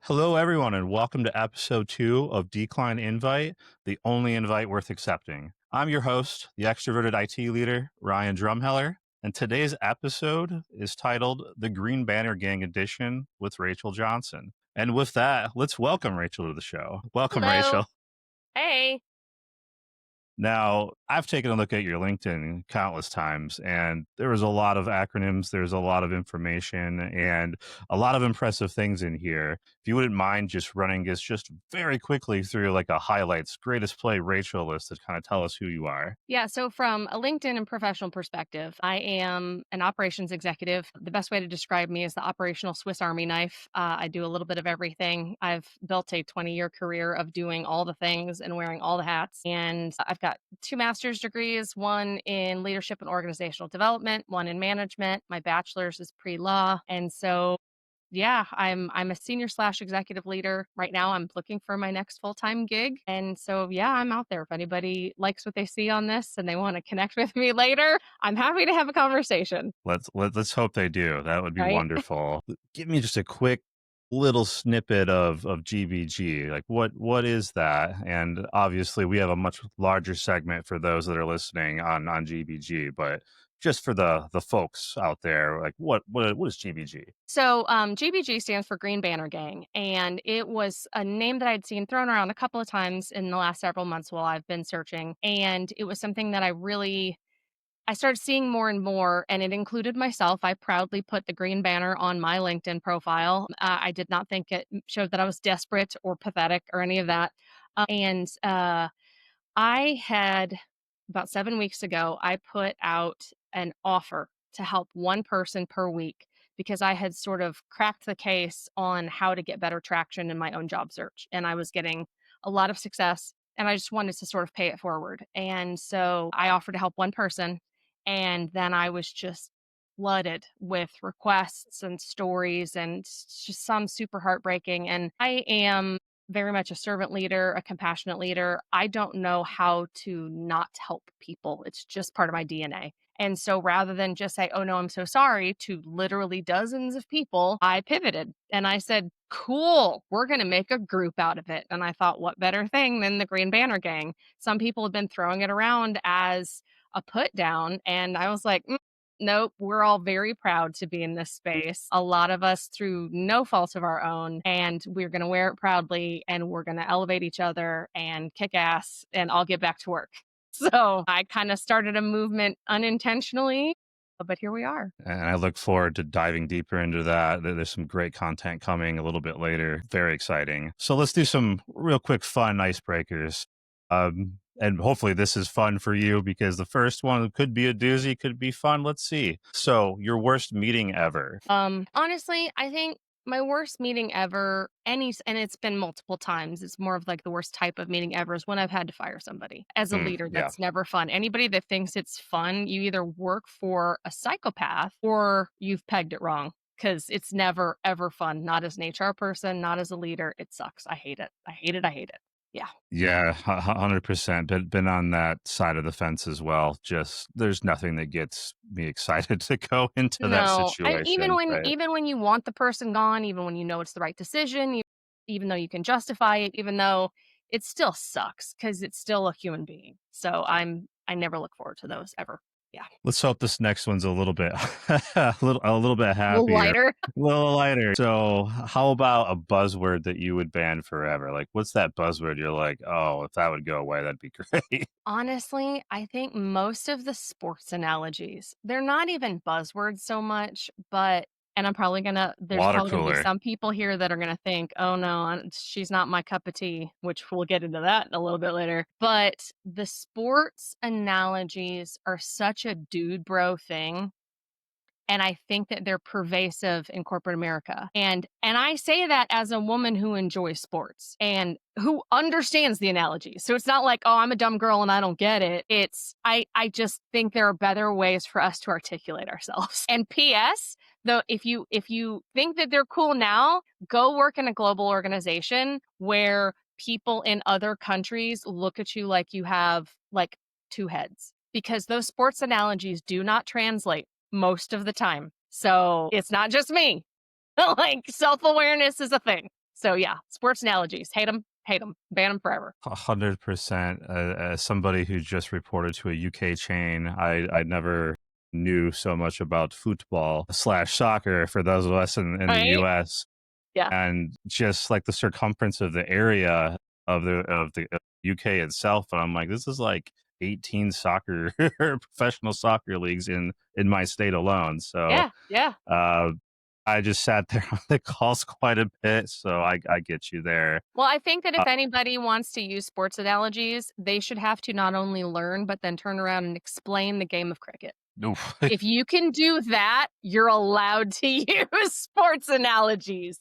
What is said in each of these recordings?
Hello, everyone, and welcome to episode 2 of Decline Invite, the only invite worth accepting. I'm your host, the extroverted IT leader, Ryan Drumheller, and today's episode is titled The Green Banner Gang Edition with Rachel Johnson. And with that, let's welcome Rachel to the show. Welcome, Hello. Rachel. Hey. Now, I've taken a look at your LinkedIn countless times, and there was a lot of acronyms, there's a lot of information, and a lot of impressive things in here. If you wouldn't mind just running us just very quickly through like a highlights, greatest play Rachel list to kind of tell us who you are. Yeah, so from a LinkedIn and professional perspective, I am an operations executive. The best way to describe me is the operational Swiss Army knife. I do a little bit of everything. I've built a 20-year career of doing all the things and wearing all the hats. And I've got 2 master's degrees, one in leadership and organizational development, one in management. My bachelor's is pre-law. And so yeah, I'm a senior/executive leader. Right now I'm looking for my next full-time gig. And so yeah, I'm out there. If anybody likes what they see on this and they want to connect with me later, I'm happy to have a conversation, Let's hope they do. That would be right? wonderful. Give me just a quick little snippet of GBG. Like what is that? And obviously we have a much larger segment for those that are listening on GBG, but just for the folks out there, like what is GBG? So GBG stands for Green Banner Gang, and it was a name that I'd seen thrown around a couple of times in the last several months while I've been searching. And it was something that I started seeing more and more, and it included myself. I proudly put the green banner on my LinkedIn profile. I did not think it showed that I was desperate or pathetic or any of that. And I had about 7 weeks ago, I put out an offer to help one person per week because I had sort of cracked the case on how to get better traction in my own job search. And I was getting a lot of success and I just wanted to sort of pay it forward. And so I offered to help one person. And then I was just flooded with requests and stories and just some super heartbreaking. And I am very much a servant leader, a compassionate leader. I don't know how to not help people. It's just part of my DNA. And so rather than just say, oh no, I'm so sorry to literally dozens of people, I pivoted and I said, cool, we're going to make a group out of it. And I thought, what better thing than the Green Banner Gang? Some people have been throwing it around as a put down. And I was like, nope, we're all very proud to be in this space. A lot of us through no fault of our own, and we're going to wear it proudly and we're going to elevate each other and kick ass, and I'll get back to work. So I kind of started a movement unintentionally, but here we are. And I look forward to diving deeper into that. There's some great content coming a little bit later. Very exciting. So let's do some real quick fun icebreakers. And hopefully this is fun for you because the first one could be a doozy, could be fun. Let's see. So your worst meeting ever. Honestly, I think my worst meeting ever, and it's been multiple times. It's more of like the worst type of meeting ever is when I've had to fire somebody. As a leader, Yeah. that's never fun. Anybody that thinks it's fun, you either work for a psychopath or you've pegged it wrong because it's never ever fun. Not as an HR person, not as a leader. It sucks. I hate it. I hate it. I hate it. Yeah. Yeah, 100%. Been on that side of the fence as well. Just there's nothing that gets me excited to go into that No, even situation. when Right. even when you want the person gone, even when you know it's the right decision, even though you can justify it, even though it still sucks because it's still a human being. So I never look forward to those ever. Yeah, Let's hope this next one's a little bit a little bit a little happier, lighter. a little lighter. So, how about a buzzword that you would ban forever? Like, what's that buzzword you're like, oh, if that would go away, that'd be great. Honestly, I think most of the sports analogies, they're not even buzzwords so much, but and there's Water probably gonna be cooler. some people here that are gonna think, oh no, she's not my cup of tea, which we'll get into that a little bit later. But the sports analogies are such a dude bro thing. And I think that they're pervasive in corporate America. And I say that as a woman who enjoys sports and who understands the analogy. So it's not like, oh, I'm a dumb girl and I don't get it. It's I just think there are better ways for us to articulate ourselves. And PS, though, if you think that they're cool now, go work in a global organization where people in other countries look at you like you have like two heads. Because those sports analogies do not translate most of the time. So it's not just me. Like self-awareness is a thing. So yeah, sports analogies, hate them, ban them forever. 100%. As somebody who just reported to a UK chain, I never knew so much about football slash soccer for those of us in the Right? US, Yeah. and just like the circumference of the area of the UK itself. And I'm like, this is like 18 soccer professional soccer leagues in my state alone. So Yeah. Yeah. uh, I just sat there on the calls quite a bit. So I get you there. Well, I think that Uh, if anybody wants to use sports analogies, they should have to not only learn, but then turn around and explain the game of cricket. oof. If you can do that, you're allowed to use sports analogies.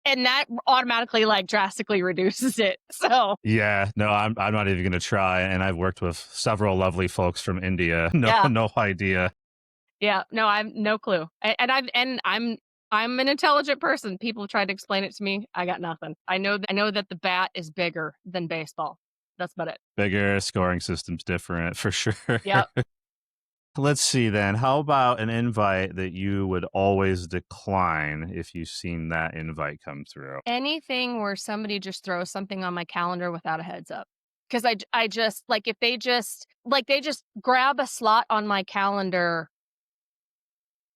And that automatically like drastically reduces it. So, Yeah, no, I'm not even gonna try. And I've worked with several lovely folks from India. No, yeah. no idea. Yeah, no, I'm no clue. And I'm an intelligent person. People tried to explain it to me. I got nothing. I know that the bat is bigger than baseball. That's about it. Bigger scoring system's different for sure. Yep. Let's see then. How about an invite that you would always decline if you've seen that invite come through? Anything where somebody just throws something on my calendar without a heads up. Because I just like if they just grab a slot on my calendar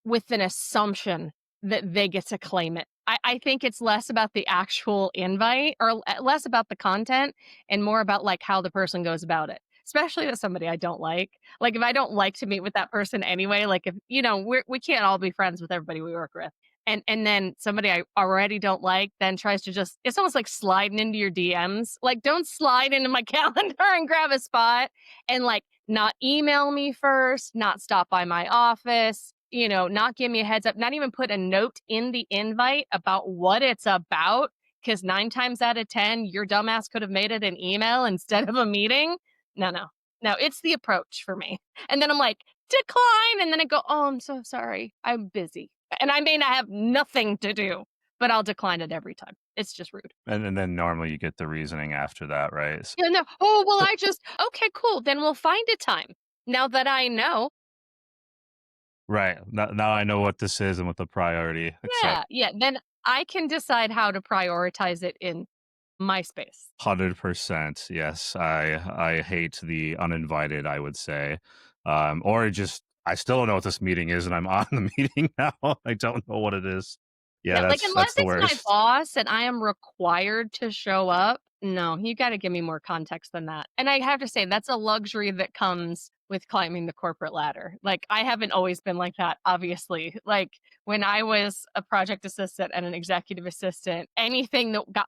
with an assumption that they get to claim it. I think it's less about the actual invite or less about the content and more about like how the person goes about it. Especially with somebody I don't like. Like if I don't like to meet with that person anyway, like if we can't all be friends with everybody we work with. And then somebody I already don't like then tries to just it's almost like sliding into your DMs. Like don't slide into my calendar and grab a spot and like not email me first, not stop by my office, not give me a heads up, not even put a note in the invite about what it's about. Because 9 times out of 10, your dumbass could have made it an email instead of a meeting. No, no, no, it's the approach for me. And then I'm like, decline. And then I go, oh, I'm so sorry. I'm busy. And I may not have nothing to do, but I'll decline it every time. It's just rude. And then normally you get the reasoning after that, right? Yeah, no. Oh, well, okay, cool. Then we'll find a time. Now that I know, Right. Now I know what this is and what the priority accept. yeah, yeah, then I can decide how to prioritize it in my space. 100%. Yes. I hate the uninvited, I would say. Or just I still don't know what this meeting is and I'm on the meeting now. I don't know what it is. Yeah, Yeah, like, that's unless the it's my worst. boss and I am required to show up, no, you gotta give me more context than that. And I have to say, that's a luxury that comes with climbing the corporate ladder. Like, I haven't always been like that, obviously. Like, when I was a project assistant and an executive assistant, anything that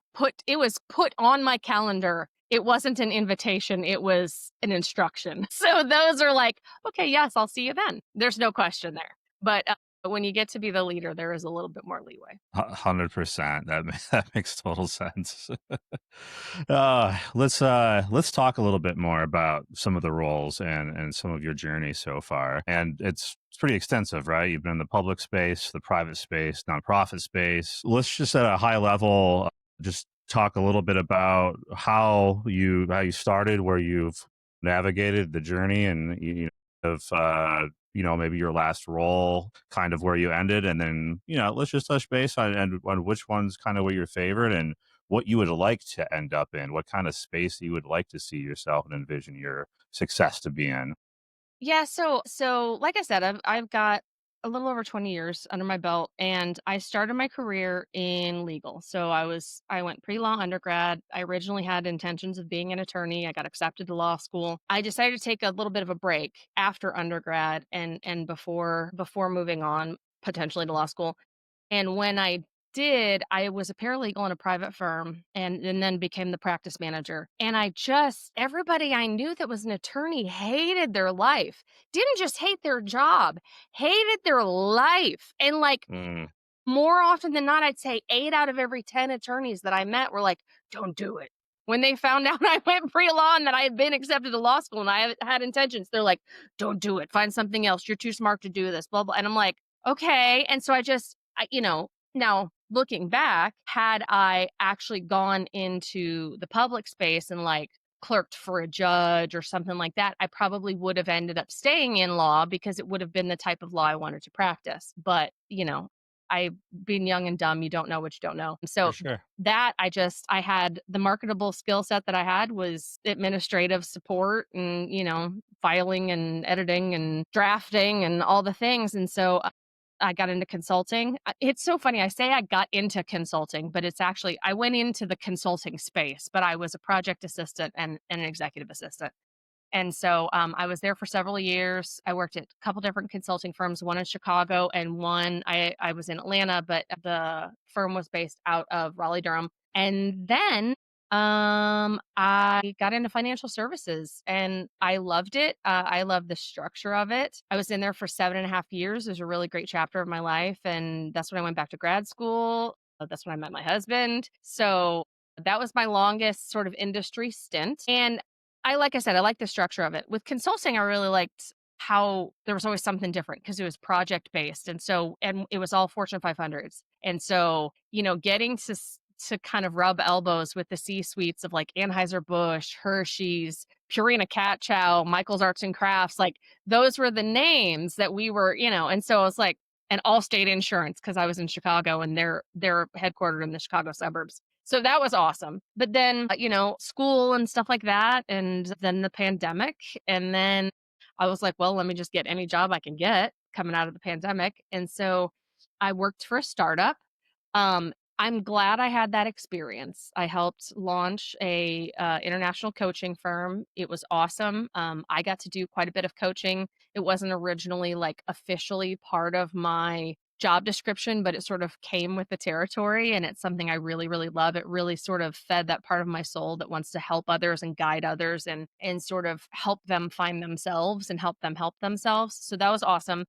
it was put on my calendar. It wasn't an invitation, it was an instruction. So those are like, okay, yes, I'll see you then. There's no question there. But when you get to be the leader, there is a little bit more leeway. 100%. That makes total sense. Let's talk a little bit more about some of the roles and some of your journey so far. And it's pretty extensive, right? You've been in the public space, the private space, nonprofit space. Let's just at a high level, just talk a little bit about how you started, where you've navigated the journey, and of maybe your last role, kind of where you ended, and then let's just touch base on which ones kind of were your favorite and what you would like to end up in, what kind of space you would like to see yourself and envision your success to be in. Yeah, so like I said, I've got a little over 20 years under my belt and I started my career in legal. So I went pre-law undergrad. I originally had intentions of being an attorney. I got accepted to law school. I decided to take a little bit of a break after undergrad and before moving on potentially to law school. And when I did, I was a paralegal in a private firm and then became the practice manager. And everybody I knew that was an attorney hated their life. Didn't just hate their job, hated their life. And like Mm, more often than not, I'd say 8 out of every 10 attorneys that I met were like, "Don't do it." When they found out I went pre-law and that I had been accepted to law school and I had intentions, they're like, "Don't do it. Find something else. You're too smart to do this." Blah blah. And I'm like, "Okay." And so now looking back, had I actually gone into the public space and like clerked for a judge or something like that, I probably would have ended up staying in law because it would have been the type of law I wanted to practice. But I being young and dumb, you don't know what you don't know. For So sure. that I had the marketable skill set that I had was administrative support and, filing and editing and drafting and all the things. And so I got into consulting. It's so funny. I say I got into consulting, but it's actually, I went into the consulting space, but I was a project assistant and an executive assistant. And so I was there for several years. I worked at a couple different consulting firms, one in Chicago and one I was in Atlanta, but the firm was based out of Raleigh, Durham. And then I got into financial services and I loved it. I loved the structure of it. I was in there for 7.5 years. It was a really great chapter of my life. And that's when I went back to grad school. That's when I met my husband. So that was my longest sort of industry stint. And like I said, I like the structure of it. With consulting, I really liked how there was always something different because it was project based. And it was all Fortune 500s. And so, getting to kind of rub elbows with the C suites of like Anheuser-Busch, Hershey's, Purina Cat Chow, Michael's Arts and Crafts, like those were the names that we were, and so I was like, and Allstate Insurance because I was in Chicago and they're headquartered in the Chicago suburbs. So that was awesome. But then, school and stuff like that. And then the pandemic. And then I was like, well, let me just get any job I can get coming out of the pandemic. And so I worked for a startup. Um, I'm glad I had that experience. I helped launch a international coaching firm. It was awesome. I got to do quite a bit of coaching. It wasn't originally like officially part of my job description, but it sort of came with the territory. And it's something I really, really love. It really sort of fed that part of my soul that wants to help others and guide others and sort of help them find themselves and help them help themselves. So that was awesome.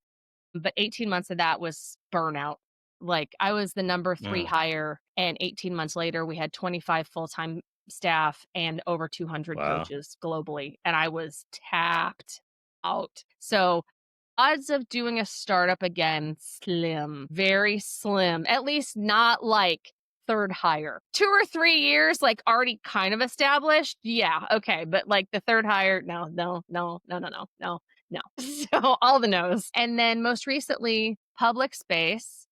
But 18 months of that was burnout. Like I was the number 3 Mm, hire, and 18 months later, we had 25 full-time staff and over 200 wow. coaches globally, and I was tapped out. So odds of doing a startup again, slim, very slim, at least not like third hire. 2 or 3 years, like already kind of established. Yeah, okay. But like the third hire, no, no, no, no, no, no, no, no. So all the no's. And then most recently, public space,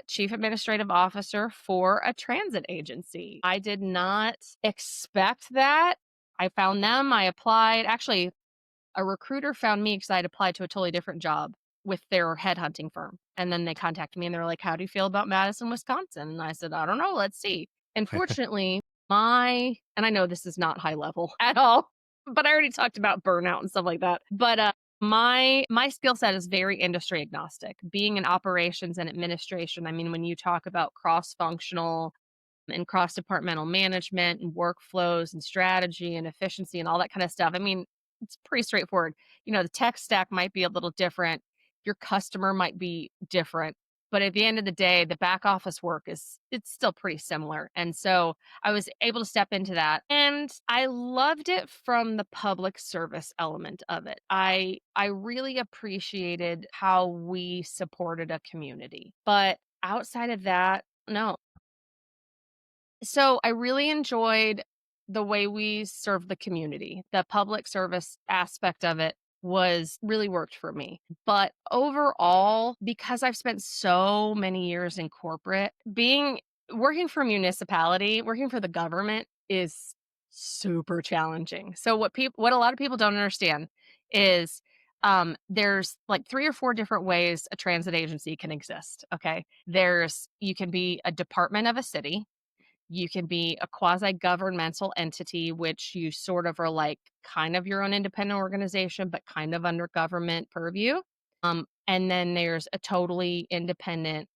chief administrative officer for a transit agency. I did not expect that. I found them, I applied. Actually, a recruiter found me because I'd applied to a totally different job with their headhunting firm. And then they contacted me and they're like, how do you feel about Madison, Wisconsin? And I said, I don't know. Let's see. And fortunately, and I know this is not high level at all, but I already talked about burnout and stuff like that. But my skill set is very industry agnostic. Being in operations and administration, I mean, when you talk about cross functional and cross departmental management and workflows and strategy and efficiency and all that kind of stuff. I mean, it's pretty straightforward. The tech stack might be a little different. Your customer might be different, but at the end of the day, the back office work it's still pretty similar. And so I was able to step into that and I loved it from the public service element of it. I really appreciated how we supported a community. But outside of that, no, so I really enjoyed the way we serve the community. The public service aspect of it was really worked for me. But overall, because I've spent so many years in corporate, working for a municipality, working for the government is super challenging. So what a lot of people don't understand is there's like 3 or 4 different ways a transit agency can exist. Okay. You can be a department of a city, you can be a quasi governmental entity, which you sort of are like kind of your own independent organization, but kind of under government purview. And then there's a totally independent,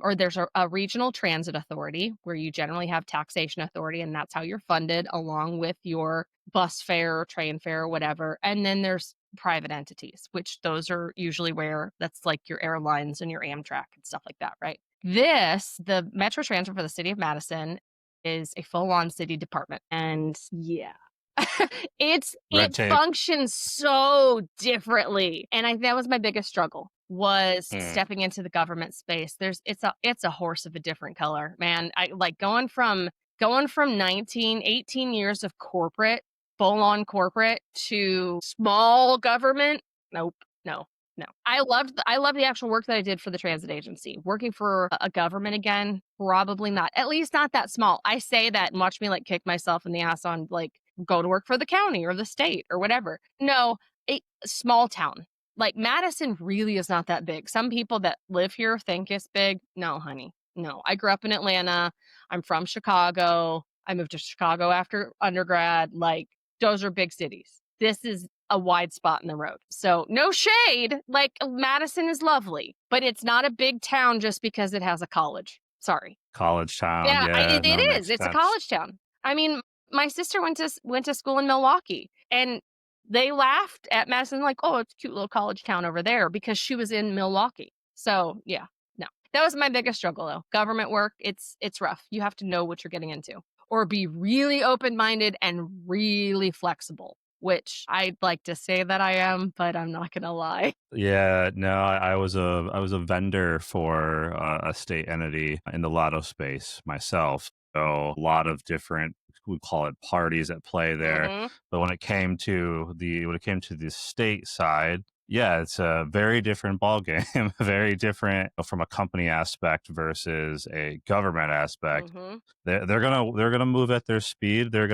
or there's a regional transit authority where you generally have taxation authority, and that's how you're funded along with your bus fare, train fare, whatever. And then there's private entities, which those are usually where that's like your airlines and your Amtrak and stuff like that, right? The Metro Transit for the city of Madison is a full-on city department. And yeah, Red it tape. functions so differently. And that was my biggest struggle was Mm. stepping into the government space. It's a horse of a different color, man. I like going from 18 years of corporate, full on corporate to small government. Nope. No. No. I loved the actual work that I did for the transit agency. Working for a government again, probably not. At least not that small. I say that and watch me, like, kick myself in the ass on, like, go to work for the county or the state or whatever. No, a small town. Like, Madison really is not that big. Some people that live here think it's big. No, honey. No. I grew up in Atlanta. I'm from Chicago. I moved to Chicago after undergrad. Like, those are big cities. This is a wide spot in the road. So no shade. Like, Madison is lovely, but it's not a big town just because it has a college. Sorry. College town. Yeah, Yeah, it no, is. makes It's a sense. college town. I mean, my sister went to school in Milwaukee, and they laughed at Madison like, "Oh, it's a cute little college town over there," because she was in Milwaukee. So yeah, no, that was my biggest struggle though. Government work, it's rough. You have to know what you're getting into, or be really open minded and really flexible. Which I'd like to say that I am, but I'm not gonna lie. Yeah, no, I was a vendor for a state entity in the lotto space myself. So a lot of different, we call it parties at play there. Hmm. But when it came to the state side, yeah, it's a very different ball game, very different from a company aspect versus a government aspect. Hmm. They're gonna move at their speed. They have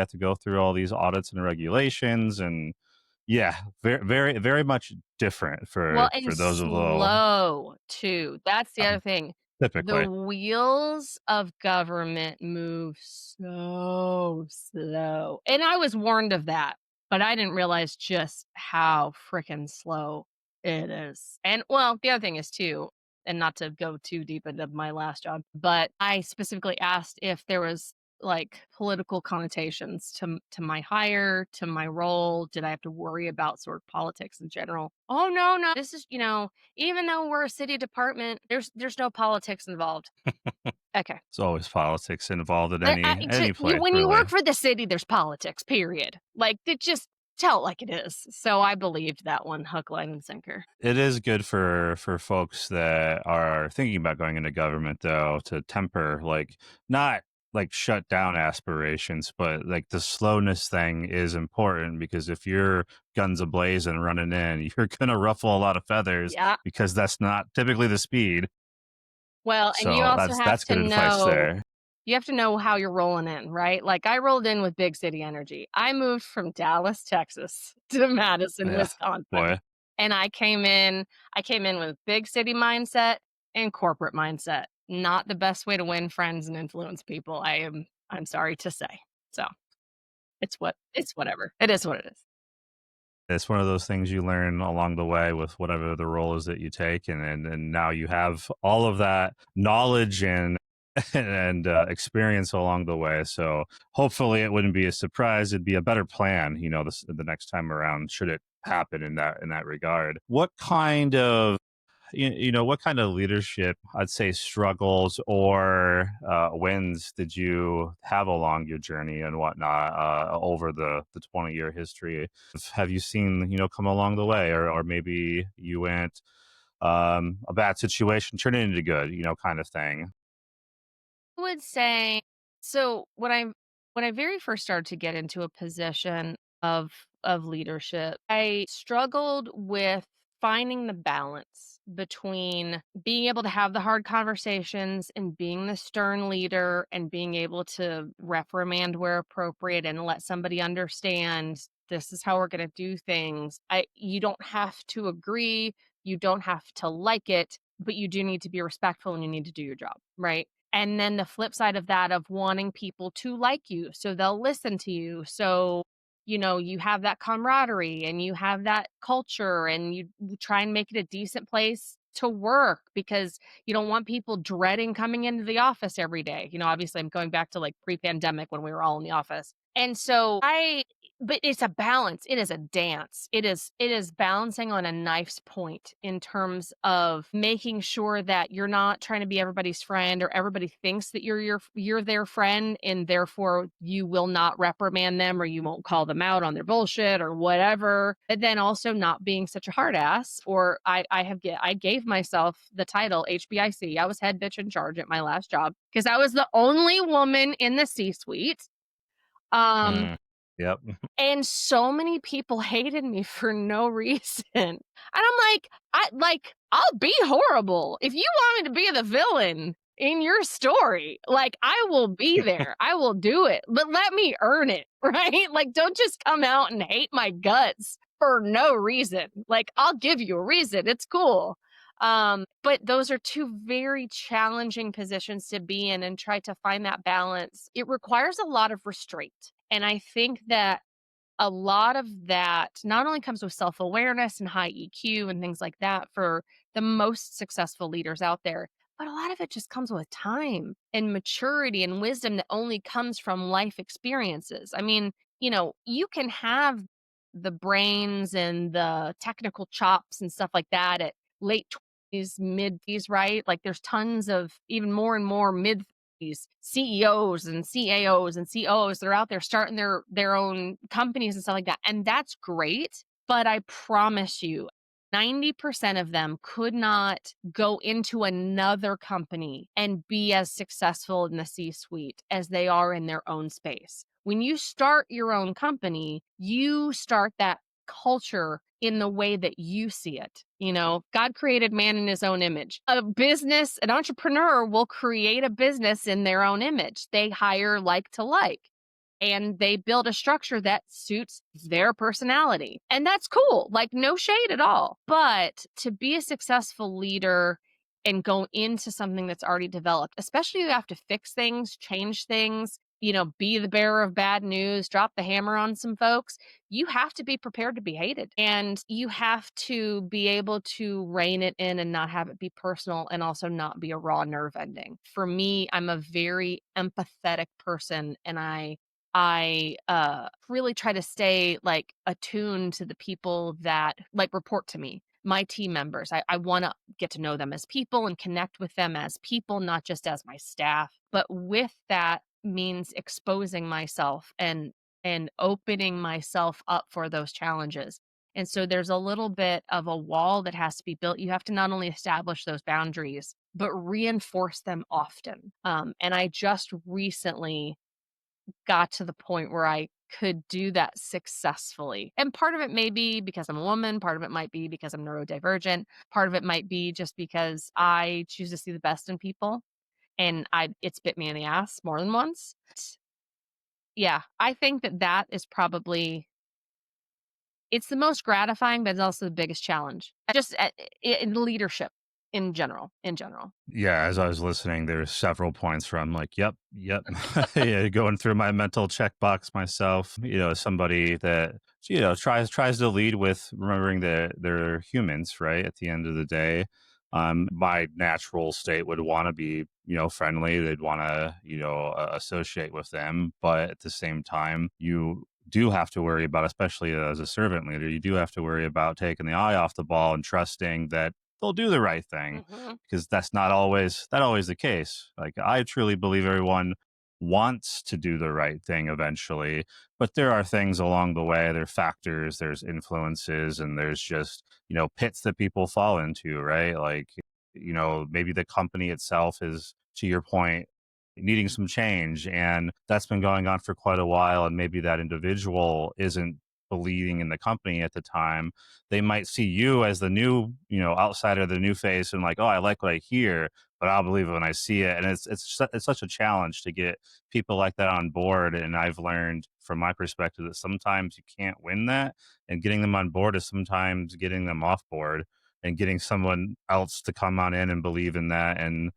to go through all these audits and regulations, and yeah, very, very, very much different Well, for and those of the slow too. That's the other um, thing. The typically. wheels of government move so slow. And I was warned of that, but I didn't realize just how freaking slow it is. And well, the other thing is too, and not to go too deep into my last job, but I specifically asked if there was like political connotations to my hire, to my role. Did I have to worry about sort of politics in general? Oh no, no. This is, even though we're a city department, there's no politics involved. Okay. There's always politics involved in any place, When you really. work for the city, there's politics, period. Like, it just tell it like it is. So I believed that one hook, line, and sinker. It is good for folks that are thinking about going into government, though, to temper, like, not like shut down aspirations, but like the slowness thing is important because if you're guns ablaze and running in, you're gonna ruffle a lot of feathers Yeah. because that's not typically the speed. Well, and you So also that's have that's to good advice know there. you have to know how you're rolling in, right? Like, I rolled in with big city energy. I moved from Dallas, Texas to Madison, Yeah, Wisconsin. boy. And I came in with big city mindset and corporate mindset. Not the best way to win friends and influence people. I'm sorry to say. So, it's whatever. It is what it is. It's one of those things you learn along the way with whatever the role is that you take, and now you have all of that knowledge and experience along the way. So hopefully, it wouldn't be a surprise. It'd be a better plan, the next time around, should it happen in that regard. What kind of leadership, I'd say, struggles or wins did you have along your journey and whatnot over the 20-year history? Have you seen, come along the way, or maybe you went a bad situation turned into good, kind of thing? Would say so when I very first started to get into a position of leadership, I struggled with finding the balance between being able to have the hard conversations and being the stern leader and being able to reprimand where appropriate and let somebody understand this is how we're going to do things. You don't have to agree, you don't have to like it, but you do need to be respectful and you need to do your job, right? And then the flip side of that of wanting people to like you, so they'll listen to you. So, you have that camaraderie and you have that culture and you try and make it a decent place to work because you don't want people dreading coming into the office every day. Obviously I'm going back to like pre-pandemic when we were all in the office. And so but it's a balance. It is a dance. It is balancing on a knife's point in terms of making sure that you're not trying to be everybody's friend or everybody thinks that you're their friend and therefore you will not reprimand them or you won't call them out on their bullshit or whatever. But then also not being such a hard ass or I gave myself the title HBIC. I was head bitch in charge at my last job because I was the only woman in the C-suite. Um Mm. Yep. And so many people hated me for no reason. And I'm I'll be horrible. If you want me to be the villain in your story, like, I will be there. I will do it, but let me earn it, right? Like, don't just come out and hate my guts for no reason. Like, I'll give you a reason. It's cool. But those are two very challenging positions to be in and try to find that balance. It requires a lot of restraint. And I think that a lot of that not only comes with self-awareness and high EQ and things like that for the most successful leaders out there, but a lot of it just comes with time and maturity and wisdom that only comes from life experiences. I mean, you can have the brains and the technical chops and stuff like that at late 20s, mid 20s, right? Like there's tons of even more and more mid these CEOs and CAOs and COOs that are out there starting their own companies and stuff like that. And that's great. But I promise you, 90% of them could not go into another company and be as successful in the C suite as they are in their own space. When you start your own company, you start that culture in the way that you see it. God created man in his own image. An entrepreneur will create a business in their own image. They hire like to like, and they build a structure that suits their personality. And that's cool. Like, no shade at all. But to be a successful leader and go into something that's already developed, especially you have to fix things, change things, be the bearer of bad news, drop the hammer on some folks, you have to be prepared to be hated. And you have to be able to rein it in and not have it be personal and also not be a raw nerve ending. For me, I'm a very empathetic person, and I really try to stay like attuned to the people that like report to me, my team members. I want to get to know them as people and connect with them as people, not just as my staff. But with that means exposing myself and opening myself up for those challenges. And so there's a little bit of a wall that has to be built. You have to not only establish those boundaries, but reinforce them often. And I just recently got to the point where I could do that successfully. And part of it may be because I'm a woman, part of it might be because I'm neurodivergent, part of it might be just because I choose to see the best in people, and it's bit me in the ass more than once. Yeah, I think that is probably it's the most gratifying, but it's also the biggest challenge. Just in leadership in general. Yeah, as I was listening, there's several points where I'm like, yep, yep. Yeah, going through my mental checkbox myself, as somebody that, tries to lead with remembering that they're humans, right? At the end of the day. My natural state would want to be, friendly. They'd want to, associate with them. But at the same time, you do have to worry about, especially as a servant leader, you do have to worry about taking the eye off the ball and trusting that they'll do the right thing, Mhm. because that's not always the case. Like, I truly believe everyone wants to do the right thing eventually, but there are things along the way, there are factors, there's influences, and there's just, pits that people fall into, right? Like, maybe the company itself is, to your point, needing some change, and that's been going on for quite a while, and maybe that individual isn't believing in the company at the time. They might see you as the new, outsider, the new face, and like, oh, I like what I hear, but I'll believe it when I see it. And it's such a challenge to get people like that on board. And I've learned from my perspective that sometimes you can't win that, and getting them on board is sometimes getting them off board and getting someone else to come on in and believe in that. And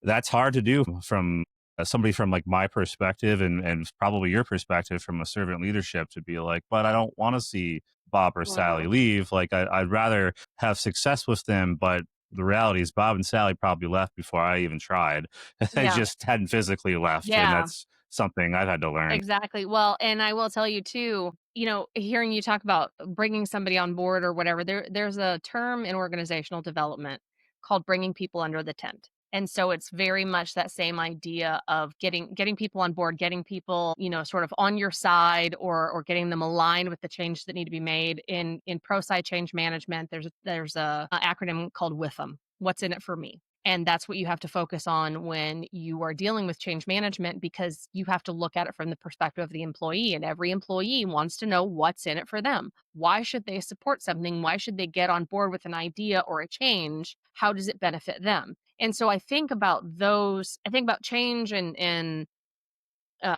that's hard to do from somebody from like my perspective, and probably your perspective from a servant leadership, to be like, but I don't want to see Bob or Sally Mhm. leave. Like, I'd rather have success with them, but the reality is Bob and Sally probably left before I even tried. They Yeah. just hadn't physically left, and Yeah. that's something I've had to learn. Exactly. Well, and I will tell you too, hearing you talk about bringing somebody on board or whatever, there's a term in organizational development called bringing people under the tent. And so it's very much that same idea of getting people on board, getting people, sort of on your side, or getting them aligned with the changes that need to be made in pro side change management. There's a acronym called WIFM. What's in it for me? And that's what you have to focus on when you are dealing with change management, because you have to look at it from the perspective of the employee. And every employee wants to know what's in it for them. Why should they support something? Why should they get on board with an idea or a change? How does it benefit them? And so I think about change and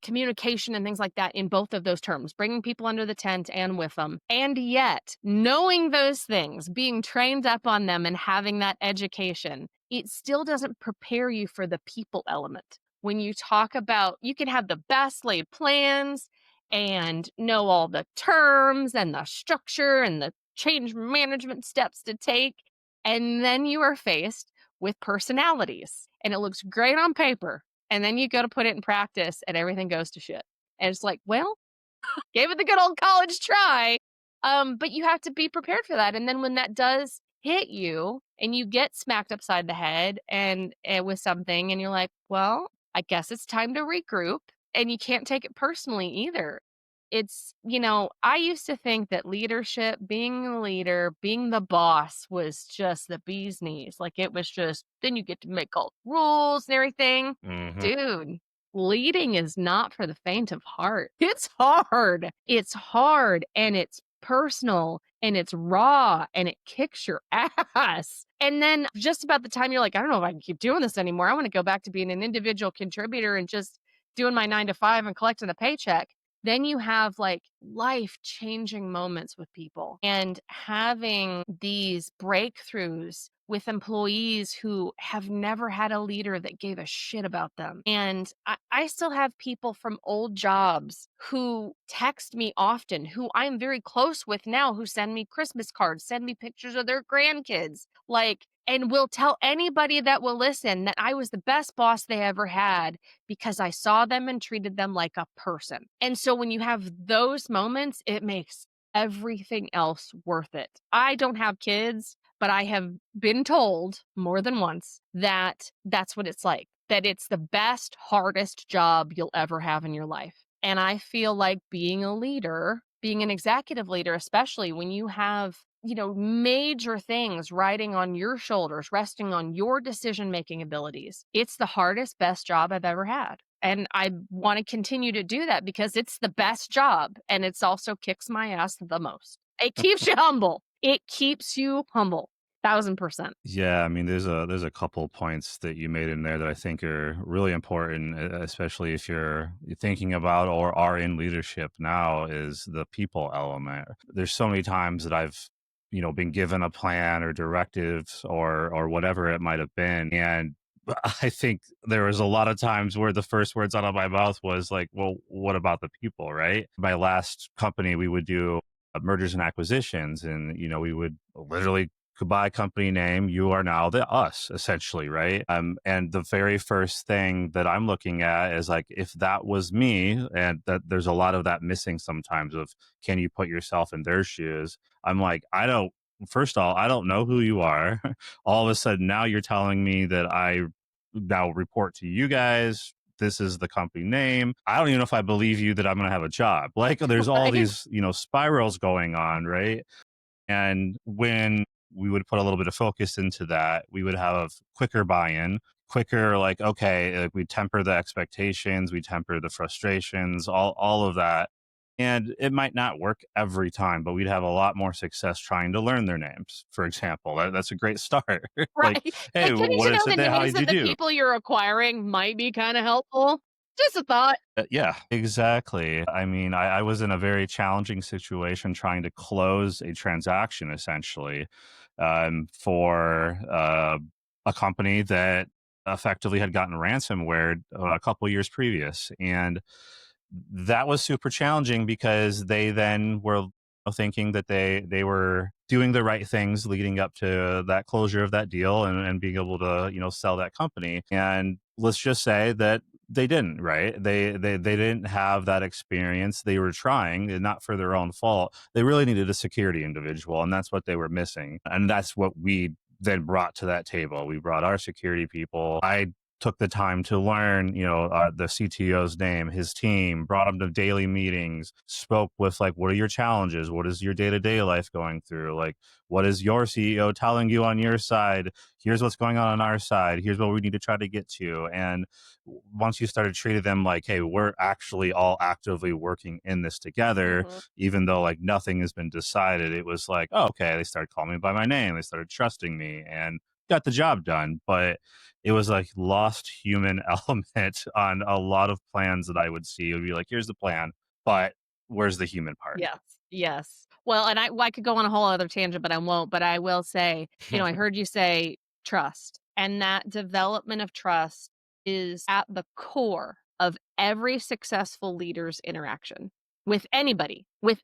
communication and things like that in both of those terms, bringing people under the tent and with them. And yet, knowing those things, being trained up on them and having that education, it still doesn't prepare you for the people element. When you talk about, you can have the best laid plans and know all the terms and the structure and the change management steps to take. And then you are faced with personalities, and it looks great on paper, and then you go to put it in practice and everything goes to shit. And it's like, well, gave it the good old college try. But you have to be prepared for that. And then when that does hit you and you get smacked upside the head and with something, and you're like, well, I guess it's time to regroup. And you can't take it personally either. I used to think that leadership, being a leader, being the boss was just the bee's knees. Like it was just, then you get to make all the rules and everything. Hmm. Dude, leading is not for the faint of heart. It's hard. It's hard and it's personal and it's raw and it kicks your ass. And then just about the time you're like, I don't know if I can keep doing this anymore. I want to go back to being an individual contributor and just doing my 9 to 5 and collecting a paycheck. Then you have like life changing moments with people and having these breakthroughs with employees who have never had a leader that gave a shit about them. And I still have people from old jobs who text me often, who I'm very close with now, who send me Christmas cards, send me pictures of their grandkids, like, and will tell anybody that will listen that I was the best boss they ever had because I saw them and treated them like a person. And so when you have those moments, it makes everything else worth it. I don't have kids, but I have been told more than once that that's what it's like, that it's the best, hardest job you'll ever have in your life. And I feel like being a leader, being an executive leader, especially when you have, major things riding on your shoulders, resting on your decision making abilities, it's the hardest, best job I've ever had. And I want to continue to do that because it's the best job and it's also kicks my ass the most. It keeps you humble. It keeps you humble. 1000%. Yeah, I mean, there's a couple points that you made in there that I think are really important, especially if you're thinking about or are in leadership now, is the people element. There's so many times that I've, been given a plan or directives or whatever it might have been, and I think there was a lot of times where the first words out of my mouth was like, well, what about the people, right? My last company, we would do mergers and acquisitions, and we would literally goodbye company name, you are now the us, essentially, right? And the very first thing that I'm looking at is like, if that was me, and that there's a lot of that missing sometimes of, can you put yourself in their shoes? I'm like, I don't, first of all, I don't know who you are. All of a sudden now you're telling me that I now report to you guys. This is the company name. I don't even know if I believe you that I'm going to have a job. Like there's all Right? these, spirals going on, right? And when we would put a little bit of focus into that, we would have quicker buy-in, quicker, like, okay, like we temper the expectations, we temper the frustrations, all of that. And it might not work every time, but we'd have a lot more success trying to learn their names, for example. That's a great start. Like, Right. hey, Like, getting what to know is it the that, how names did of you the do? people you're acquiring might be kind of helpful. Just a thought. Yeah, exactly. I mean, I was in a very challenging situation trying to close a transaction essentially for a company that effectively had gotten ransomware a couple years previous. And that was super challenging because they then were thinking that they were doing the right things leading up to that closure of that deal and being able to sell that company. And let's just say that they didn't, right? They didn't have that experience. They were trying, and not for their own fault. They really needed a security individual, and that's what they were missing. And that's what we then brought to that table. We brought our security people. I took the time to learn, the CTO's name, his team, brought him to daily meetings, spoke with like, what are your challenges? What is your day to day life going through? Like, what is your CEO telling you on your side? Here's what's going on our side. Here's what we need to try to get to. And once you started treating them like, hey, we're actually all actively working in this together, Mhm. even though like nothing has been decided, it was like, oh, okay, they started calling me by my name. They started trusting me and got the job done. But it was like lost human element on a lot of plans that I would see. It would be like, here's the plan, but where's the human part? Yes, yes. Well, and I could go on a whole other tangent, but I won't. But I will say, I heard you say trust, and that development of trust is at the core of every successful leader's interaction with anybody, if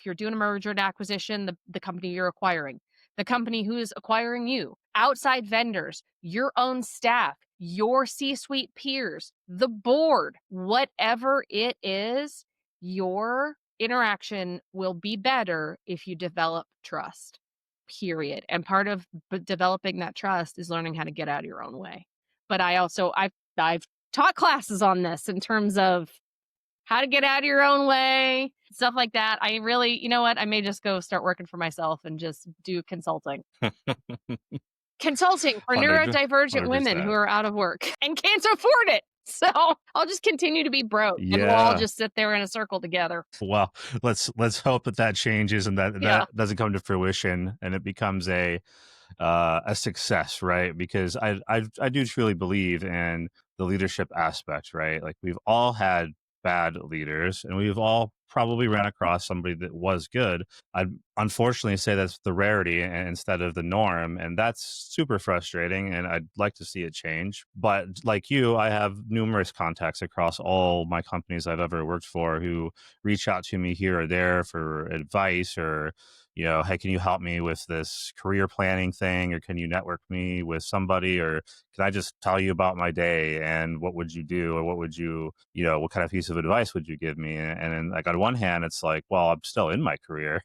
you're doing a merger and acquisition, the company you're acquiring, the company who is acquiring you, outside vendors, your own staff, your C-suite peers, the board, whatever it is, your interaction will be better if you develop trust, period. And part of developing that trust is learning how to get out of your own way. But I've taught classes on this in terms of how to get out of your own way, stuff like that. I really, you know what? I may just go start working for myself and just do consulting for 100 neurodivergent women who percent. are out of work and can't afford it. So I'll just continue to be broke and we'll all Yeah. just sit there in a circle together. Well, let's hope that that changes and that Yeah. that doesn't come to fruition and it becomes a success, right? Because I do truly believe in the leadership aspect, right? Like we've all had bad leaders and we've all probably ran across somebody that was good. I'd unfortunately say that's the rarity instead of the norm. And that's super frustrating. And I'd like to see it change. But like you, I have numerous contacts across all my companies I've ever worked for who reach out to me here or there for advice or hey, can you help me with this career planning thing? Or can you network me with somebody? Or can I just tell you about my day and what would you do? Or what would what kind of piece of advice would you give me? And then like on one hand, it's like, well, I'm still in my career.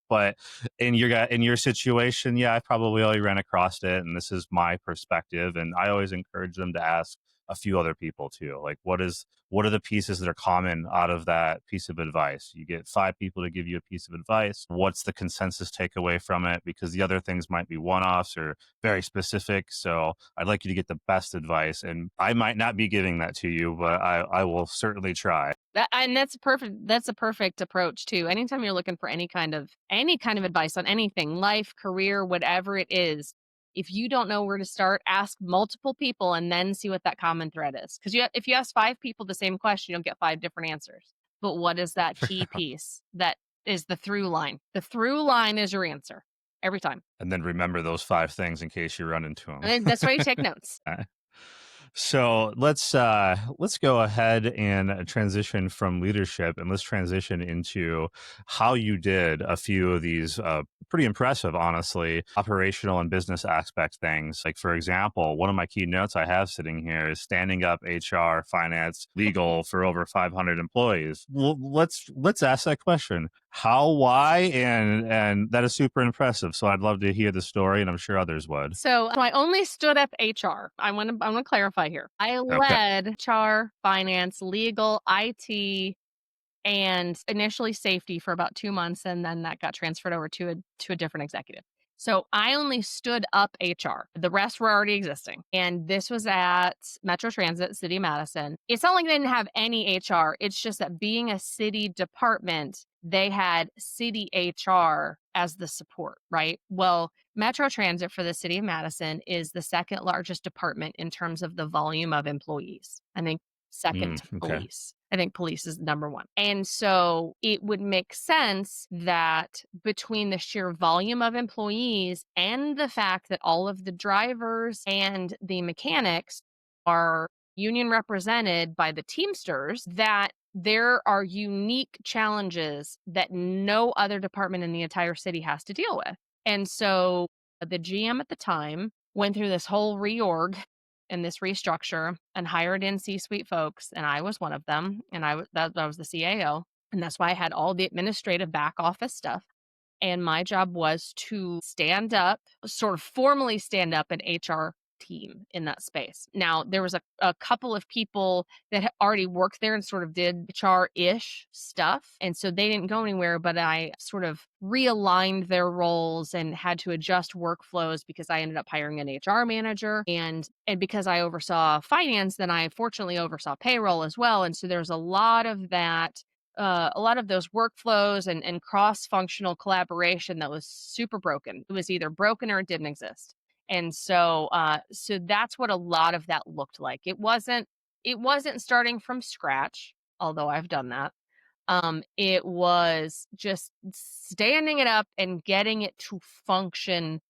But in your situation, yeah, I probably only ran across it, and this is my perspective. And I always encourage them to ask a few other people too. Like, what are the pieces that are common out of that piece of advice? You get 5 people to give you a piece of advice. What's the consensus takeaway from it? Because the other things might be one-offs or very specific. So I'd like you to get the best advice, and I might not be giving that to you, but I will certainly try. That's a perfect approach too. Anytime you're looking for any kind of advice on anything, life, career, whatever it is, if you don't know where to start, ask multiple people and then see what that common thread is. Because if you ask 5 people the same question, you'll get 5 different answers. But what is that key piece that is the through line? The through line is your answer every time. And then remember those 5 things in case you run into And that's why you take notes. them. So let's go ahead and transition from leadership and let's transition into how you did a few of these pretty impressive, honestly, operational and business aspect things. Like for example, one of my key notes I have sitting here is standing up HR, finance, legal for over 500 employees. Let's ask that question: how, why, and that is super impressive. So I'd love to hear the story, and I'm sure others would. So I only stood up HR. I want to clarify here. I Okay. led HR, finance, legal, IT, and initially safety for about 2 months, and then that got transferred over to a different executive. So I only stood up HR. The rest were already existing. And this was at Metro Transit, City of Madison. It's not like they didn't have any HR. It's just that being a city department, they had city HR as the support, right? Well, Metro Transit for the City of Madison is the second largest department in terms of the volume of employees. I think second to Okay. police. I think police is number one. And so it would make sense that between the sheer volume of employees and the fact that all of the drivers and the mechanics are union represented by the Teamsters, that there are unique challenges that no other department in the entire city has to deal with. And so the GM at the time went through this whole reorg and this restructure and hired in C-suite folks, and I was one of them, and I was the CAO, and that's why I had all the administrative back office stuff. And my job was to stand up, sort of formally stand up an HR team in that space. Now, there was a couple of people that had already worked there and sort of did HR-ish stuff, and so they didn't go anywhere, but I sort of realigned their roles and had to adjust workflows because I ended up hiring an HR manager, and because I oversaw finance, then I fortunately oversaw payroll as well, and so there's a lot of that, a lot of those workflows and cross-functional collaboration that was super broken. It was either broken or it didn't exist. And so that's what a lot of that looked like. It wasn't starting from scratch, although I've done that. It was just standing it up and getting it to function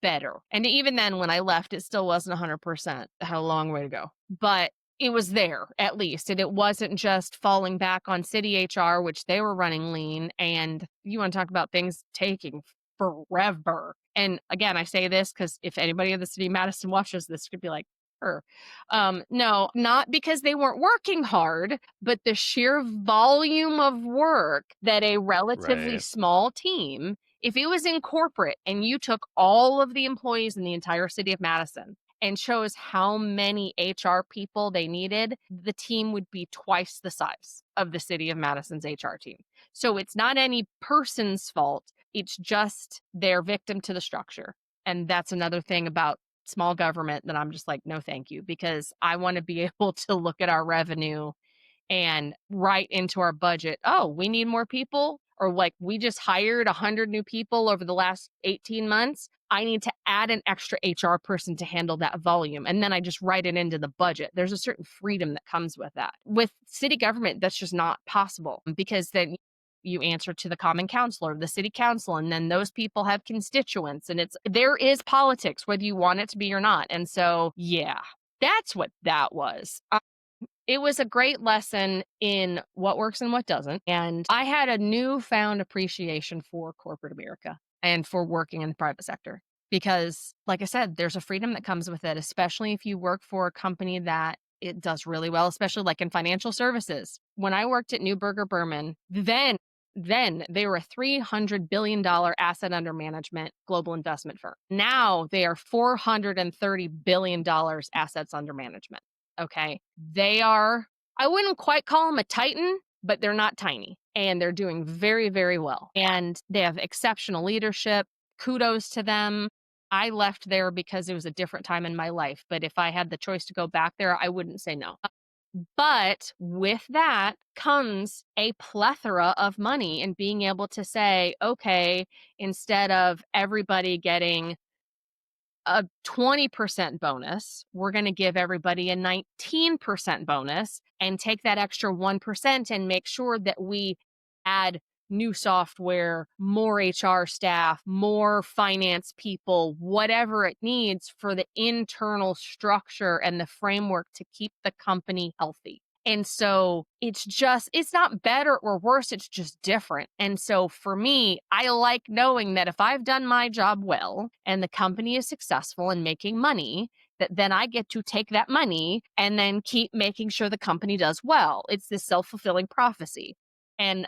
better. And even then, when I left, it still wasn't 100%. It had a long way to go. But it was there at least. And it wasn't just falling back on city HR, which they were running lean. And you want to talk about things taking forever. And again, I say this because if anybody in the city of Madison watches this, could be like, her. No, not because they weren't working hard, but the sheer volume of work that a relatively Right. small team, if it was in corporate and you took all of the employees in the entire city of Madison and chose how many HR people they needed, the team would be twice the size of the city of Madison's HR team. So it's not any person's fault. It's just they're victim to the structure. And that's another thing about small government that I'm just like, no, thank you, because I want to be able to look at our revenue and write into our budget, oh, we need more people, or like we just hired 100 new people over the last 18 months. I need to add an extra HR person to handle that volume. And then I just write it into the budget. There's a certain freedom that comes with that. With city government, that's just not possible because then you answer to the common council or the city council, and then those people have constituents, and there is politics, whether you want it to be or not. And so, yeah, that's what that was. It was a great lesson in what works and what doesn't. And I had a newfound appreciation for corporate America and for working in the private sector because, like I said, there's a freedom that comes with it, especially if you work for a company that it does really well, especially like in financial services. When I worked at Neuberger Berman, then they were a $300 billion asset under management global investment firm. Now they are $430 billion assets under management. Okay. They are, I wouldn't quite call them a titan, but they're not tiny and they're doing very, very well. And they have exceptional leadership. Kudos to them. I left there because it was a different time in my life. But if I had the choice to go back there, I wouldn't say no. But with that comes a plethora of money and being able to say, okay, instead of everybody getting a 20% bonus, we're going to give everybody a 19% bonus and take that extra 1% and make sure that we add new software, more HR staff, more finance people, whatever it needs for the internal structure and the framework to keep the company healthy. And so it's not better or worse, it's just different. And so for me, I like knowing that if I've done my job well and the company is successful and making money, that then I get to take that money and then keep making sure the company does well. It's this self-fulfilling prophecy. And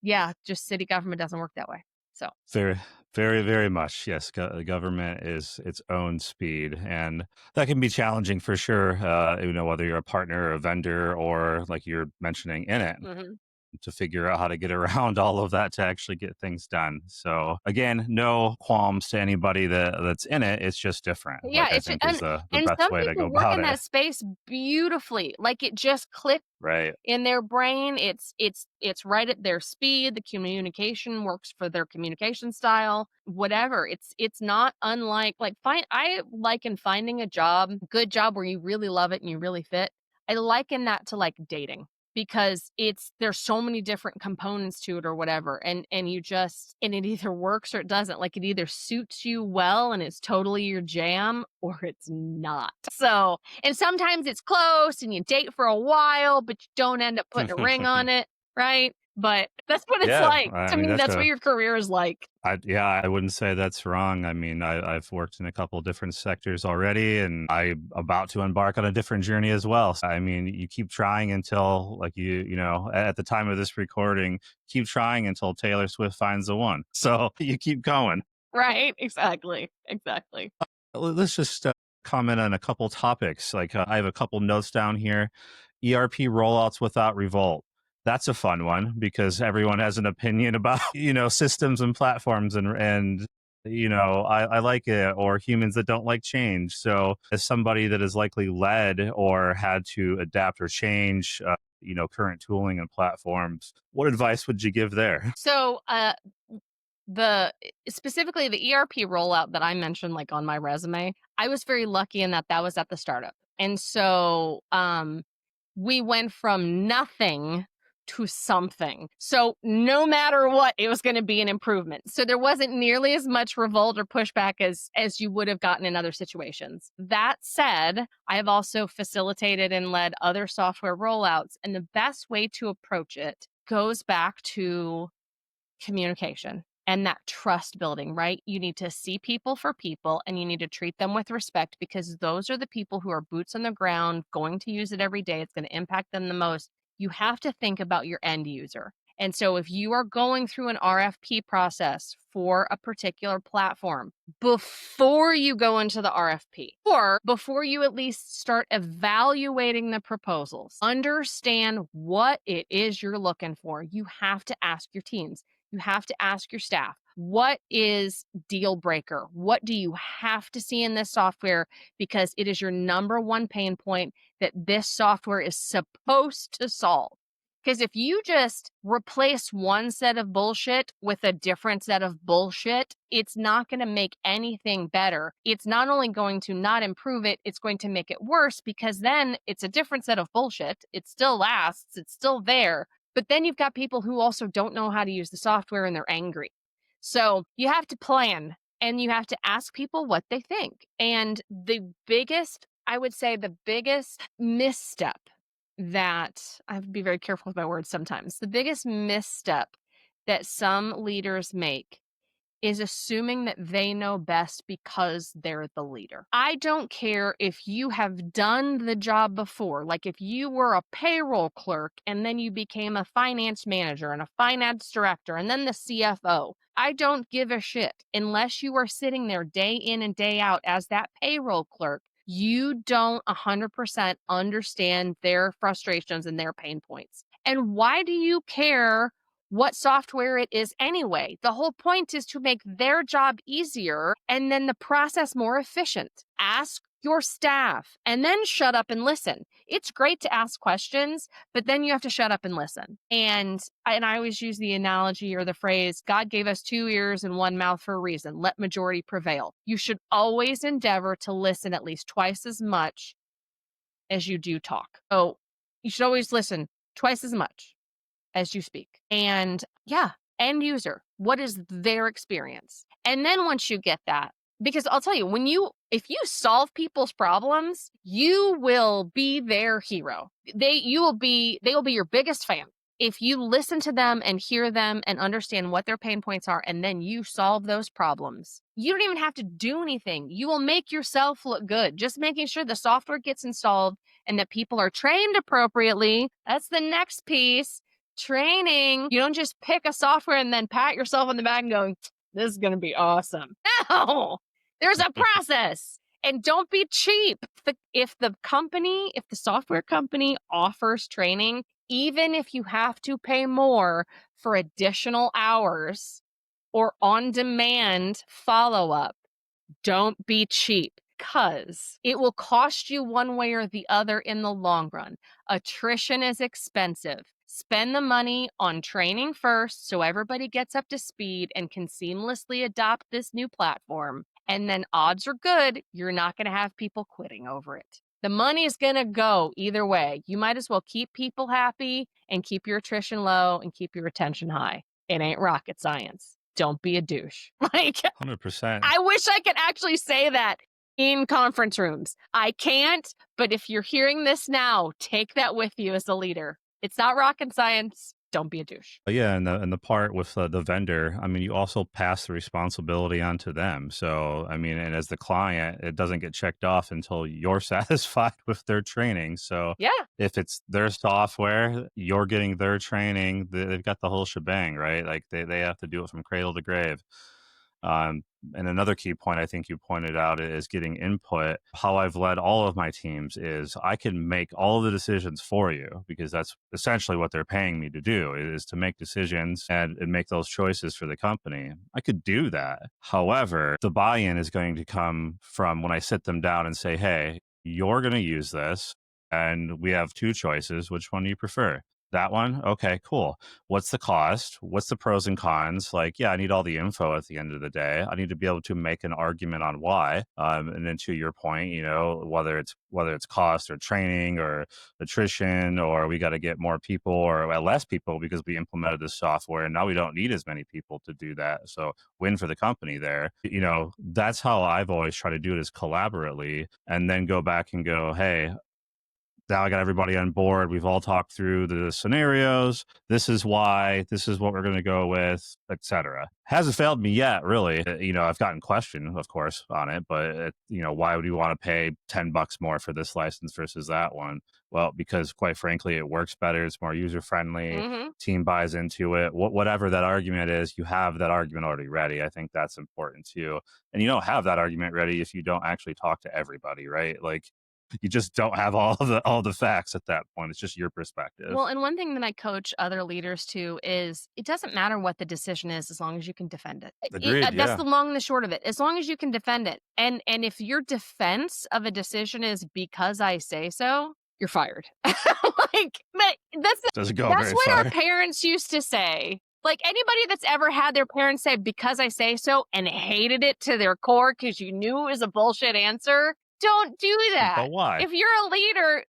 yeah, just city government doesn't work that way. So, Very, very, very much. Yes, government is its own speed, and that can be challenging for sure. Whether you're a partner, or a vendor, or like you're mentioning in it, mhm. to figure out how to get around all of that to actually get things done. So again, no qualms to anybody that's in it. It's just different. Yeah, Like I think is the and best some way to go people work about in it. that space beautifully. Like it just clicked Right. in their brain. It's right at their speed. The communication works for their communication style, whatever. It's not unlike I liken finding a job, good job where you really love it and you really fit. I liken that to like dating because there's so many different components to it or whatever, and it either works or it doesn't. Like it either suits you well and it's totally your jam or it's not. So, and sometimes it's close and you date for a while, but you don't end up putting a ring on it, right? But that's what it's Yeah, like. I To mean me, that's that's what a your career is like. I wouldn't say that's wrong. I mean, I've worked in a couple different sectors already, and I'm about to embark on a different journey as well. So, I mean, you keep trying until, like at the time of this recording, keep trying until Taylor Swift finds the one. So you keep going. Right? Exactly. Exactly. Let's just comment on a couple topics. Like I have a couple notes down here. ERP rollouts without revolt. That's a fun one because everyone has an opinion about, systems and platforms and I like it, or humans that don't like change. So as somebody that has likely led or had to adapt or change, current tooling and platforms, what advice would you give there? So, the specifically the ERP rollout that I mentioned, like on my resume, I was very lucky in that that was at the startup. And so, we went from nothing to something. So no matter what, it was going to be an improvement. So there wasn't nearly as much revolt or pushback as you would have gotten in other situations. That said, I have also facilitated and led other software rollouts, and the best way to approach it goes back to communication and that trust building, right? You need to see people for people and you need to treat them with respect because those are the people who are boots on the ground, going to use it every day. It's going to impact them the most. You have to think about your end user. And so if you are going through an RFP process for a particular platform, before you go into the RFP or before you at least start evaluating the proposals, understand what it is you're looking for. You have to ask your teams. You have to ask your staff, what is deal breaker? What do you have to see in this software? Because it is your number one pain point that this software is supposed to solve. Because if you just replace one set of bullshit with a different set of bullshit, it's not going to make anything better. It's not only going to not improve it, it's going to make it worse because then it's a different set of bullshit. It still lasts, it's still there. But then you've got people who also don't know how to use the software and they're angry. So you have to plan and you have to ask people what they think. And I would say the biggest misstep that I have to be very careful with my words sometimes. The biggest misstep that some leaders make is assuming that they know best because they're the leader. I don't care if you have done the job before. Like if you were a payroll clerk and then you became a finance manager and a finance director and then the CFO. I don't give a shit unless you are sitting there day in and day out as that payroll clerk. You don't 100% understand their frustrations and their pain points. And why do you care what software it is anyway? The whole point is to make their job easier and then the process more efficient. Ask your staff and then shut up and listen. It's great to ask questions, but then you have to shut up and listen. And I always use the analogy or the phrase, God gave us 2 ears and 1 mouth for a reason. Let majority prevail. You should always endeavor to listen at least twice as much as you do talk. So you should always listen twice as much as you speak. And yeah, end user, what is their experience? And then once you get that, because I'll tell you, if you solve people's problems, you will be their hero. They will be your biggest fan. If you listen to them and hear them and understand what their pain points are, and then you solve those problems, you don't even have to do anything. You will make yourself look good. Just making sure the software gets installed and that people are trained appropriately. That's the next piece. Training. You don't just pick a software and then pat yourself on the back and go, this is going to be awesome. No, there's a process. And don't be cheap. If the software company offers training, even if you have to pay more for additional hours or on-demand follow-up, don't be cheap because it will cost you one way or the other in the long run. Attrition is expensive. Spend the money on training first so everybody gets up to speed and can seamlessly adopt this new platform. And then odds are good, you're not going to have people quitting over it. The money is going to go either way. You might as well keep people happy and keep your attrition low and keep your retention high. It ain't rocket science. Don't be a douche. 100%. I wish I could actually say that in conference rooms. I can't, but if you're hearing this now, take that with you as a leader. It's not rocket science. Don't be a douche. Yeah, and the part with the vendor, I mean, you also pass the responsibility onto them. So, I mean, and as the client, it doesn't get checked off until you're satisfied with their training. So, Yeah. if it's their software, you're getting their training. They've got the whole shebang, right? Like they have to do it from cradle to grave. And another key point I think you pointed out is getting input. How I've led all of my teams is I can make all of the decisions for you because that's essentially what they're paying me to do, is to make decisions and make those choices for the company. I could do that. However, the buy-in is going to come from when I sit them down and say, hey, you're going to use this and we have two choices. Which one do you prefer? That one? Okay, cool. What's the cost? What's the pros and cons? Like, yeah, I need all the info at the end of the day. I need to be able to make an argument on why. And then to your point, whether it's cost or training or attrition, or we got to get more people or less people because we implemented this software and now we don't need as many people to do that. So win for the company there. That's how I've always tried to do it, is collaboratively, and then go back and go, hey, now I got everybody on board. We've all talked through the scenarios. This is why. This is what we're going to go with, etc. Hasn't failed me yet, really. I've gotten questioned, of course, on it, but why would you want to pay $10 more for this license versus that one? Well, because quite frankly, it works better. It's more user friendly. Mm-hmm. Team buys into it. Whatever that argument is, you have that argument already ready. I think that's important too. And you don't have that argument ready if you don't actually talk to everybody, right? Like, you just don't have all the facts at that point. It's just your perspective. Well, and one thing that I coach other leaders to is it doesn't matter what the decision is as long as you can defend it. Agreed. That's Yeah. the long and the short of it. As long as you can defend it. And if your defense of a decision is because I say so, you're fired. But Doesn't go that's very what our far. parents used to say. Like, anybody that's ever had their parents say because I say so and hated it to their core because you knew it was a bullshit answer, don't do that. But why? If you're a leader,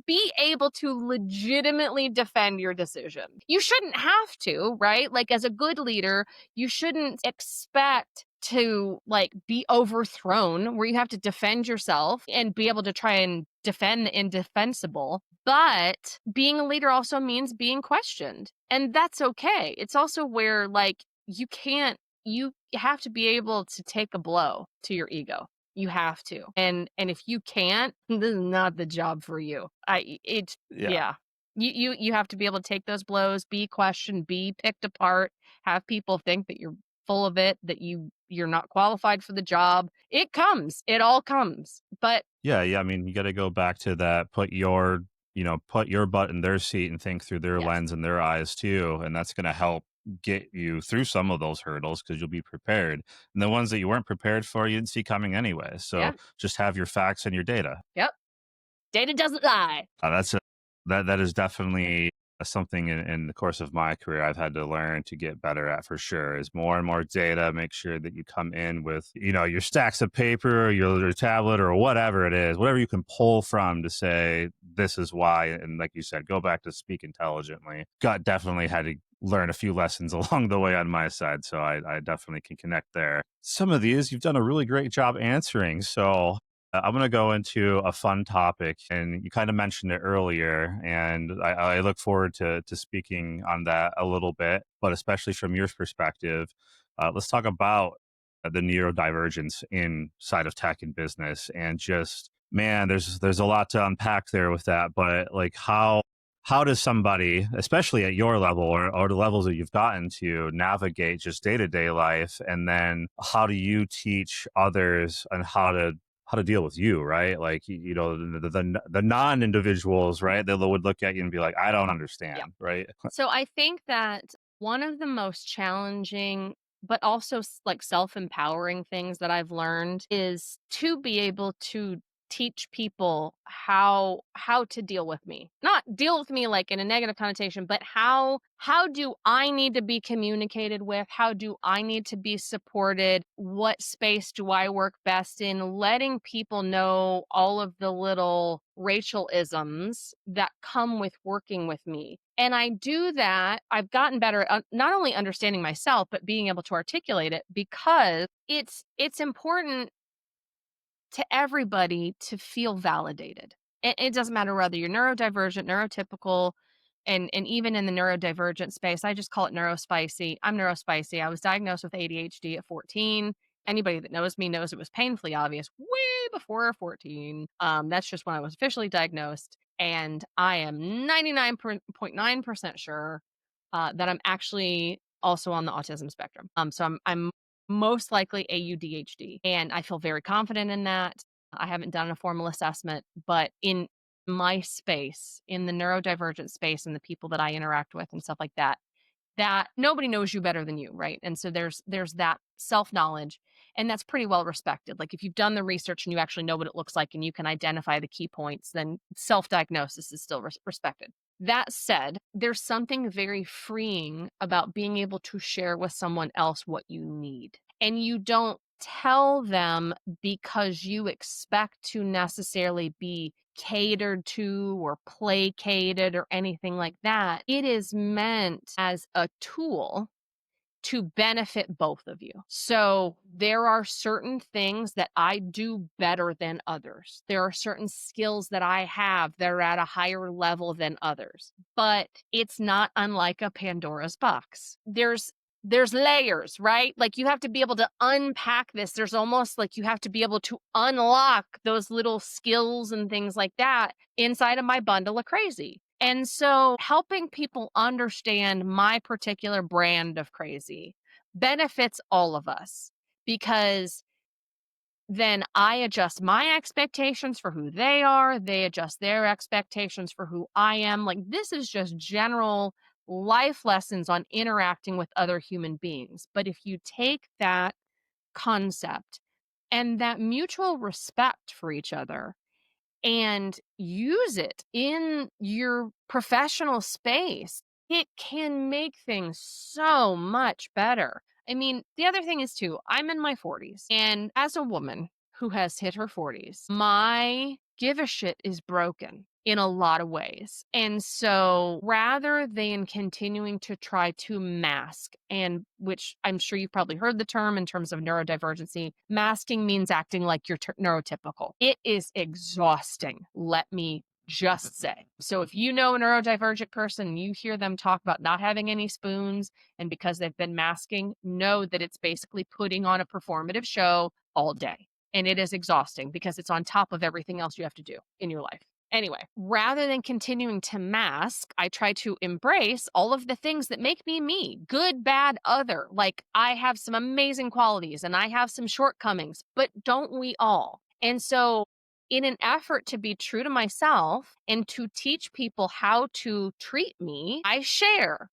be able to legitimately defend your decision. You shouldn't have to, right? Like, as a good leader, you shouldn't expect to be overthrown where you have to defend yourself and be able to try and defend the indefensible. But being a leader also means being questioned, and that's okay. It's also where you have to be able to take a blow to your ego. You have to. And if you can't, this is not the job for you. Yeah. Yeah. You have to be able to take those blows, be questioned, be picked apart, have people think that you're full of it, that you're not qualified for the job. It all comes. But Yeah. I mean, you got to go back to that. Put your butt in their seat and think through their yes. lens and their eyes too, and that's going to help get you through some of those hurdles because you'll be prepared. And the ones that you weren't prepared for, you didn't see coming anyway. So Yeah. just have your facts and your data. Yep. Data doesn't lie. That is definitely something in the course of my career I've had to learn to get better at, for sure, is more and more data. Make sure that you come in with, your stacks of paper or your tablet or whatever it is, whatever you can pull from to say, this is why. And like you said, go back to speak intelligently. Definitely had to learn a few lessons along the way on my side. So I definitely can connect there. Some of these you've done a really great job answering. So I'm going to go into a fun topic, and you kind of mentioned it earlier, and I look forward to speaking on that a little bit, but especially from your perspective. Let's talk about the neurodivergence inside of tech and business, and just, man, there's a lot to unpack there with that, but like how does somebody, especially at your level or the levels that you've gotten to, navigate just day-to-day life, and then how do you teach others on how to deal with you, right? Like, the non-individuals, right? They would look at you and be like, I don't understand, Yeah. right? So I think that one of the most challenging, but also self-empowering things that I've learned is to be able to teach people how to deal with me. Not deal with me like in a negative connotation, but how do I need to be communicated with? How do I need to be supported? What space do I work best in? Letting people know all of the little Rachel-isms that come with working with me. And I do that. I've gotten better at not only understanding myself, but being able to articulate it, because it's important to everybody to feel validated. It doesn't matter whether you're neurodivergent, neurotypical, and even in the neurodivergent space, I just call it neurospicy. I'm neurospicy. I was diagnosed with ADHD at 14. Anybody that knows me knows it was painfully obvious way before 14. That's just when I was officially diagnosed. And I am 99.9% sure that I'm actually also on the autism spectrum. So I'm most likely AUDHD. And I feel very confident in that. I haven't done a formal assessment, but in my space, in the neurodivergent space and the people that I interact with and stuff like that, that nobody knows you better than you, right? And so there's that self-knowledge, and that's pretty well respected. Like if you've done the research and you actually know what it looks like and you can identify the key points, then self-diagnosis is still respected. That said, there's something very freeing about being able to share with someone else what you need. And you don't tell them because you expect to necessarily be catered to or placated or anything like that. It is meant as a tool to benefit both of you. So there are certain things that I do better than others. There are certain skills that I have that are at a higher level than others. But it's not unlike a Pandora's box. There's layers, right? Like you have to be able to unpack this. There's almost like you have to be able to unlock those little skills and things like that inside of my bundle of crazy. And so helping people understand my particular brand of crazy benefits all of us because then I adjust my expectations for who they are. They adjust their expectations for who I am. Like, this is just general life lessons on interacting with other human beings. But if you take that concept and that mutual respect for each other and use it in your professional space, it can make things so much better. I mean, the other thing is too, I'm in my 40s, and as a woman who has hit her 40s, my give a shit is broken in a lot of ways. And so rather than continuing to try to mask, and which I'm sure you've probably heard the term in terms of neurodivergency, masking means acting like you're neurotypical. It is exhausting, let me just say. So if you know a neurodivergent person and you hear them talk about not having any spoons and because they've been masking, know that it's basically putting on a performative show all day. And it is exhausting because it's on top of everything else you have to do in your life. Anyway, rather than continuing to mask, I try to embrace all of the things that make me me, good, bad, other. Like I have some amazing qualities and I have some shortcomings, but don't we all? And so in an effort to be true to myself and to teach people how to treat me, I share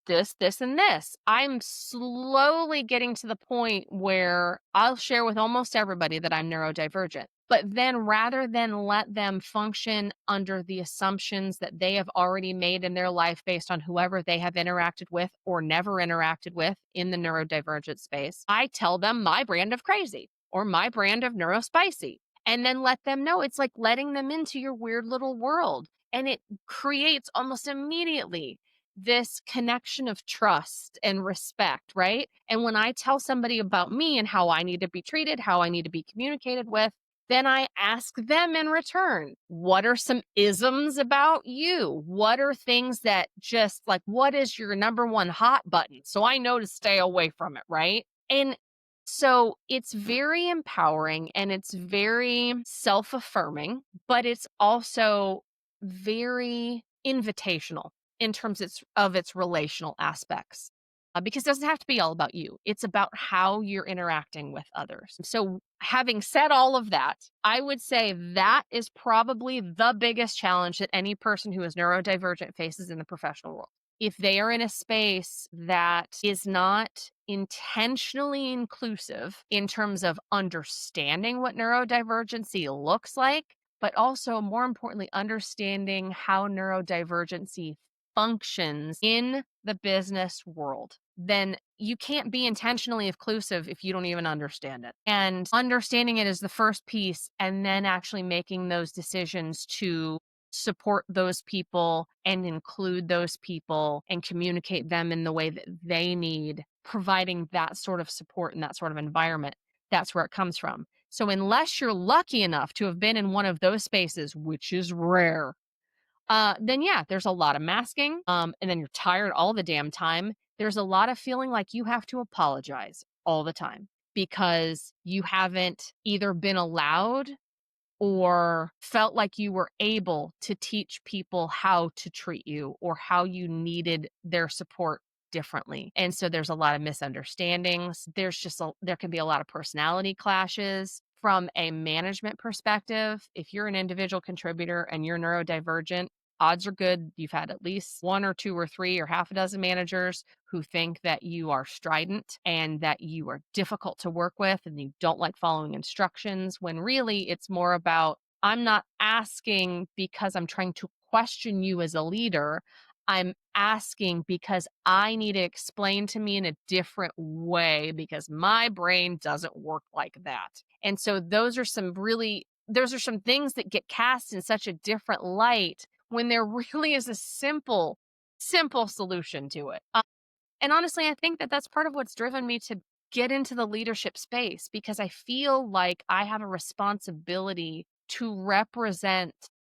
this, and this. I'm slowly getting to the point where I'll share with almost everybody that I'm neurodivergent. But then rather than let them function under the assumptions that they have already made in their life based on whoever they have interacted with or never interacted with in the neurodivergent space, I tell them my brand of crazy or my brand of neurospicy. And then let them know it's like letting them into your weird little world. And it creates almost immediately this connection of trust and respect, right? And when I tell somebody about me and how I need to be treated, how I need to be communicated with, then I ask them in return, what are some isms about you? What are things that just like, what is your number one hot button? So I know to stay away from it, right? And so it's very empowering and it's very self affirming, but it's also very invitational in terms of its relational aspects. Because it doesn't have to be all about you. It's about how you're interacting with others. So, having said all of that, I would say that is probably the biggest challenge that any person who is neurodivergent faces in the professional world. If they are in a space that is not intentionally inclusive in terms of understanding what neurodivergency looks like, but also more importantly, understanding how neurodivergency functions in the business world, then you can't be intentionally inclusive if you don't even understand it. And understanding it is the first piece, and then actually making those decisions to support those people and include those people and communicate them in the way that they need, providing that sort of support and that sort of environment. That's where it comes from. So unless you're lucky enough to have been in one of those spaces, which is rare, then yeah, there's a lot of masking. And then you're tired all the damn time. There's a lot of feeling like you have to apologize all the time because you haven't either been allowed or felt like you were able to teach people how to treat you or how you needed their support differently. And so there's a lot of misunderstandings. There can be a lot of personality clashes. From a management perspective, if you're an individual contributor and you're neurodivergent, odds are good you've had at least one or two or three or half a dozen managers who think that you are strident and that you are difficult to work with and you don't like following instructions, when really it's more about, I'm not asking because I'm trying to question you as a leader. I'm asking because I need to explain to me in a different way because my brain doesn't work like that. And so those are some things that get cast in such a different light when there really is a simple solution to it. And honestly, I think that that's part of what's driven me to get into the leadership space because I feel like I have a responsibility to represent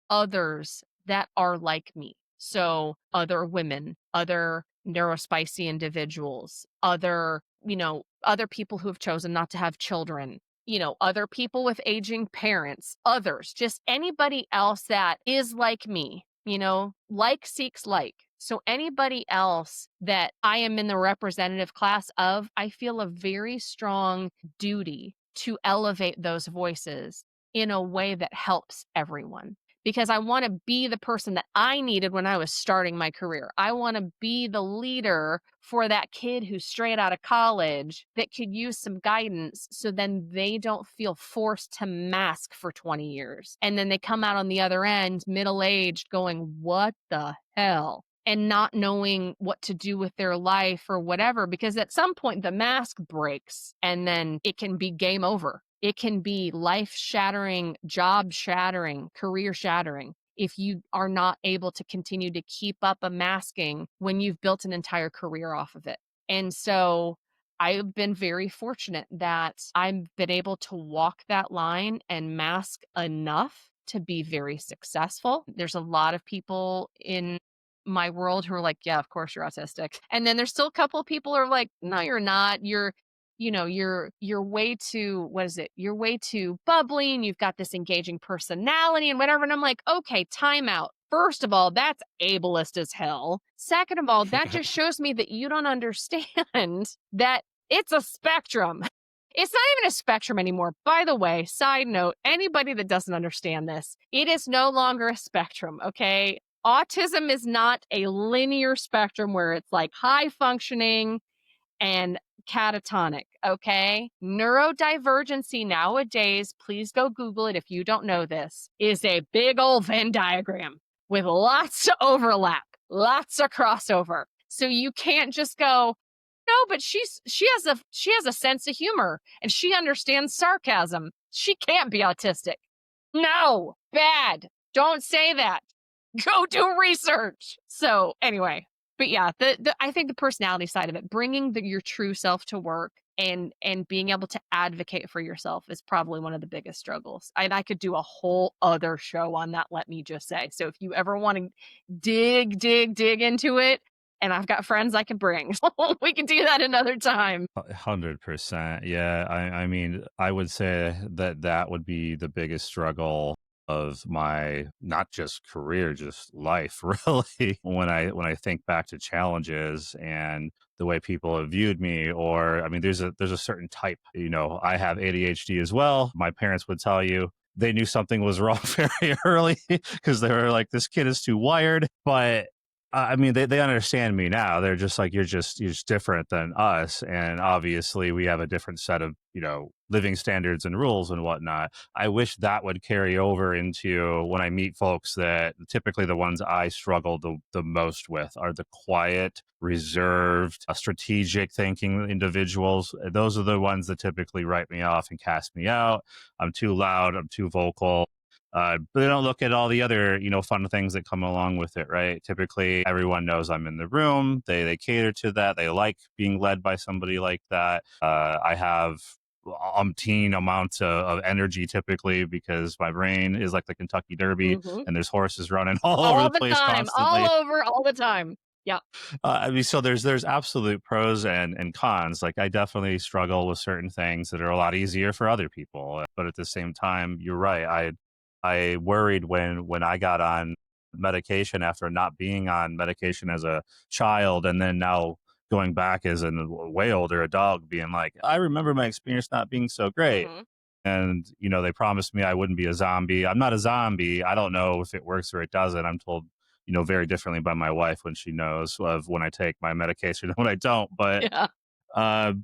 others that are like me. So, other women, other neurospicy individuals, other people who have chosen not to have children, other people with aging parents, others, just anybody else that is like me, like seeks like. So anybody else that I am in the representative class of, I feel a very strong duty to elevate those voices in a way that helps everyone. Because I want to be the person that I needed when I was starting my career. I want to be the leader for that kid who's straight out of college that could use some guidance so then they don't feel forced to mask for 20 years. And then they come out on the other end, middle aged, going, what the hell? And not knowing what to do with their life or whatever, because at some point the mask breaks and then it can be game over. It can be life shattering, job shattering, career shattering if you are not able to continue to keep up a masking when you've built an entire career off of it. And so I've been very fortunate that I've been able to walk that line and mask enough to be very successful. There's a lot of people in my world who are like, yeah, of course you're autistic. And then there's still a couple of people who are like, no, you're not. You're way too, what is it? You're way too bubbly and you've got this engaging personality and whatever. And I'm like, okay, time out. First of all, that's ableist as hell. Second of all, that just shows me that you don't understand that it's a spectrum. It's not even a spectrum anymore. By the way, side note, anybody that doesn't understand this, it is no longer a spectrum, okay? Autism is not a linear spectrum where it's like high functioning and catatonic, okay? Neurodivergency nowadays, please go Google it if you don't know this, is a big old Venn diagram with lots of overlap, lots of crossover. So you can't just go, no, but she has a sense of humor and she understands sarcasm. She can't be autistic. No, bad. Don't say that. Go do research. So anyway, but yeah, I think the personality side of it, bringing your true self to work and being able to advocate for yourself is probably one of the biggest struggles. And I could do a whole other show on that, let me just say. So if you ever want to dig into it, and I've got friends I can bring, we can do that another time. 100%. Yeah. I mean, I would say that that would be the biggest struggle of my not just career, just life, really. When I think back to challenges and the way people have viewed me, or I mean, there's a certain type. I have ADHD as well. My parents would tell you they knew something was wrong very early because they were like, this kid is too wired. But I mean, they understand me now. They're just like, you're just different than us. And obviously we have a different set of, living standards and rules and whatnot. I wish that would carry over into when I meet folks that typically the ones I struggle the most with are the quiet, reserved, strategic thinking individuals. Those are the ones that typically write me off and cast me out. I'm too loud. I'm too vocal. But they don't look at all the other, fun things that come along with it, right? Typically, everyone knows I'm in the room. They cater to that. They like being led by somebody like that. I have umpteen amounts of energy typically because my brain is like the Kentucky Derby Mhm. and there's horses running all over All the the place time, all constantly. over, all the time. Yeah. I mean, so there's absolute pros and cons. Like I definitely struggle with certain things that are a lot easier for other people, but at the same time, you're right. I worried when I got on medication after not being on medication as a child, and then now going back as a way older adult, being like, I remember my experience not being so great. Mhm. And, they promised me I wouldn't be a zombie. I'm not a zombie. I don't know if it works or it doesn't. I'm told, very differently by my wife when she knows of when I take my medication and when I don't. But Yeah. uh,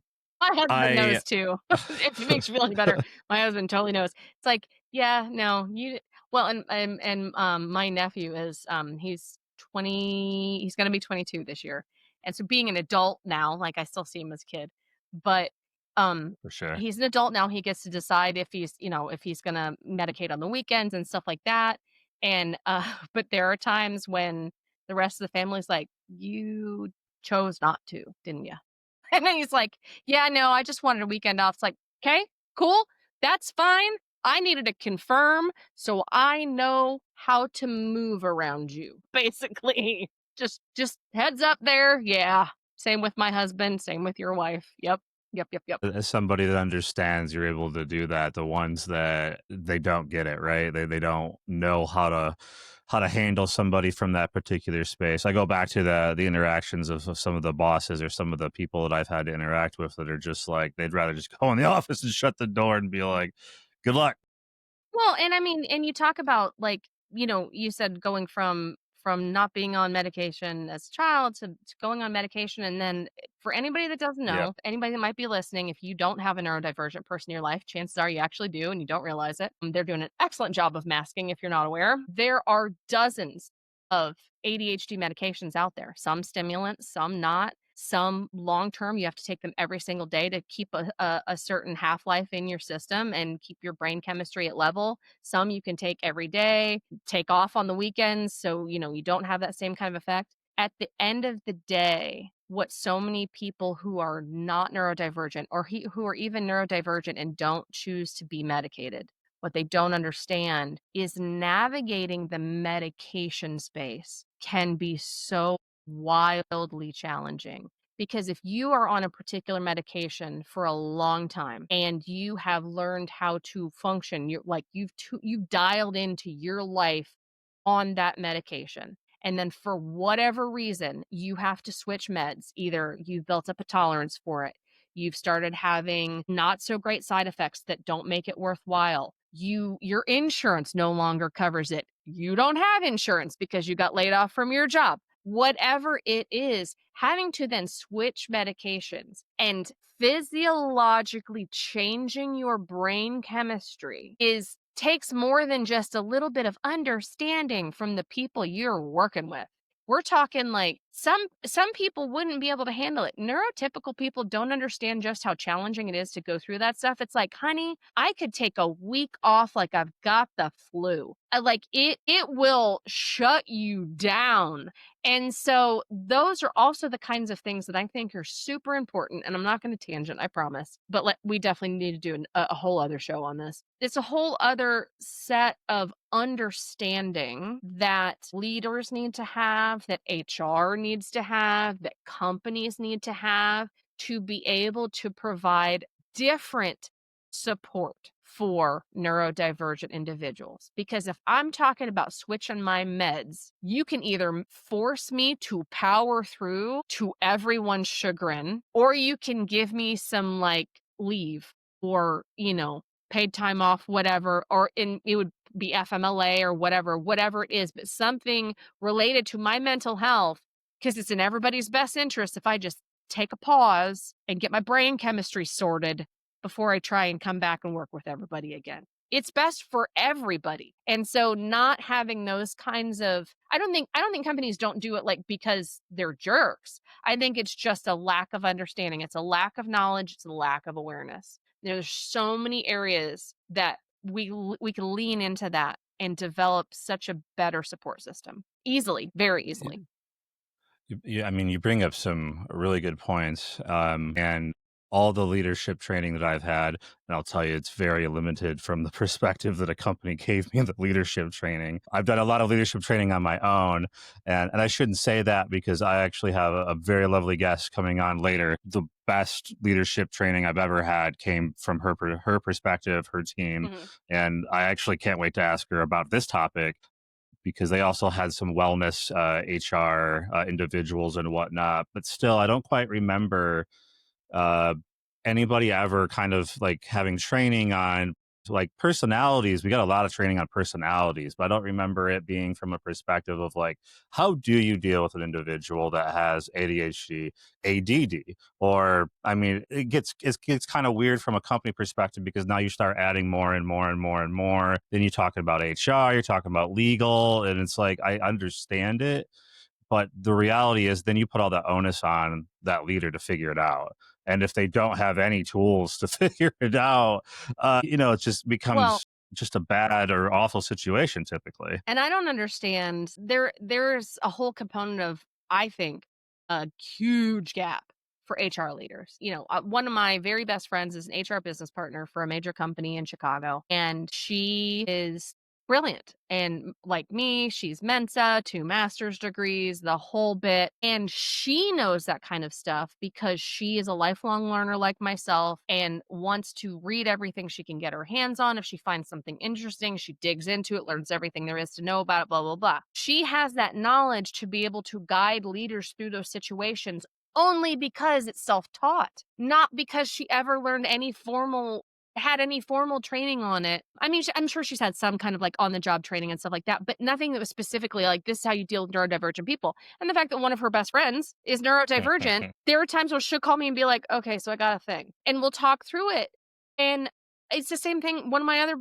My husband I, knows too. If it makes you feel any better, my husband totally knows. It's like, yeah, no, you well, my nephew is, he's gonna be 22 this year. And so being an adult now, like, I still see him as a kid, but, um, for sure. he's an adult now, he gets to decide if if he's gonna medicate on the weekends and stuff like that, and, but there are times when the rest of the family's like, "You chose not to, didn't you?" And then he's like, "Yeah, no, I just wanted a weekend off." It's like, "Okay, cool. That's fine. I needed to confirm so I know how to move around you." Basically. Just heads up there. Yeah. Same with my husband, same with your wife. Yep. Yep, yep, yep. As somebody that understands, you're able to do that. The ones that they don't get it, right? They don't know how to handle somebody from that particular space. I go back to the interactions of some of the bosses or some of the people that I've had to interact with that are just like they'd rather just go in the office and shut the door and be like, "Good luck." Well, and I mean, and you talk about like, you said going from not being on medication as a child to going on medication, and then for anybody that doesn't Yep. know, anybody that might be listening, if you don't have a neurodivergent person in your life, chances are you actually do and you don't realize it. They're doing an excellent job of masking if you're not aware. There are dozens of ADHD medications out there, some stimulants, some not. Some long term, you have to take them every single day to keep a certain half life in your system and keep your brain chemistry at level. Some you can take every day, take off on the weekends so you don't have that same kind of effect. At the end of the day, what so many people who are not neurodivergent or who are even neurodivergent and don't choose to be medicated, what they don't understand is navigating the medication space can be so wildly challenging. Because if you are on a particular medication for a long time and you have learned how to function, you've dialed into your life on that medication. And then for whatever reason, you have to switch meds. Either you've built up a tolerance for it, you've started having not so great side effects that don't make it worthwhile. Your insurance no longer covers it. You don't have insurance because you got laid off from your job. Whatever it is, having to then switch medications and physiologically changing your brain chemistry is takes more than just a little bit of understanding from the people you're working with. We're talking like some people wouldn't be able to handle it. Neurotypical people don't understand just how challenging it is to go through that stuff. It's like, "Honey, I could take a week off like I've got the flu." Like it will shut you down. And so those are also the kinds of things that I think are super important. And I'm not going to tangent, I promise. But we definitely need to do a whole other show on this. It's a whole other set of understanding that leaders need to have, that HR needs to have, that companies need to have to be able to provide different support for neurodivergent individuals. Because if I'm talking about switching my meds, you can either force me to power through to everyone's chagrin, or you can give me some like leave or, paid time off, whatever, or it would be FMLA or whatever it is, but something related to my mental health, because it's in everybody's best interest if I just take a pause and get my brain chemistry sorted before I try and come back and work with everybody again. It's best for everybody. And so not having those kinds of I don't think companies don't do it like because they're jerks. I think it's just a lack of understanding. It's a lack of knowledge, it's a lack of awareness. There's so many areas that we can lean into that and develop such a better support system. Easily, very easily. I mean, you bring up some really good points. And all the leadership training that I've had, and I'll tell you, it's very limited from the perspective that a company gave me the leadership training. I've done a lot of leadership training on my own, and I shouldn't say that because I actually have a very lovely guest coming on later. The best leadership training I've ever had came from her perspective, her team, Mhm. and I actually can't wait to ask her about this topic because they also had some wellness HR individuals and whatnot. But still, I don't quite remember uh, anybody ever kind of like having training on like personalities. We got a lot of training on personalities, but I don't remember it being from a perspective of like, how do you deal with an individual that has ADHD, ADD? Or, I mean, it gets kind of weird from a company perspective because now you start adding more and more and more and more. Then you're talking about HR, you're talking about legal, and it's like, I understand it, but the reality is then you put all the onus on that leader to figure it out. And if they don't have any tools to figure it out, it just Well, becomes just a bad or awful situation typically. and I don't understand. There's a whole component of, I think, a huge gap for HR leaders. One of my very best friends is an HR business partner for a major company in Chicago, and she is brilliant. And like me, she's Mensa, 2 master's degrees, the whole bit. And she knows that kind of stuff because she is a lifelong learner like myself and wants to read everything she can get her hands on. If she finds something interesting, she digs into it, learns everything there is to know about it, blah, blah, blah. She has that knowledge to be able to guide leaders through those situations only because it's self taught, not because she ever learned had any formal training on it. I mean, I'm sure she's had some kind of like on the job training and stuff like that, but nothing that was specifically like, this is how you deal with neurodivergent people. And the fact that one of her best friends is neurodivergent, there are times where she'll call me and be like, okay, so I got a thing. And we'll talk through it. And it's the same thing. One of my other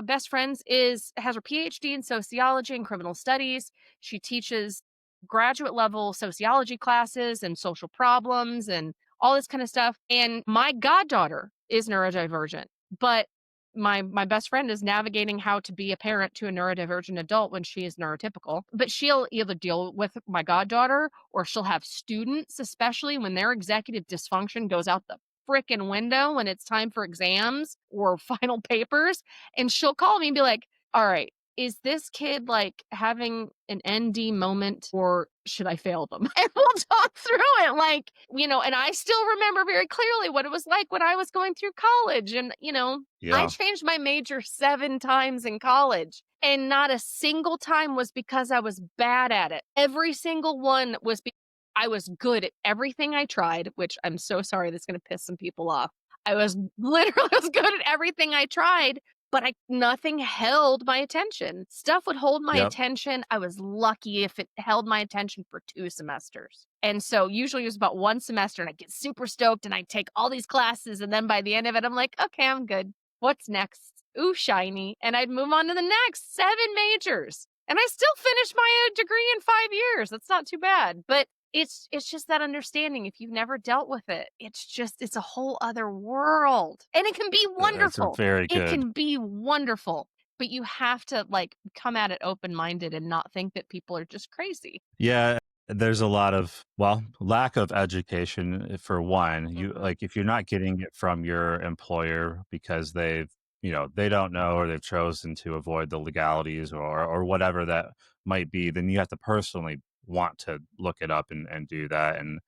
best friends has her PhD in sociology and criminal studies. She teaches graduate level sociology classes and social problems and all this kind of stuff. And my goddaughter is neurodivergent, but my best friend is navigating how to be a parent to a neurodivergent adult when she is neurotypical. But she'll either deal with my goddaughter or she'll have students, especially when their executive dysfunction goes out the frickin' window when it's time for exams or final papers. And she'll call me and be like, all right, is this kid like having an ND moment or should I fail them? And we'll talk through it. And I still remember very clearly what it was like when I was going through college. And, I Yeah. changed my major 7 times in college. And not a single time was because I was bad at it. Every single one was because I was good at everything I tried, which I'm so sorry that's going to piss some people off. I was literally was good at everything I tried, but nothing held my attention. Stuff would hold my Yep. attention. I was lucky if it held my attention for 2 semesters. And so usually it was about 1 semester and I'd get super stoked and I'd take all these classes. And then by the end of it, I'm like, okay, I'm good. What's next? Ooh, shiny. And I'd move on to the next 7 majors. And I still finished my degree in 5 years. That's not too bad. But it's just that understanding. If you've never dealt with it, it's a whole other world. And it can be That's a wonderful. very It good. can be wonderful, but you have to like come at it open-minded and not think that people are just crazy. Yeah, there's a lot of, well, lack of education for one. You Mhm. like if you're not getting it from your employer because they don't know or they've chosen to avoid the legalities or whatever that might be, then you have to personally want to look it up and do that. And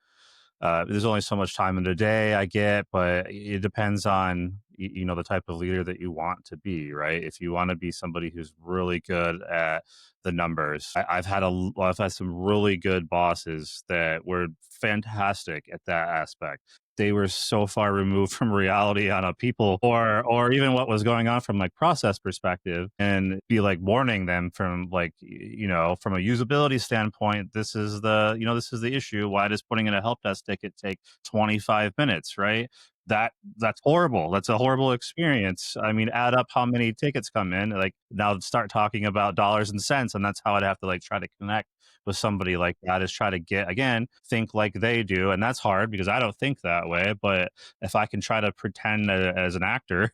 there's only so much time in the day I get, but it depends on the type of leader that you want to be, right? If you want to be somebody who's really good at the numbers, I've had some really good bosses that were fantastic at that aspect. They were so far removed from reality on a people or even what was going on from like process perspective, and be like warning them from like from a usability standpoint, this is the issue. Why does putting in a help desk ticket take 25 minutes, right? That's horrible. That's a horrible experience. I mean, add up how many tickets come in, like now start talking about dollars and cents, and that's how I'd have to like try to connect with somebody like that, is try to get, again, think like they do. And that's hard because I don't think that way. But if I can try to pretend as an actor,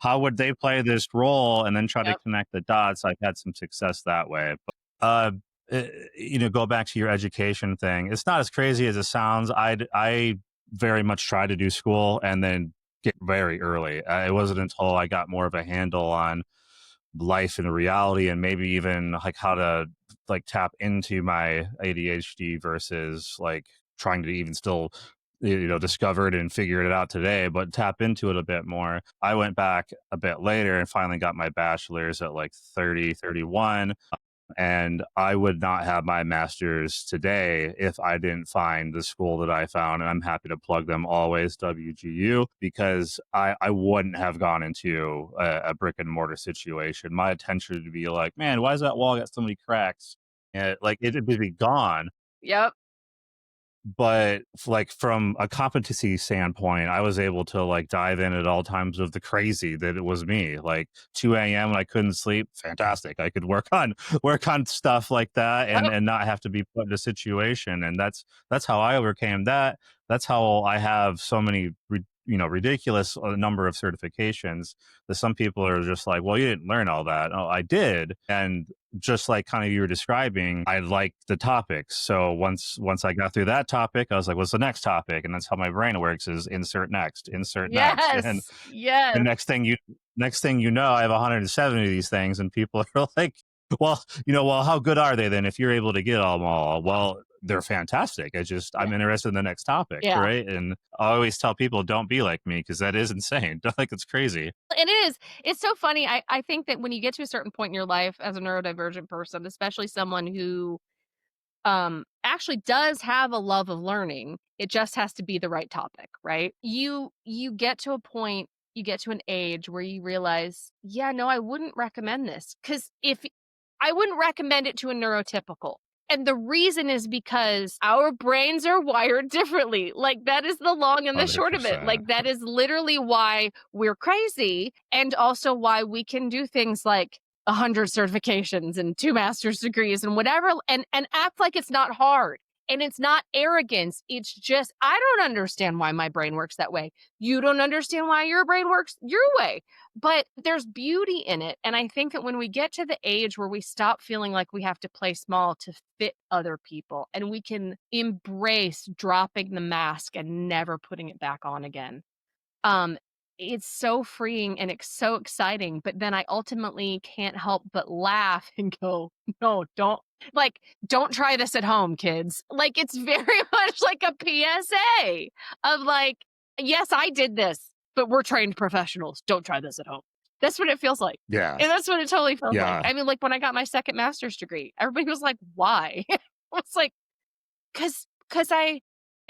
how would they play this role and then try to Yep. connect the dots? I've had some success that way. But, go back to your education thing. It's not as crazy as it sounds. I very much try to do school and then get very early. It wasn't until I got more of a handle on life and reality and maybe even like how to like tap into my ADHD versus like trying to even still discover it and figure it out today, but tap into it a bit more. I went back a bit later and finally got my bachelor's at like 30, 31. And I would not have my master's today if I didn't find the school that I found. And I'm happy to plug them always, WGU, because I wouldn't have gone into a brick and mortar situation. My attention would be like, man, why does that wall got so many cracks? And like it'd be gone. Yep. But like from a competency standpoint, I was able to like dive in at all times of the crazy that it was me. Like 2 a.m. when I couldn't sleep, fantastic. I could work on stuff like that Yep. and not have to be put in a situation. And that's how I overcame that. That's how I have so many ridiculous number of certifications that some people are just like, well, you didn't learn all that. Oh, I did. And just like kind of you were describing, I liked the topics. So once I got through that topic, I was like, what's the next topic? And that's how my brain works: is insert next. And Yes. the Yes. next thing you know, I have 170 of these things, and people are like, well, how good are they then if you're able to get them all? Well, they're fantastic. Yeah. I'm interested in the next topic, Yeah. right? And I always tell people, don't be like me, because that is insane. Like, it's crazy. It is. It's so funny. I think that when you get to a certain point in your life as a neurodivergent person, especially someone who actually does have a love of learning, it just has to be the right topic, right? You get to a point, you get to an age where you realize, yeah, no, I wouldn't recommend this, cuz if I wouldn't recommend it to a neurotypical. And the reason is because our brains are wired differently. Like, that is the long and the short of it. 100%. Like, that is literally why we're crazy, and also why we can do things like 100 certifications and 2 master's degrees and whatever, and act like it's not hard. And it's not arrogance. It's just, I don't understand why my brain works that way. You don't understand why your brain works your way. But there's beauty in it. And I think that when we get to the age where we stop feeling like we have to play small to fit other people, and we can embrace dropping the mask and never putting it back on again, um, it's so freeing and it's so exciting, but then I ultimately can't help but laugh and go, "No, don't try this at home, kids." Like, it's very much like a PSA of like, "Yes, I did this, but we're trained professionals. Don't try this at home." That's what it feels like. Yeah. And that's what it totally feels like. Yeah. I mean, like, when I got my second master's degree, everybody was like, "Why?" I was like, cause I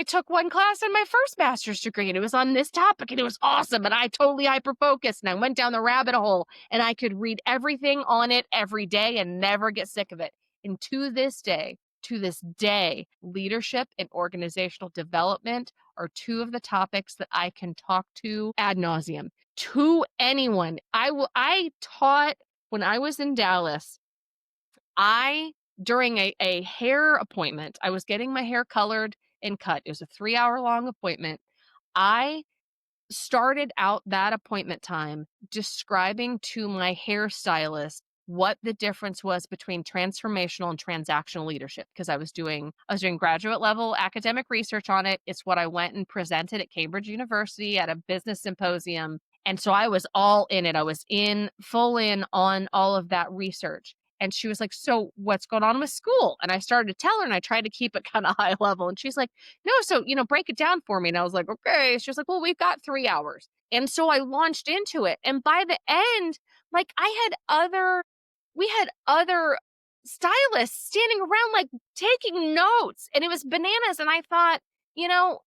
took one class in my first master's degree, and it was on this topic, and it was awesome, and I totally hyper focused, and I went down the rabbit hole, and I could read everything on it every day and never get sick of it. And to this day, leadership and organizational development are two of the topics that I can talk to ad nauseum to anyone. I taught when I was in Dallas. I During a hair appointment, I was getting my hair colored and cut. It was a 3-hour long appointment. I started out that appointment time describing to my hairstylist what the difference was between transformational and transactional leadership, because I was doing graduate level academic research on it. It's what I went and presented at Cambridge University at a business symposium. And so I was all in it. I was full in on all of that research. And she was like, "So what's going on with school?" And I started to tell her, and I tried to keep it kind of high level. And she's like, "No, so, break it down for me." And I was like, "Okay." She was like, "Well, we've got 3 hours." And so I launched into it. And by the end, like, we had other stylists standing around, like, taking notes, and it was bananas. And I thought,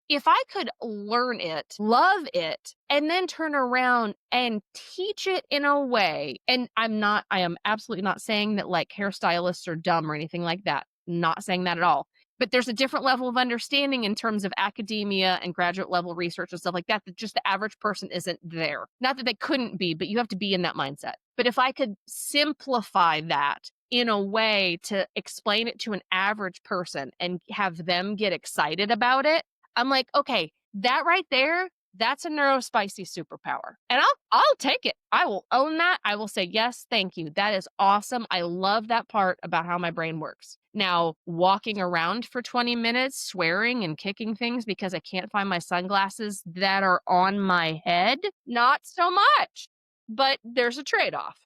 if I could learn it, love it, and then turn around and teach it in a way, and I am absolutely not saying that like hairstylists are dumb or anything like that. Not saying that at all. But there's a different level of understanding in terms of academia and graduate level research and stuff like that just the average person isn't there. Not that they couldn't be, but you have to be in that mindset. But if I could simplify that in a way to explain it to an average person and have them get excited about it, I'm like, okay, that right there, that's a neurospicy superpower. And I'll take it. I will own that. I will say, yes, thank you. That is awesome. I love that part about how my brain works. Now, walking around for 20 minutes, swearing and kicking things because I can't find my sunglasses that are on my head, not so much. But there's a trade-off.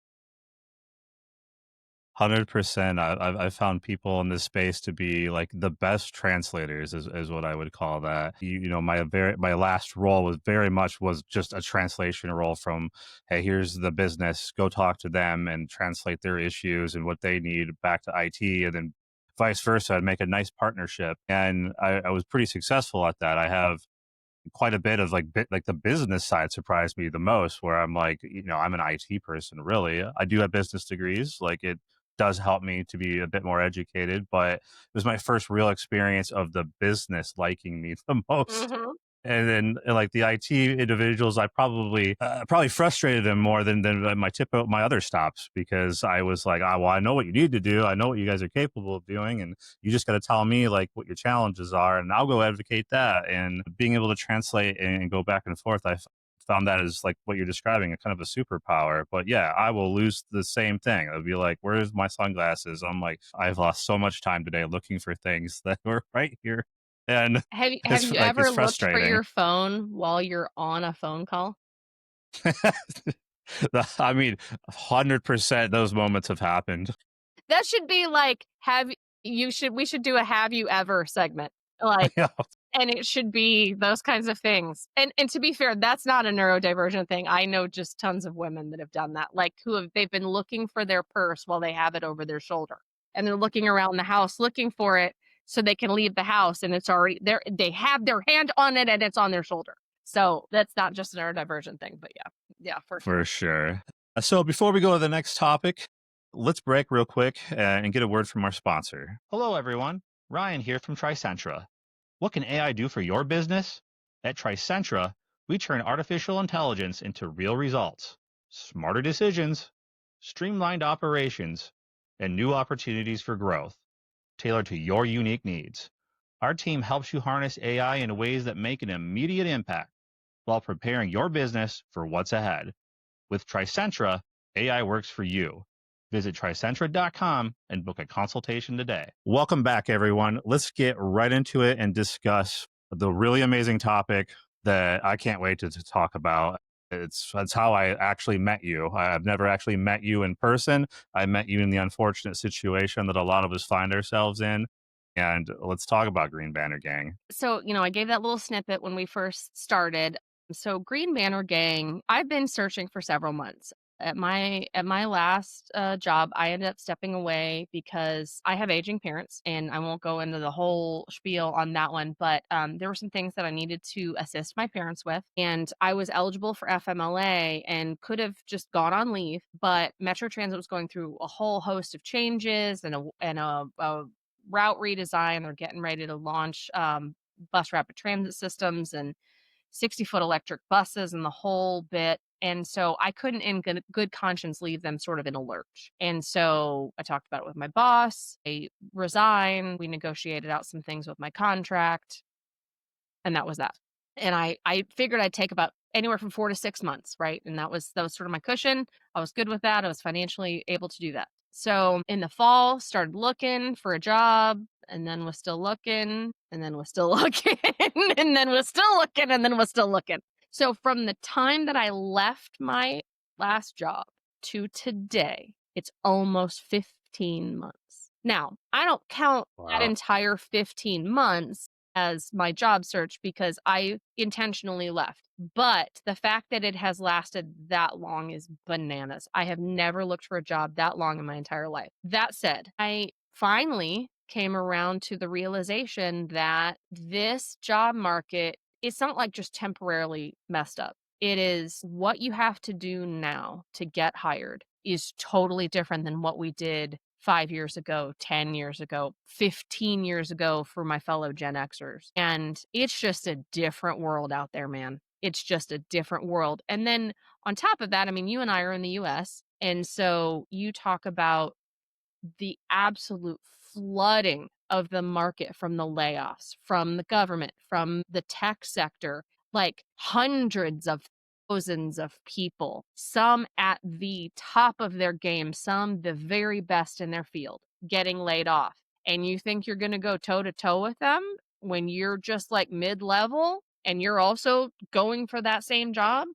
100%. I've found people in this space to be like the best translators, is what I would call that. My last role was just a translation role from, hey, here's the business, go talk to them and translate their issues and what they need back to IT, and then vice versa. I'd make a nice partnership, and I was pretty successful at that. I have quite a bit of like the business side surprised me the most, where I'm like, I'm an IT person, really. I do have business degrees. Like, it does help me to be a bit more educated, but it was my first real experience of the business liking me the most. Mhm. And then like the IT individuals, I probably frustrated them more than my other stops, because I was like, well, I know what you need to do, I know what you guys are capable of doing, and you just got to tell me like what your challenges are, and I'll go advocate that. And being able to translate and go back and forth, found that as like what you're describing, a kind of a superpower. But yeah, I will lose the same thing. I'll be like, where's my sunglasses? I'm like, I've lost so much time today looking for things that were right here, and Have you it's ever looked for frustrating. your phone while you're on a phone call? I mean, 100% those moments have happened. That should be like, have you should we should do a have you ever segment. Like, Yeah, and it should be those kinds of things. And to be fair, that's not a neurodivergent thing. I know just tons of women that have done that, like they've been looking for their purse while they have it over their shoulder. And they're looking around the house looking for it so they can leave the house and it's already there. They have their hand on it and it's on their shoulder. So that's not just a neurodivergent thing, but yeah. Yeah, for for sure. sure. So before we go to the next topic, let's break real quick and get a word from our sponsor. Hello, everyone. Ryan here from Tricentra. What can AI do for your business? At Tricentra, we turn artificial intelligence into real results, smarter decisions, streamlined operations, and new opportunities for growth, tailored to your unique needs. Our team helps you harness AI in ways that make an immediate impact while preparing your business for what's ahead. With Tricentra, AI works for you. Visit tricentra.com and book a consultation today. Welcome back, everyone. Let's get right into it and discuss the really amazing topic that I can't wait to talk about. That's how I actually met you. I've never actually met you in person. I met you in the unfortunate situation that a lot of us find ourselves in. And let's talk about Green Banner Gang. So, I gave that little snippet when we first started. So, Green Banner Gang, I've been searching for several months. At my last job, I ended up stepping away because I have aging parents, and I won't go into the whole spiel on that one. But there were some things that I needed to assist my parents with, and I was eligible for FMLA and could have just gone on leave. But Metro Transit was going through a whole host of changes and a route redesign. They're getting ready to launch bus rapid transit systems and 60-foot electric buses and the whole bit. And so I couldn't, in good conscience, leave them sort of in a lurch. And so I talked about it with my boss. I resigned. We negotiated out some things with my contract, and that was that. And I figured I'd take about anywhere from 4 to 6 months, right? And that was sort of my cushion. I was good with that. I was financially able to do that. So in the fall, started looking for a job, and then was still looking, and then was still looking, and then was still looking, and then was still looking. So from the time that I left my last job to today, it's almost 15 months. Now, I don't count that Wow. entire 15 months as my job search because I intentionally left. But the fact that it has lasted that long is bananas. I have never looked for a job that long in my entire life. That said, I finally came around to the realization that this job market is not like just temporarily messed up. It is what you have to do now to get hired is totally different than what we did 5 years ago, 10 years ago, 15 years ago for my fellow Gen Xers. And it's just a different world out there, man. It's just a different world. And then on top of that, I mean, you and I are in the US. And so you talk about the absolute flooding of the market from the layoffs, from the government, from the tech sector, like hundreds of thousands of people, some at the top of their game, some the very best in their field, getting laid off. And you think you're going to go toe to toe with them when you're just like mid level and you're also going for that same job?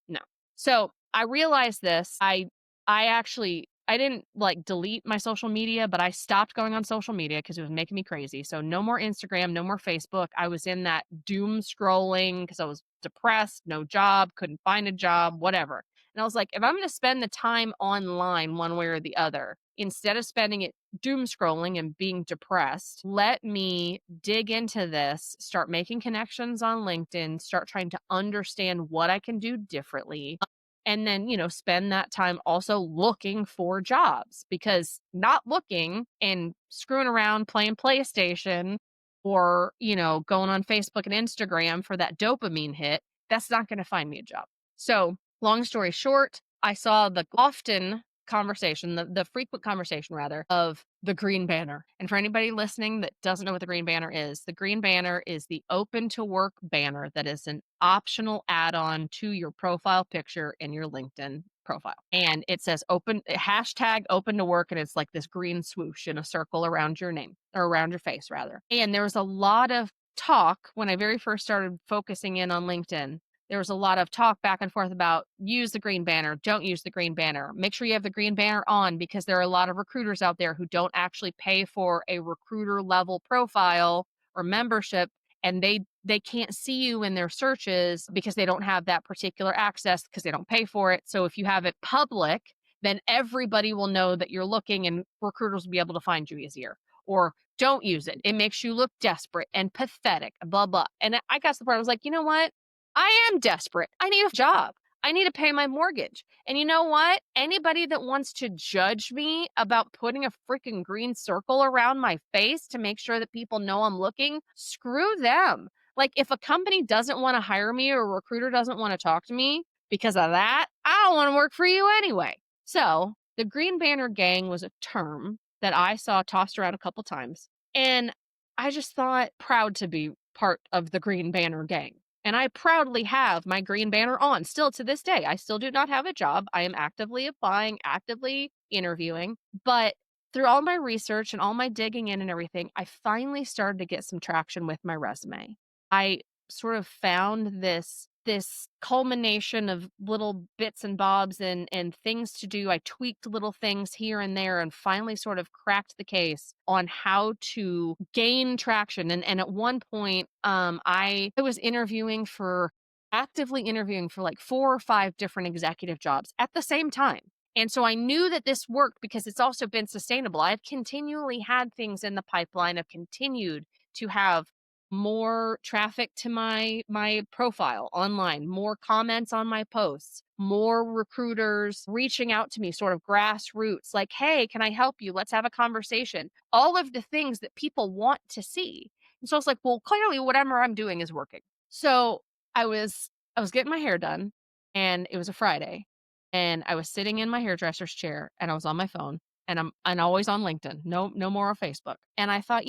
No. So I realized this. I actually I didn't like delete my social media, but I stopped going on social media because it was making me crazy. So no more Instagram, no more Facebook. I was in that doom scrolling because I was depressed, no job, couldn't find a job, whatever. And I was like, if I'm going to spend the time online one way or the other, instead of spending it doom scrolling and being depressed, let me dig into this, start making connections on LinkedIn, start trying to understand what I can do differently, and then, spend that time also looking for jobs, because not looking and screwing around playing PlayStation or, going on Facebook and Instagram for that dopamine hit, that's not going to find me a job. So, long story short, I saw the often conversation, the frequent conversation rather, of the green banner. And for anybody listening that doesn't know what the green banner is, the green banner is the open to work banner that is an optional add-on to your profile picture in your LinkedIn profile. And it says hashtag open to work, and it's like this green swoosh in a circle around your name, or around your face rather. And there was a lot of talk when I very first started focusing in on LinkedIn. There was a lot of talk back and forth about use the green banner, don't use the green banner. Make sure you have the green banner on, because there are a lot of recruiters out there who don't actually pay for a recruiter level profile or membership, and they can't see you in their searches because they don't have that particular access because they don't pay for it. So if you have it public, then everybody will know that you're looking and recruiters will be able to find you easier. Or don't use it. It makes you look desperate and pathetic, blah, blah. And I got to the point, I was like, you know what? I am desperate. I need a job. I need to pay my mortgage. And you know what? Anybody that wants to judge me about putting a freaking green circle around my face to make sure that people know I'm looking, screw them. Like, if a company doesn't want to hire me or a recruiter doesn't want to talk to me because of that, I don't want to work for you anyway. So, the Green Banner Gang was a term that I saw tossed around a couple times. And I just thought, proud to be part of the Green Banner Gang. And I proudly have my green banner on still to this day. I still do not have a job. I am actively applying, actively interviewing. But through all my research and all my digging in and everything, I finally started to get some traction with my resume. I sort of found this culmination of little bits and bobs and things to do. I tweaked little things here and there and finally sort of cracked the case on how to gain traction. And at one point, I was actively interviewing for like 4 or 5 different executive jobs at the same time. And so I knew that this worked because it's also been sustainable. I've continually had things in the pipeline. I've continued to have more traffic to my profile online, more comments on my posts, more recruiters reaching out to me sort of grassroots, like, "Hey, can I help you? Let's have a conversation." All of the things that people want to see. And so I was like, "Well, clearly whatever I'm doing is working." So, I was getting my hair done, and it was a Friday, and I was sitting in my hairdresser's chair, and I was on my phone, and I'm always on LinkedIn. No more on Facebook. And I thought,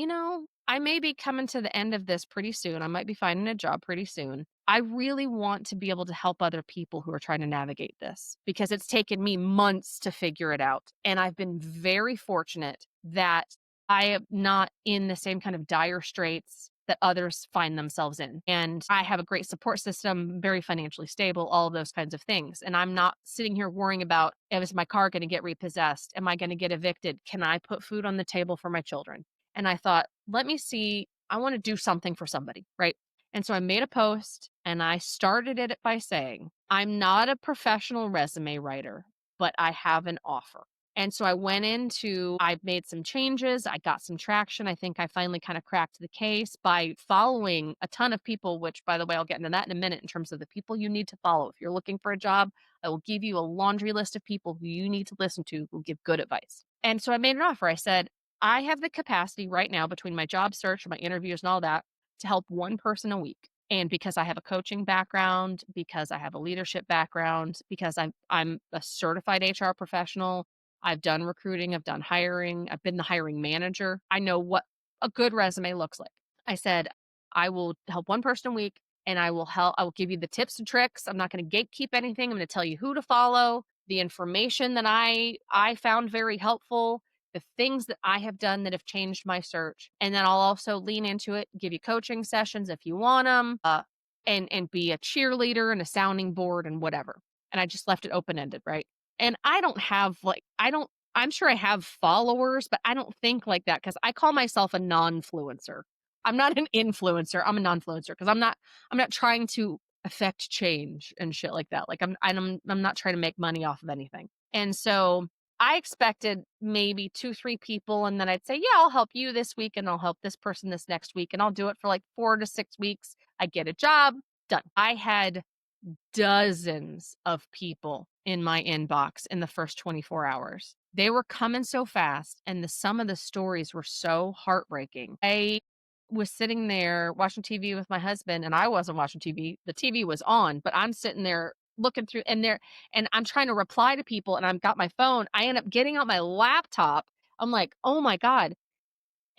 I may be coming to the end of this pretty soon. I might be finding a job pretty soon. I really want to be able to help other people who are trying to navigate this, because it's taken me months to figure it out. And I've been very fortunate that I am not in the same kind of dire straits that others find themselves in. And I have a great support system, very financially stable, all of those kinds of things. And I'm not sitting here worrying about, is my car going to get repossessed? Am I going to get evicted? Can I put food on the table for my children? And I thought, let me see, I want to do something for somebody, right? And so I made a post and I started it by saying, I'm not a professional resume writer, but I have an offer. And so I made some changes. I got some traction. I think I finally kind of cracked the case by following a ton of people, which, by the way, I'll get into that in a minute in terms of the people you need to follow. If you're looking for a job, I will give you a laundry list of people who you need to listen to who give good advice. And so I made an offer. I said, I have the capacity right now between my job search and my interviews and all that to help one person a week. And because I have a coaching background, because I have a leadership background, because I'm a certified HR professional, I've done recruiting, I've done hiring, I've been the hiring manager. I know what a good resume looks like. I said, I will help one person a week, and I will give you the tips and tricks. I'm not going to gatekeep anything. I'm going to tell you who to follow, the information that I found very helpful, the things that I have done that have changed my search. And then I'll also lean into it, give you coaching sessions if you want them, and be a cheerleader and a sounding board and whatever. And I just left it open ended, right? And I don't I'm sure I have followers, but I don't think like that because I call myself a non-fluencer. I'm not an influencer. I'm a non-fluencer because I'm not trying to affect change and shit like that. Like I'm not trying to make money off of anything. And so I expected maybe 2, 3 people, and then I'd say, yeah, I'll help you this week and I'll help this person this next week. And I'll do it for like 4 to 6 weeks. I get a job done. I had dozens of people in my inbox in the first 24 hours. They were coming so fast, and some of the stories were so heartbreaking. I was sitting there watching TV with my husband, and I wasn't watching TV. The TV was on, but I'm sitting there looking through and I'm trying to reply to people, and I've got my phone. I end up getting out my laptop. I'm like, "Oh my God."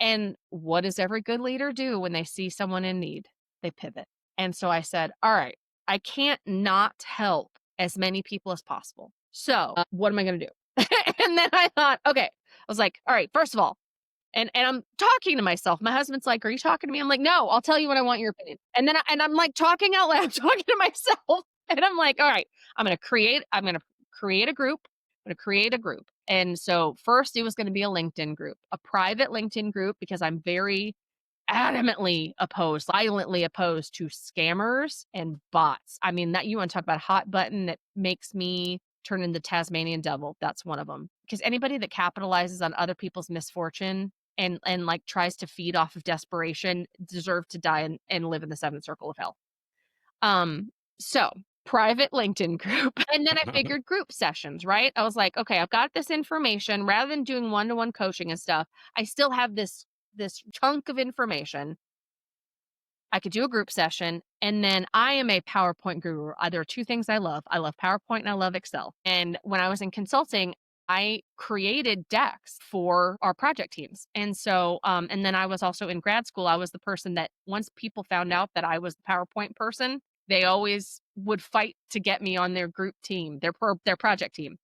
And what does every good leader do when they see someone in need? They pivot. And so I said, all right, I can't not help as many people as possible. So what am I going to do? And then I thought, okay, I was like, all right, first of all, and I'm talking to myself. My husband's like, "Are you talking to me?" I'm like, "No, I'll tell you when I want your opinion." And I'm like talking out loud, talking to myself. And I'm like, "All right, I'm going to create a group. I'm going to create a group." And so first it was going to be a LinkedIn group, a private LinkedIn group because I'm very adamantly opposed, violently opposed to scammers and bots. I mean, that you want to talk about a hot button that makes me turn into Tasmanian devil. That's one of them. Because anybody that capitalizes on other people's misfortune and like tries to feed off of desperation deserve to die and live in the seventh circle of hell. So private LinkedIn group. And then I figured group sessions, right? I was like, okay, I've got this information. Rather than doing one-to-one coaching and stuff, I still have this chunk of information. I could do a group session, and then I am a PowerPoint guru. There are two things I love. I love PowerPoint and I love Excel. And when I was in consulting, I created decks for our project teams. And so, and then I was also in grad school. I was the person that once people found out that I was the PowerPoint person, they always would fight to get me on their group team, their project team,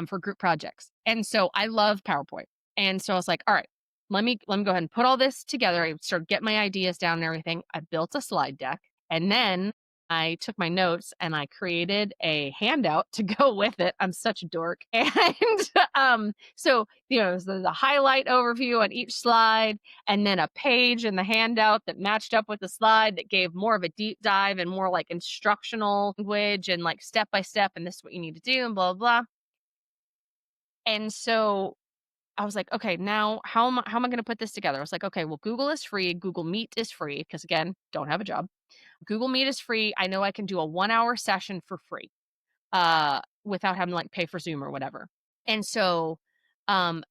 for group projects. And so I love PowerPoint. And so I was like, all right, let me go ahead and put all this together. I started getting my ideas down and everything. I built a slide deck, and then I took my notes and I created a handout to go with it. I'm such a dork. And so the highlight overview on each slide, and then a page in the handout that matched up with the slide that gave more of a deep dive and more like instructional language and like step by step, and this is what you need to do and blah blah blah. And so I was like, okay, now how am I going to put this together? I was like, okay, well, Google is free. Google Meet is free because again, don't have a job. Google Meet is free. I know I can do a 1 hour session for free, without having to like pay for Zoom or whatever. And so,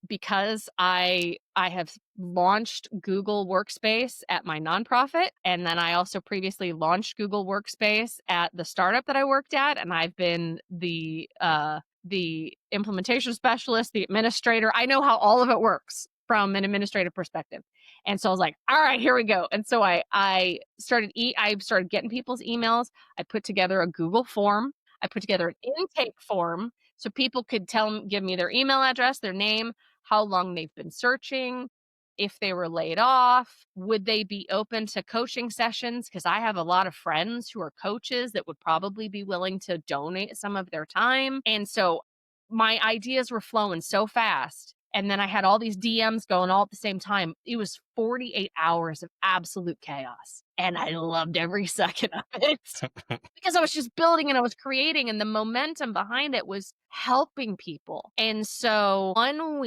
because I have launched Google Workspace at my nonprofit, and then I also previously launched Google Workspace at the startup that I worked at, and I've been the implementation specialist, the administrator. I know how all of it works from an administrative perspective. And so I was like, all right, here we go. And so I started getting people's emails. I put together a Google form. I put together an intake form so people could give me their email address, their name, how long they've been searching, if they were laid off, would they be open to coaching sessions? Because I have a lot of friends who are coaches that would probably be willing to donate some of their time. And so my ideas were flowing so fast. And then I had all these DMs going all at the same time. It was 48 hours of absolute chaos. And I loved every second of it because I was just building and I was creating, and the momentum behind it was helping people. And so 1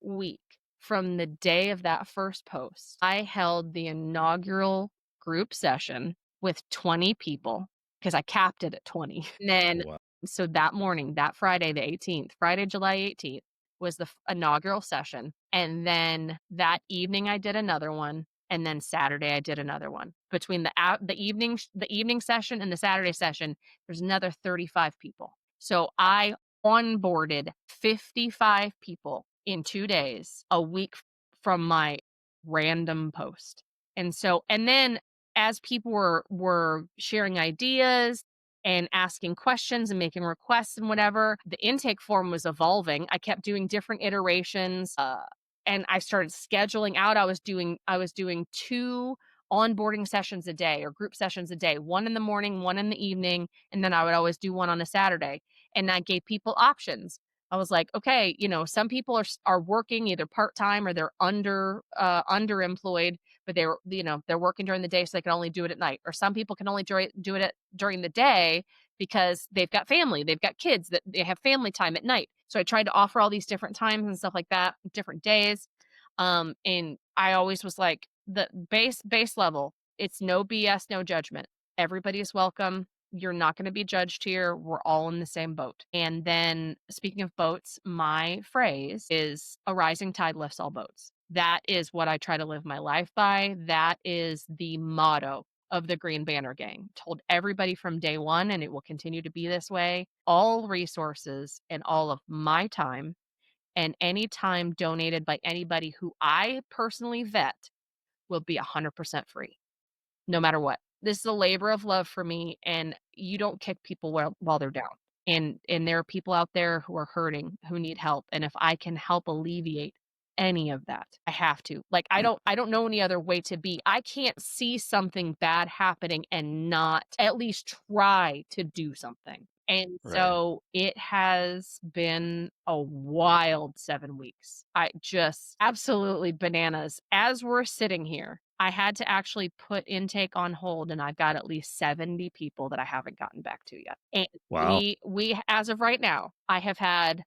week from the day of that first post, I held the inaugural group session with 20 people because I capped it at 20. And then, Wow. so that morning, that Friday, the 18th, Friday, July 18th, was the inaugural session. And then that evening, I did another one. And then Saturday, I did another one. Between the evening session and the Saturday session, there's another 35 people. So I onboarded 55 people in 2 days, a week from my random post. And then as people were sharing ideas and asking questions and making requests and whatever, the intake form was evolving. I kept doing different iterations, and I started scheduling out. I was doing 2 onboarding sessions a day or group sessions a day, one in the morning, one in the evening, and then I would always do one on a Saturday. And I gave people options. I was like, okay, some people are working either part-time or they're underemployed, but they're working during the day so they can only do it at night. Or some people can only do it during the day because they've got family, they've got kids that they have family time at night. So I tried to offer all these different times and stuff like that, different days. And I always was like the base level, it's no BS, no judgment. Everybody is welcome. You're not going to be judged here. We're all in the same boat. And then, speaking of boats, my phrase is a rising tide lifts all boats. That is what I try to live my life by. That is the motto of the Green Banner Gang. Told everybody from day one, and it will continue to be this way. All resources and all of my time and any time donated by anybody who I personally vet will be 100% free no matter what. This is a labor of love for me, and you don't kick people while they're down. And there are people out there who are hurting, who need help, and if I can help alleviate any of that, I have to. Like, I don't know any other way to be. I can't see something bad happening and not at least try to do something. And Right. so it has been a wild 7 weeks. I just absolutely bananas. As we're sitting here, I had to actually put intake on hold, and I've got at least 70 people that I haven't gotten back to yet. And Wow. we as of right now, I have had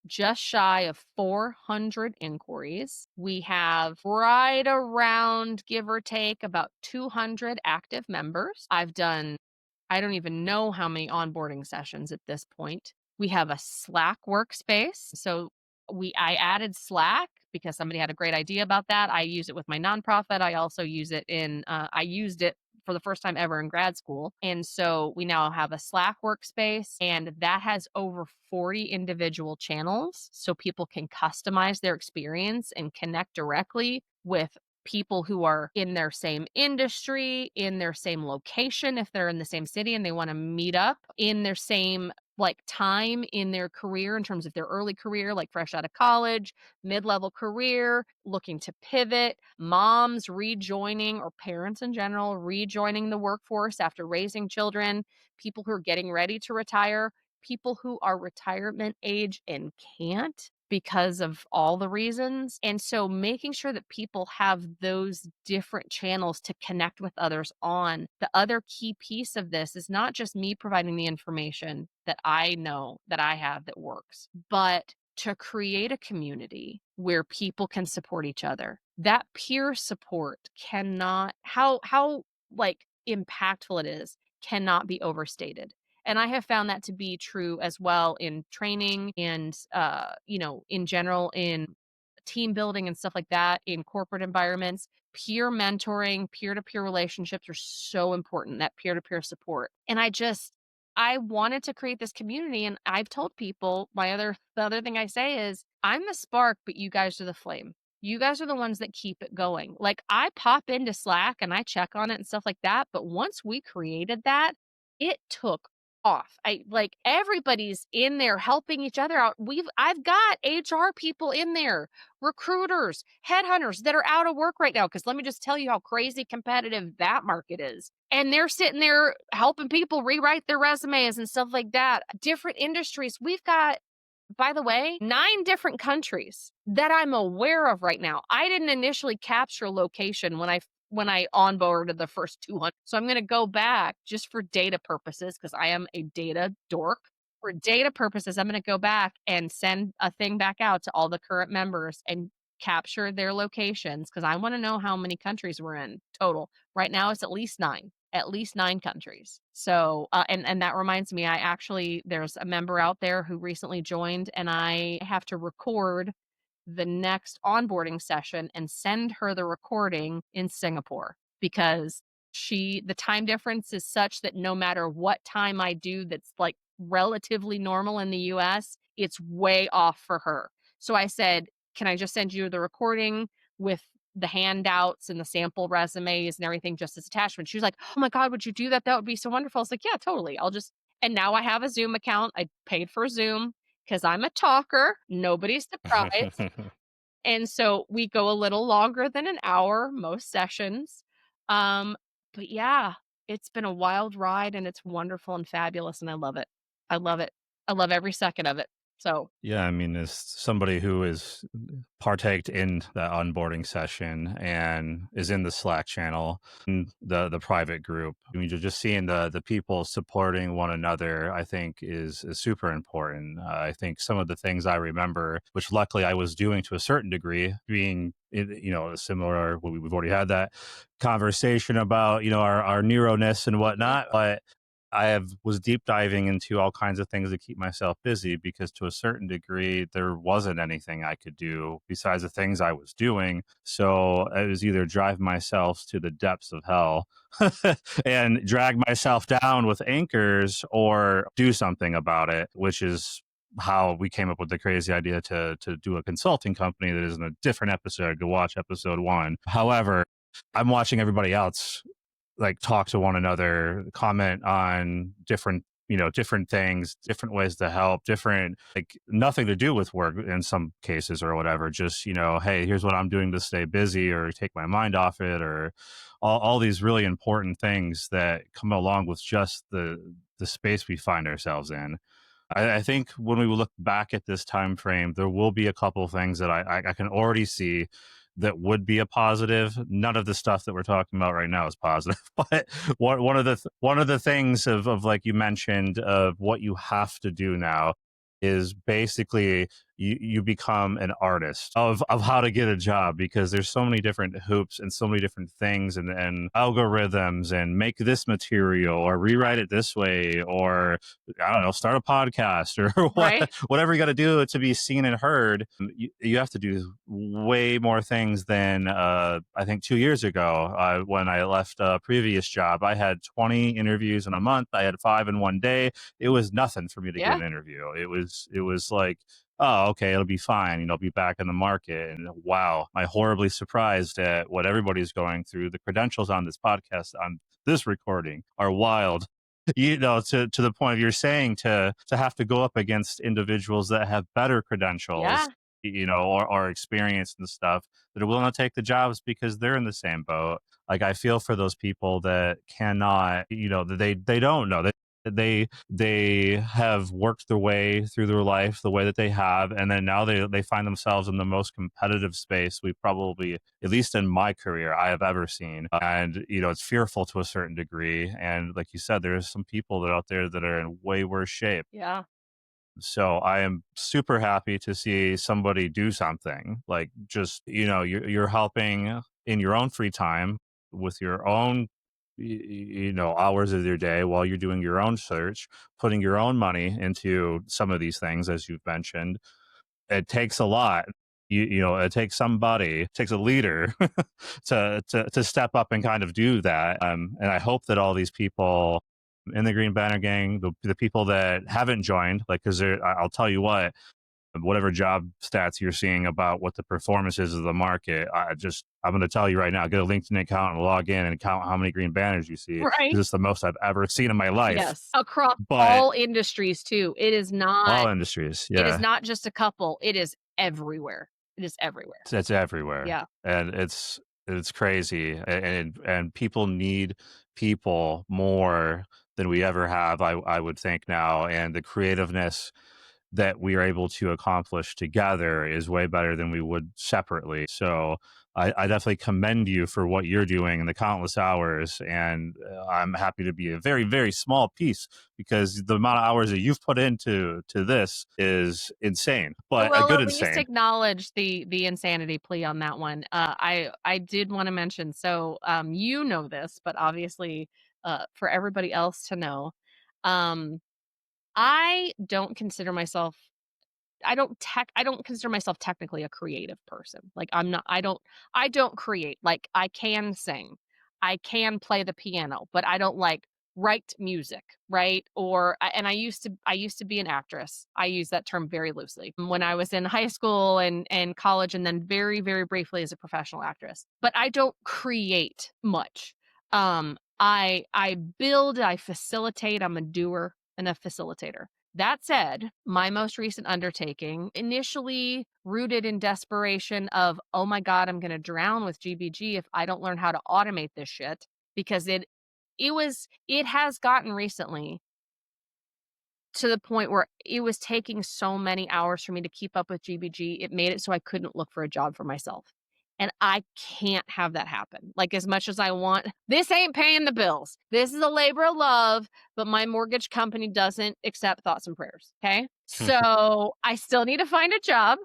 just shy of 400 inquiries. We have right around, give or take, about 200 active members. I've done I don't even know how many onboarding sessions at this point. We have a Slack workspace. So I added Slack because somebody had a great idea about that. I use it with my nonprofit. I also use it I used it for the first time ever in grad school. And so we now have a Slack workspace, and that has over 40 individual channels so people can customize their experience and connect directly with people who are in their same industry, in their same location, if they're in the same city and they want to meet up in their same time in their career in terms of their early career, like fresh out of college, mid-level career, looking to pivot, moms rejoining or parents in general rejoining the workforce after raising children, people who are getting ready to retire, people who are retirement age and can't because of all the reasons. And so making sure that people have those different channels to connect with others on. The other key piece of this is not just me providing the information that I know that I have that works, but to create a community where people can support each other. That peer support cannot how impactful it is cannot be overstated. And I have found that to be true as well in training and, in general in team building and stuff like that in corporate environments. Peer mentoring, peer to peer relationships are so important, that peer to peer support. And I wanted to create this community. And I've told people the other thing I say is, I'm the spark, but you guys are the flame. You guys are the ones that keep it going. Like, I pop into Slack and I check on it and stuff like that. But once we created that, it took off. Everybody's in there helping each other out. I've got HR people in there, recruiters, headhunters that are out of work right now. Cause let me just tell you how crazy competitive that market is. And they're sitting there helping people rewrite their resumes and stuff like that. Different industries. We've got, by the way, 9 different countries that I'm aware of right now. I didn't initially capture location when I onboarded the first 200. So I'm going to go back just for data purposes because I am a data dork. For data purposes, I'm going to go back and send a thing back out to all the current members and capture their locations because I want to know how many countries we're in total. Right now, it's at least 9 countries. So, and that reminds me, there's a member out there who recently joined, and I have to record the next onboarding session and send her the recording in Singapore because the time difference is such that no matter what time I do that's relatively normal in the US, it's way off for her. So I said, "Can I just send you the recording with the handouts and the sample resumes and everything just as attachment?" She was like, "Oh my God, would you do that? That would be so wonderful." I was like, "Yeah, totally. And now I have a Zoom account. I paid for Zoom because I'm a talker. Nobody's surprised. And so we go a little longer than an hour, most sessions. Um, but yeah, it's been a wild ride and it's wonderful and fabulous and I love it. I love it. I love every second of it. So, Yeah, I mean, as somebody who is partaked in that onboarding session and is in the Slack channel, and the private group, I mean, just seeing the people supporting one another, I think is super important. I think some of the things I remember, which luckily I was doing to a certain degree, being similar. We've already had that conversation about our neuro-ness and yeah, whatnot, but was deep diving into all kinds of things to keep myself busy because to a certain degree, there wasn't anything I could do besides the things I was doing. So it was either drive myself to the depths of hell and drag myself down with anchors or do something about it, which is how we came up with the crazy idea to do a consulting company that is in a different episode. To watch episode 1. However, I'm watching everybody else like talk to one another, comment on different things, different ways to help, different, like, nothing to do with work in some cases or whatever. Just, hey, here's what I'm doing to stay busy or take my mind off it, or all these really important things that come along with just the space we find ourselves in. I think when we look back at this time frame, there will be a couple of things that I can already see that would be a positive. None of the stuff that we're talking about right now is positive, but one of the things of like you mentioned of what you have to do now is basically you become an artist of how to get a job, because there's so many different hoops and so many different things and algorithms, and make this material or rewrite it this way, or I don't know, start a podcast or right? whatever you got to do to be seen and heard. You have to do way more things than I think 2 years ago when I left a previous job. I had 20 interviews in a month. I had 5 in one day. It was nothing for me to get Yeah, an interview. It was like, oh, okay, it'll be fine. I'll be back in the market. And wow, I'm horribly surprised at what everybody's going through. The credentials on this podcast, on this recording, are wild. To the point of you're saying, to have to go up against individuals that have better credentials, yeah, or experience and stuff, that are willing to take the jobs because they're in the same boat. Like, I feel for those people that cannot, that they don't know that they have worked their way through their life the way that they have, and then now they find themselves in the most competitive space we probably, at least in my career, I have ever seen. And it's fearful to a certain degree, and like you said, there's some people that are out there that are in way worse shape. yeah, So I am super happy to see somebody do something, like, just, you're helping in your own free time with your own hours of your day while you're doing your own search, putting your own money into some of these things, as you've mentioned. It takes a lot. It takes somebody, it takes a leader to step up and kind of do that. And I hope that all these people in the Green Banner Gang, the people that haven't joined, like, because I'll tell you what, whatever job stats you're seeing about what the performance is of the market, I'm going to tell you right now, get a LinkedIn account and log in and count how many green banners you see, right. because it's the most I've ever seen in my life. Yes, across But all industries too. all industries, It is yeah. not just a couple, it is everywhere. It is everywhere. It's everywhere, Yeah. and it's crazy, and people need people more than we ever have. I would think now, and the creativeness that we are able to accomplish together is way better than we would separately. So I definitely commend you for what you're doing and the countless hours. And I'm happy to be a very, very small piece, because the amount of hours that you've put into this is insane, I but a will good at least insane. acknowledge the insanity plea on that one. I did wanna mention, so, you know this, but obviously, for everybody else to know, um, I don't consider myself I don't consider myself technically a creative person. Like, I don't create. Like, I can sing. I can play the piano, but I don't, like, write music, right? And I used to be an actress. I use that term very loosely. When I was in high school and college, and then very, very briefly as a professional actress. But I don't create much. I build, I facilitate, I'm a doer and a facilitator. That said, my most recent undertaking, initially rooted in desperation of, "Oh my god, I'm gonna drown with GBG if I don't learn how to automate this shit," because it has gotten recently to the point where it was taking so many hours for me to keep up with GBG, it made it so I couldn't look for a job for myself. And I can't have that happen. Like, as much as I want, this ain't paying the bills. This is a labor of love, but my mortgage company doesn't accept thoughts and prayers. Okay. So I still need to find a job,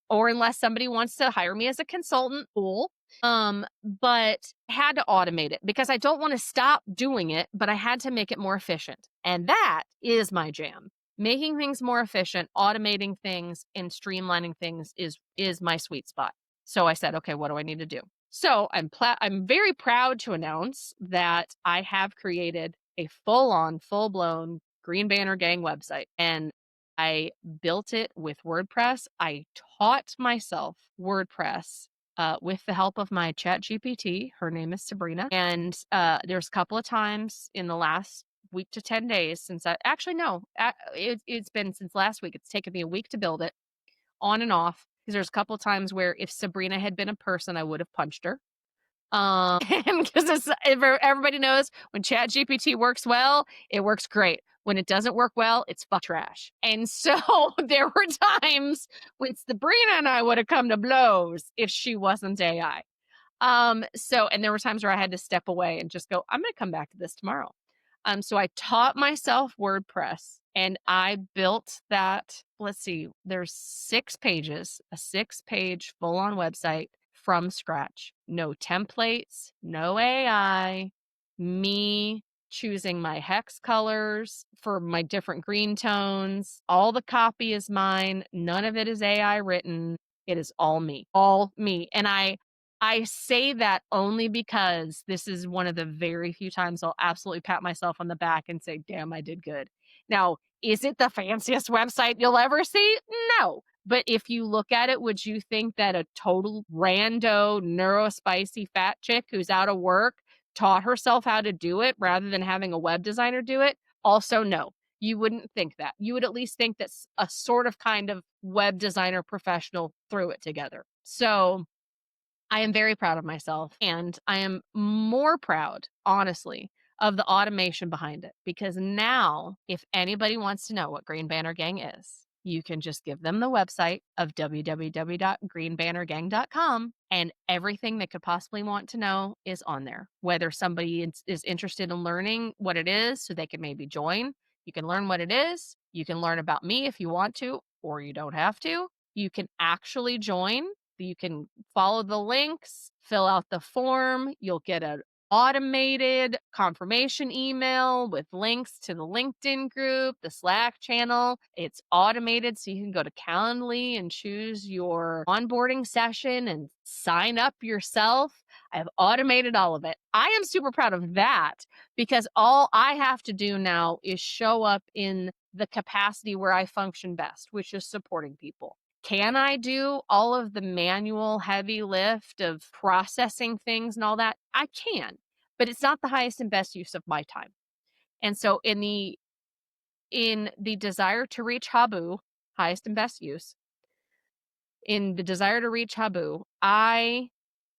or unless somebody wants to hire me as a consultant, cool. But had to automate it because I don't want to stop doing it, but I had to make it more efficient. And that is my jam. Making things more efficient, automating things, and streamlining things is my sweet spot. So I said, okay, what do I need to do? So I'm very proud to announce that I have created a full-on, full-blown Green Banner Gang website, and I built it with WordPress. I taught myself WordPress with the help of my chat GPT. Her name is Sabrina. And there's a couple of times in the last week to 10 days since it's been since last week. It's taken me a week to build it, on and off, because there's a couple of times where if Sabrina had been a person, I would have punched her. And because everybody knows when chat GPT works well, it works great. When it doesn't work well, it's fuck trash. And so there were times when Sabrina and I would have come to blows if she wasn't AI. And there were times where I had to step away and just go, I'm going to come back to this tomorrow. So I taught myself WordPress and I built that. Let's see, there's 6 pages, a 6-page full-on website from scratch. No templates, no AI, me choosing my hex colors for my different green tones. All the copy is mine. None of it is AI written. It is all me, all me. And I say that only because this is one of the very few times I'll absolutely pat myself on the back and say, damn, I did good. Now, is it the fanciest website you'll ever see? No. But if you look at it, would you think that a total rando, neurospicy fat chick who's out of work taught herself how to do it rather than having a web designer do it? Also, no. You wouldn't think that. You would at least think that a sort of kind of web designer professional threw it together. So I am very proud of myself, and I am more proud, honestly, of the automation behind it, because now if anybody wants to know what Green Banner Gang is, you can just give them the website of www.greenbannergang.com, and everything they could possibly want to know is on there. Whether somebody is interested in learning what it is so they can maybe join, you can learn what it is. You can learn about me if you want to, or you don't have to. You can actually join. You can follow the links, fill out the form. You'll get an automated confirmation email with links to the LinkedIn group, the Slack channel. It's automated, so you can go to Calendly and choose your onboarding session and sign up yourself. I've automated all of it. I am super proud of that because all I have to do now is show up in the capacity where I function best, which is supporting people. Can I do all of the manual heavy lift of processing things and all that? I can, but it's not the highest and best use of my time. And so in the desire to reach Habu, highest and best use, in the desire to reach Habu, I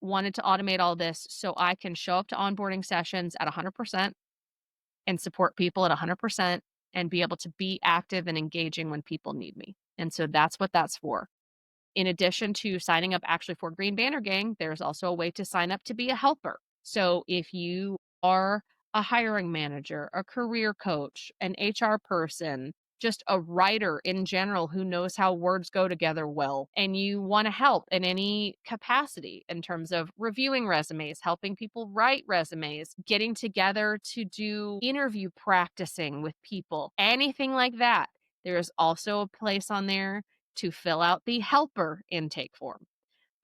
wanted to automate all this so I can show up to onboarding sessions at 100% and support people at 100% and be able to be active and engaging when people need me. And so that's what that's for. In addition to signing up actually for Green Banner Gang, there's also a way to sign up to be a helper. So if you are a hiring manager, a career coach, an HR person, just a writer in general who knows how words go together well, and you want to help in any capacity in terms of reviewing resumes, helping people write resumes, getting together to do interview practicing with people, anything like that, there's also a place on there to fill out the helper intake form.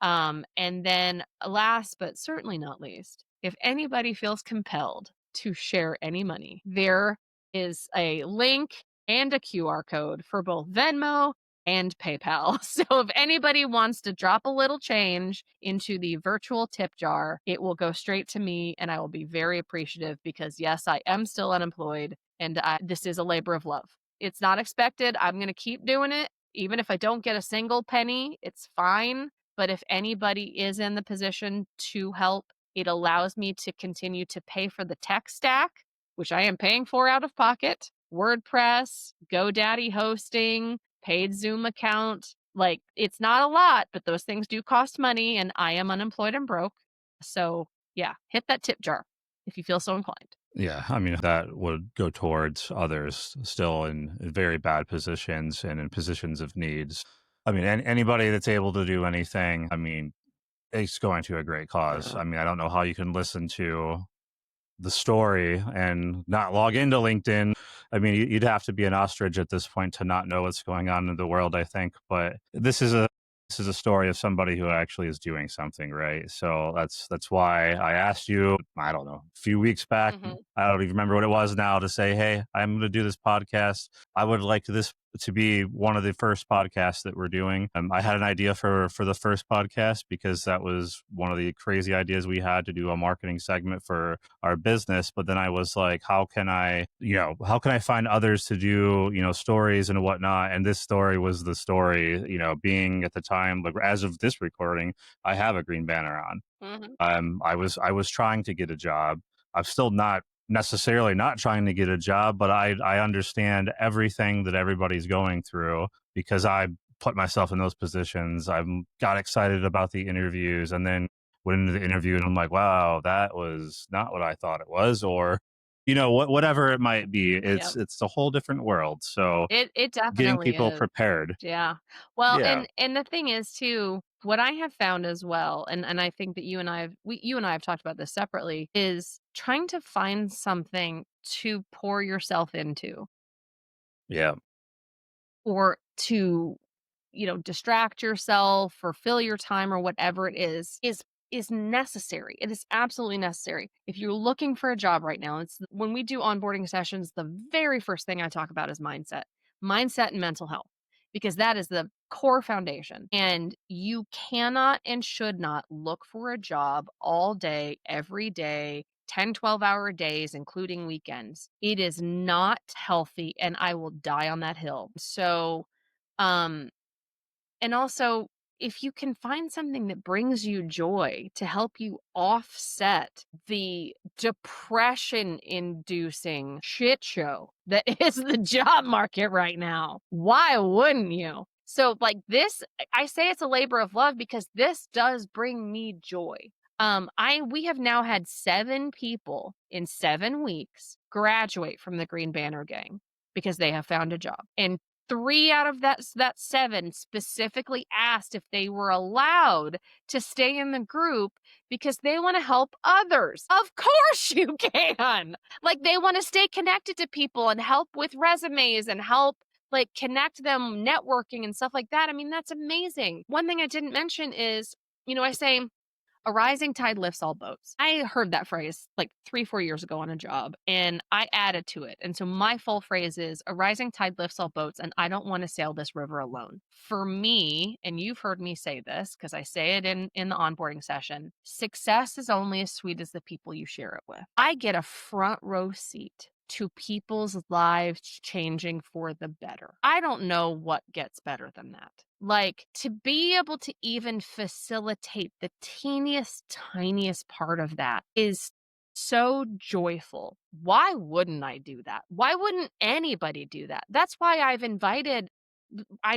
And then last but certainly not least, if anybody feels compelled to share any money, there is a link and a QR code for both Venmo and PayPal. So if anybody wants to drop a little change into the virtual tip jar, it will go straight to me and I will be very appreciative because yes, I am still unemployed and this is a labor of love. It's not expected. I'm going to keep doing it. Even if I don't get a single penny, it's fine. But if anybody is in the position to help, it allows me to continue to pay for the tech stack, which I am paying for out of pocket. WordPress, GoDaddy hosting, paid Zoom account. Like, it's not a lot, but those things do cost money, and I am unemployed and broke. So, yeah, hit that tip jar if you feel so inclined. Yeah, I mean, that would go towards others still in very bad positions and in positions of needs. I mean, anybody that's able to do anything, I mean, it's going to a great cause. I mean, I don't know how you can listen to the story and not log into LinkedIn. I mean, you'd have to be an ostrich at this point to not know what's going on in the world, I think. But this is a story of somebody who actually is doing something, right? So that's why I asked you, I don't know, a few weeks back, Mhm. I don't even remember what it was now, to say, hey, I'm going to do this podcast. I would like this to be one of the first podcasts that we're doing. I had an idea for the first podcast because that was one of the crazy ideas we had, to do a marketing segment for our business. But then I was like, how can I find others to do, stories and whatnot? And this story was the story, being at the time, like as of this recording, I have a green banner on. Mhm. I was trying to get a job. I'm still not necessarily not trying to get a job, but I understand everything that everybody's going through because I put myself in those positions. I got excited about the interviews and then went into the interview and I'm like, wow, that was not what I thought it was, or whatever it might be. Yep. It's a whole different world. So It getting definitely people is. prepared. Yeah. Well, Yeah. and the thing is too, what I have found as well, and I think that you and I have talked about this separately, is trying to find something to pour yourself into Yeah. or to, distract yourself or fill your time or whatever it is necessary. It is absolutely necessary. If you're looking for a job right now, it's when we do onboarding sessions, the very first thing I talk about is mindset. Mindset and mental health, because that is the core foundation. And you cannot and should not look for a job all day, every day, 10, 12-hour days, including weekends. It is not healthy, and I will die on that hill. So, um, and also, if you can find something that brings you joy to help you offset the depression inducing shit show that is the job market right now, why wouldn't you? So, like this, I say it's a labor of love because this does bring me joy. We have now had 7 people in 7 weeks graduate from the Green Banner Gang because they have found a job. And 3 out of that 7 specifically asked if they were allowed to stay in the group because they wanna help others. Of course you can! Like, they wanna stay connected to people and help with resumes and help, like, connect them networking and stuff like that. I mean, that's amazing. One thing I didn't mention is, I say a rising tide lifts all boats. I heard that phrase like 3, 4 years ago on a job, and I added to it. And so my full phrase is a rising tide lifts all boats, and I don't want to sail this river alone. For me, and you've heard me say this because I say it in the onboarding session, success is only as sweet as the people you share it with. I get a front row seat to people's lives changing for the better. I don't know what gets better than that. Like, to be able to even facilitate the teeniest, tiniest part of that is so joyful. Why wouldn't I do that? Why wouldn't anybody do that? That's why I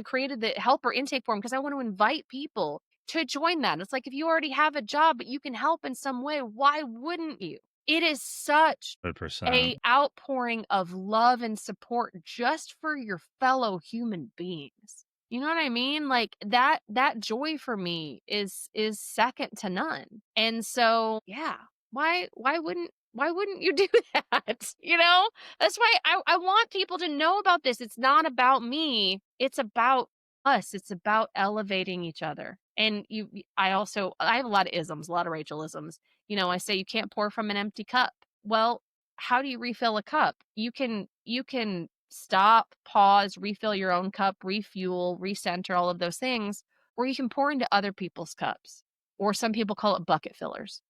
created the helper intake form because I want to invite people to join that. It's like if you already have a job, but you can help in some way, why wouldn't you? It is such 100%. a outpouring of love and support just for your fellow human beings. You know what I mean? Like that joy for me is second to none. And so, yeah, why wouldn't you do that? That's why I want people to know about this. It's not about me. It's about us. It's about elevating each other. And I have a lot of isms, a lot of Rachel isms. I say you can't pour from an empty cup. Well, how do you refill a cup? You can stop, pause, refill your own cup, refuel, recenter, all of those things, or you can pour into other people's cups. Or some people call it bucket fillers.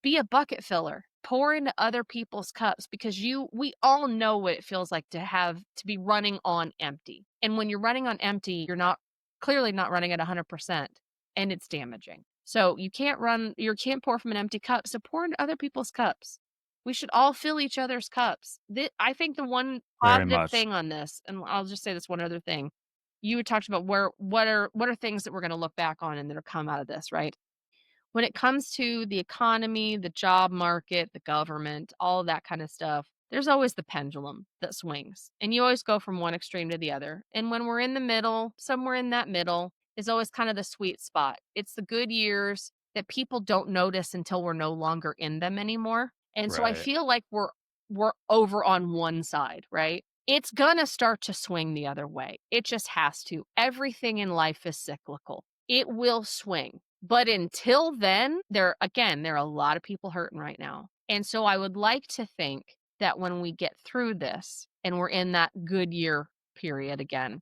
Be a bucket filler. Pour into other people's cups because we all know what it feels like to be running on empty. And when you're running on empty, you're not clearly not running at 100% and it's damaging. So you can't pour from an empty cup. So pour into other people's cups. We should all fill each other's cups. I think the one Very positive much. thing on this, and I'll just say this one other thing. You had talked about what are things that we're gonna look back on and that'll come out of this, right? When it comes to the economy, the job market, the government, all of that kind of stuff, there's always the pendulum that swings, and you always go from one extreme to the other. And when we're in the middle, somewhere in that middle is always kind of the sweet spot. It's the good years that people don't notice until we're no longer in them anymore. And so I Right. feel like we're over on one side, right? It's gonna start to swing the other way. It just has to. Everything in life is cyclical. It will swing. But until then, there are a lot of people hurting right now. And so I would like to think that when we get through this and we're in that good year period again,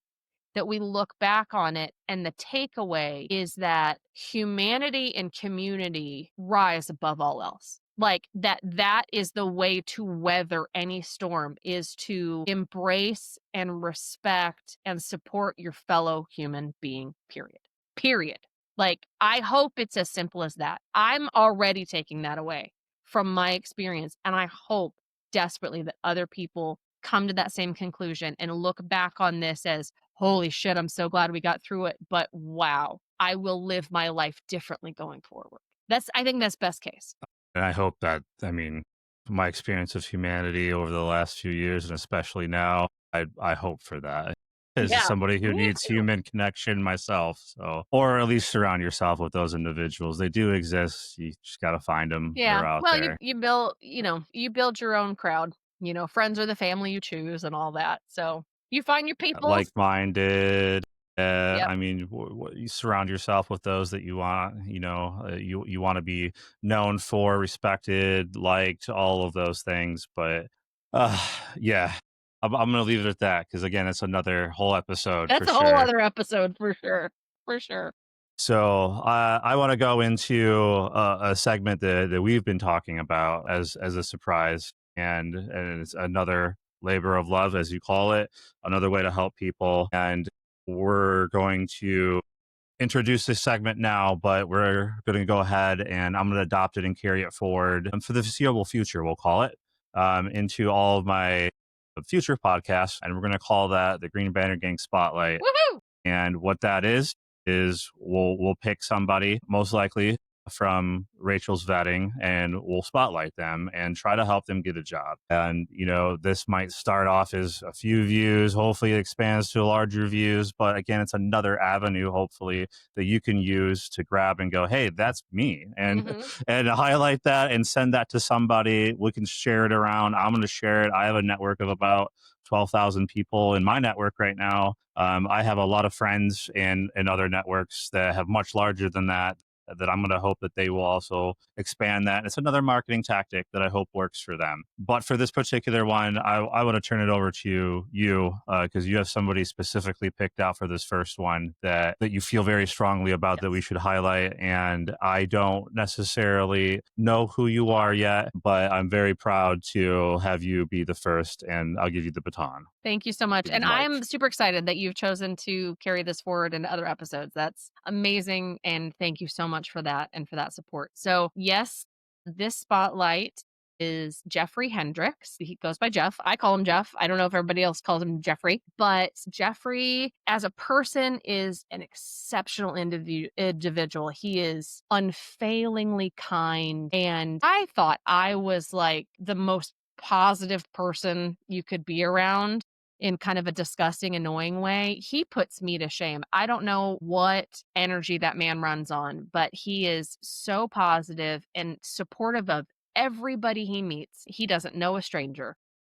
that we look back on it and the takeaway is that humanity and community rise above all else. Like that is the way to weather any storm, is to embrace and respect and support your fellow human being, period. Period. Like, I hope it's as simple as that. I'm already taking that away from my experience, and I hope desperately that other people come to that same conclusion and look back on this as, "Holy shit, I'm so glad we got through it, but wow, I will live my life differently going forward." I think that's best case. And I hope that, I mean, my experience of humanity over the last few years, and especially now, I hope for that. As Yeah, somebody who me needs too. human connection myself, so or at least surround yourself with those individuals. They do exist. You just got to find them. Yeah. They're out Well, there. you build your own crowd. Friends are the family you choose and all that. So, you find your peoples. Like-minded. Yep. I mean, you surround yourself with those that you want. You want to be known for, respected, liked, all of those things. But uh, yeah, I'm going to leave it at that because again, it's another whole episode for That's a whole sure. other episode for sure. For sure. So I want to go into a segment that we've been talking about as a surprise, and it's another labor of love, as you call it, another way to help people. And we're going to introduce this segment now, but we're going to go ahead and I'm going to adopt it and carry it forward for the foreseeable future. We'll call it into all of my future podcasts, and we're going to call that the Green Banner Gang Spotlight. Woohoo! And what that is we'll pick somebody, most likely from Rachel's vetting, and we'll spotlight them and try to help them get a job. And this might start off as a few views, hopefully it expands to larger views, but again, it's another avenue hopefully that you can use to grab and go, hey, that's me, and Mhm. and highlight that and send that to somebody. We can share it around. I'm going to share it. I have a network of about 12,000 people in my network right now. I have a lot of friends in other networks that have much larger than that I'm going to hope that they will also expand that. It's another marketing tactic that I hope works for them. But for this particular one, I want to turn it over to you because you have somebody specifically picked out for this first one that you feel very strongly about that we Yes. should highlight. And I don't necessarily know who you are yet, but I'm very proud to have you be the first, and I'll give you the baton Thank you so much, if and you'd like. I'm super excited that you've chosen to carry this forward into other episodes. That's amazing, and thank you so much for that and for that support. So, yes, this spotlight is Jeffrey Hendricks. He goes by Jeff. I call him Jeff. I don't know if everybody else calls him Jeffrey, but Jeffrey, as a person, is an exceptional individual. He is unfailingly kind, and I thought I was like the most positive person you could be around in kind of a disgusting, annoying way. He puts me to shame. I don't know what energy that man runs on, but he is so positive and supportive of everybody he meets. He doesn't know a stranger.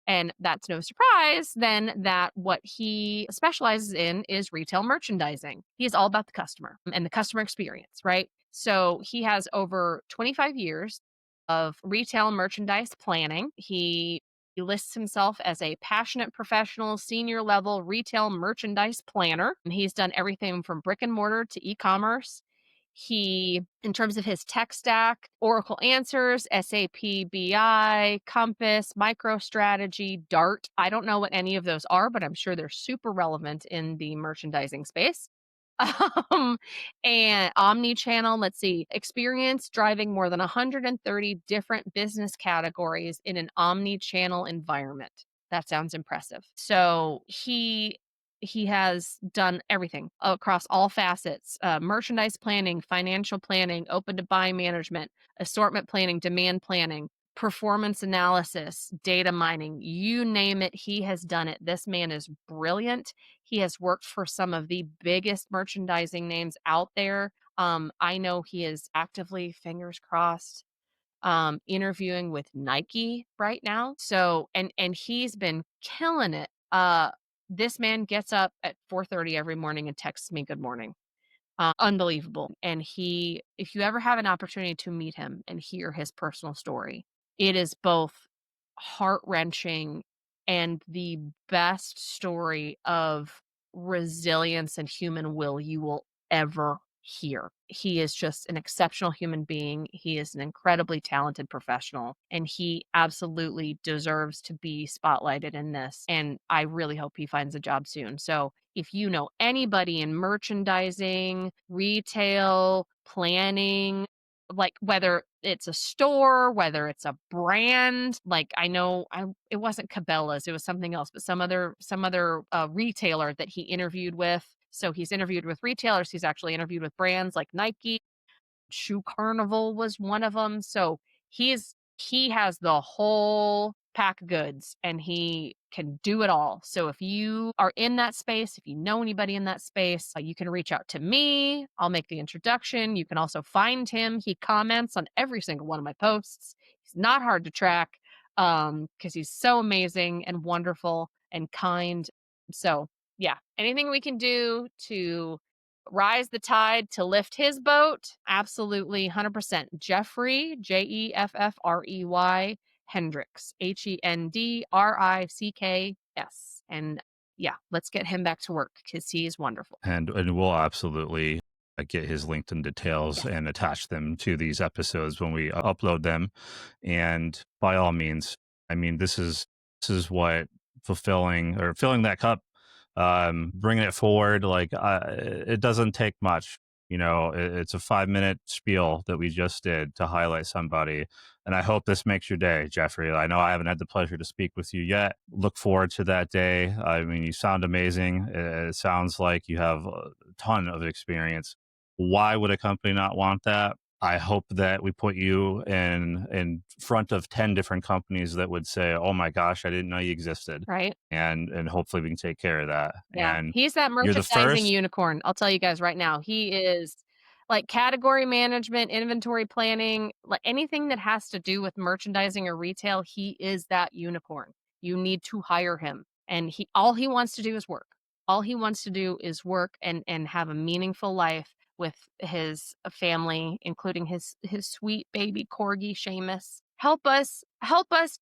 And that's no surprise then that what he specializes in is retail merchandising. He is all about the customer and the customer experience, right? So he has over 25 years of retail merchandise planning. He lists himself as a passionate professional, senior level retail merchandise planner. He's done everything from brick and mortar to e commerce. In terms of his tech stack, Oracle Answers, SAP BI, Compass, MicroStrategy, Dart. I don't know what any of those are, but I'm sure they're super relevant in the merchandising space. Um, and omni-channel, let's see, experience driving more than 130 different business categories in an omni-channel environment. That sounds impressive. So he has done everything across all facets: merchandise planning, financial planning, open to buy management, assortment planning, demand planning, performance analysis, data mining, you name it, he has done it. This man is brilliant. He has worked for some of the biggest merchandising names out there. I know he is actively, fingers crossed, interviewing with Nike right now. So, and he's been killing it. This man gets up at 4:30 every morning and texts me good morning. Unbelievable. And if you ever have an opportunity to meet him and hear his personal story, it is both heart-wrenching and the best story of resilience and human will you will ever hear. He is just an exceptional human being. He is an incredibly talented professional, and he absolutely deserves to be spotlighted in this. And I really hope he finds a job soon. So, if you know anybody in merchandising, retail, planning, like whether it's a store, whether it's a brand, like I know it wasn't Cabela's, it was something else, but some other retailer that he interviewed with. So he's interviewed with retailers, he's actually interviewed with brands like Nike. Shoe Carnival was one of them. So he has the whole pack of goods and he can do it all. So if you are in that space, if you know anybody in that space, you can reach out to me. I'll make the introduction. You can also find him. He comments on every single one of my posts. He's not hard to track because he's so amazing and wonderful and kind. So, yeah, anything we can do to rise the tide to lift his boat? Absolutely, 100%. Jeffrey, Jeffrey Hendricks, Hendricks. And yeah, let's get him back to work because he is wonderful. And we'll absolutely get his LinkedIn details Yes. and attach them to these episodes when we upload them. And by all means, I mean, this is what fulfilling or filling that cup, bringing it forward. Like it doesn't take much. It's a 5-minute spiel that we just did to highlight somebody. And I hope this makes your day, Jeffrey. I know I haven't had the pleasure to speak with you yet. Look forward to that day. I mean, you sound amazing. It sounds like you have a ton of experience. Why would a company not want that? I hope that we put you in front of 10 different companies that would say, "Oh my gosh, I didn't know you existed." Right? And hopefully we can take care of that. Yeah, And he's that you're the merchandising first. unicorn, I'll tell you guys right now. He is like category management, inventory planning, like anything that has to do with merchandising or retail, he is that unicorn. You need to hire him, and he all he wants to do is work. All he wants to do is work and have a meaningful life with his family, including his sweet baby corgi, Seamus. Help us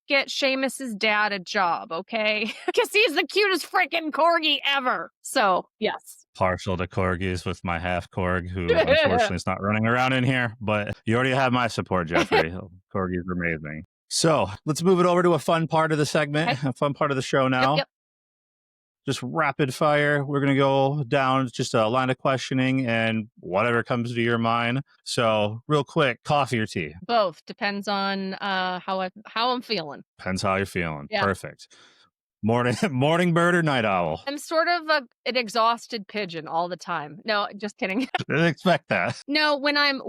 get Seamus's dad a job, okay? Because he's the cutest freaking corgi ever. So, yes. Partial to corgis with my half corg, who unfortunately is not running around in here, but you already have my support, Jeffrey. Corgis are amazing. So let's move it over to a fun part of the segment, Okay. a fun part of the show Yep, now. yep. Just rapid fire. We're going to go down just a line of questioning and whatever comes to your mind. So real quick, coffee or tea? Both depends on how I'm feeling. Depends how you're feeling. Yeah. Perfect. Morning bird or night owl? I'm sort of an exhausted pigeon all the time. No, just kidding. Didn't expect that. No, when I'm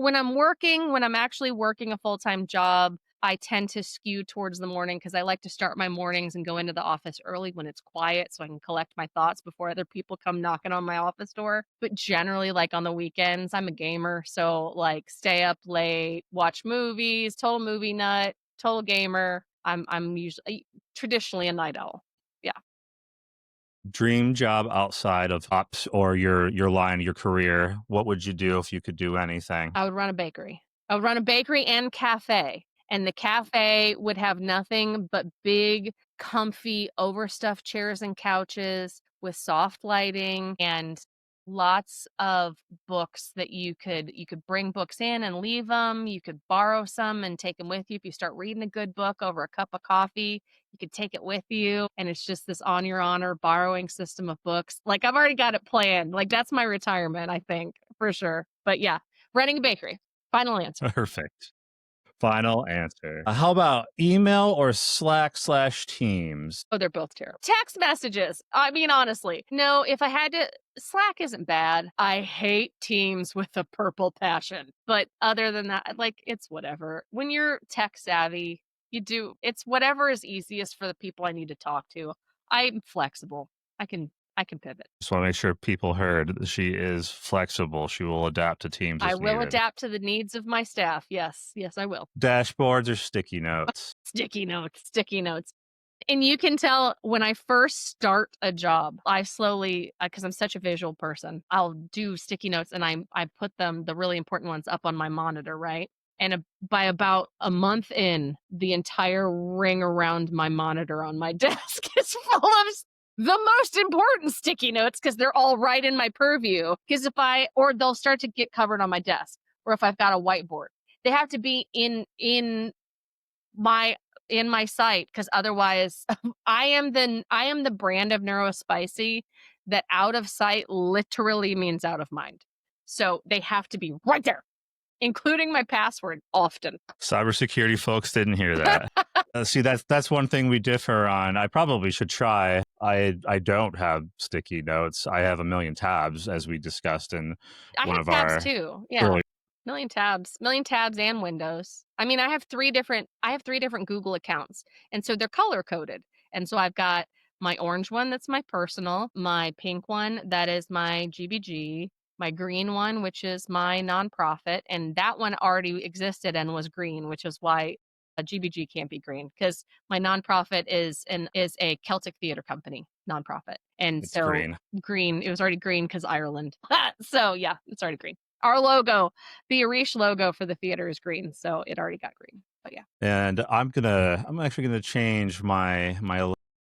actually working a full-time job, I tend to skew towards the morning because I like to start my mornings and go into the office early when it's quiet so I can collect my thoughts before other people come knocking on my office door. But generally, like on the weekends, I'm a gamer, so like stay up late, watch movies, total movie nut, total gamer. I'm usually traditionally a night owl. Yeah. Dream job outside of ops or your line, your career. What would you do if you could do anything? I would run a bakery. I would run a bakery and cafe, and the cafe would have nothing but big, comfy, overstuffed chairs and couches with soft lighting and lots of books that you could bring books in and leave them. You could borrow some and take them with you. If you start reading a good book over a cup of coffee, you could take it with you. And it's just this on your honor borrowing system of books. Like I've already got it planned. Like that's my retirement, I think, for sure. But yeah, running a bakery. Final answer. Perfect. Final answer. How about email or Slack/Teams? Oh, they're both terrible. Text messages. I mean, honestly, no, if I had to, Slack isn't bad. I hate Teams with a purple passion. But other than that, like, it's whatever. When you're tech savvy, it's whatever is easiest for the people I need to talk to. I'm flexible. I can pivot. Just want to make sure people heard that she is flexible. She will adapt to Teams I as will needed. adapt to the needs of my staff. Yes, I will. Dashboards or sticky notes? Sticky notes. And you can tell when I first start a job, I slowly, because I'm such a visual person, I'll do sticky notes and I put them, the really important ones, up on my monitor, right? And by about a month in, the entire ring around my monitor on my desk is full of the most important sticky notes because they're all right in my purview. Because or they'll start to get covered on my desk, or if I've got a whiteboard, they have to be my in my sight because otherwise I am the brand of neurospicy that out of sight literally means out of mind. So they have to be right there, including my password often. Cybersecurity folks didn't hear that. See, that's one thing we differ on. I probably should try. I don't have sticky notes. I have a million tabs, as we discussed in I one have of tabs our too. Yeah. early. Million tabs and windows. I mean, I have three different Google accounts. And so they're color coded. And so I've got my orange one that's my personal, my pink one that is my GBG, my green one which is my nonprofit, and that one already existed and was green, which is why a GBG can't be green because my nonprofit is a Celtic theater company nonprofit. And It's so green. it was already green because Ireland. So yeah, it's already green. Our logo, the Arish logo for the theater is green, so it already got green. But yeah. And I'm actually gonna change my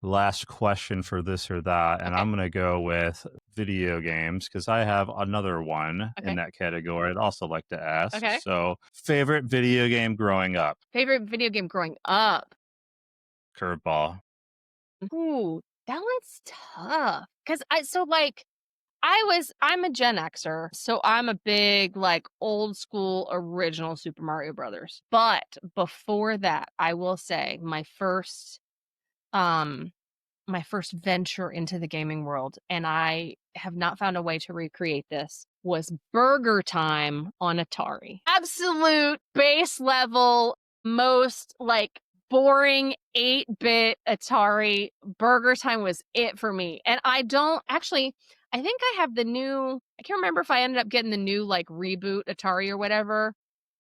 last question for this or that, and Okay. I'm gonna go with video games because I have another one in Okay. that category I'd also like to ask. Okay. So, favorite video game growing up? Favorite video game growing up? Curveball. Ooh, that one's tough. I'm a Gen Xer, so I'm a big, like, old school original Super Mario Brothers. But before that, I will say um my first venture into the gaming world, and I have not found a way to recreate this, was Burger Time on Atari. Absolute base level, most like boring 8-bit Atari. Burger Time was it for me. And I think I have I can't remember if I ended up getting the new like reboot Atari or whatever.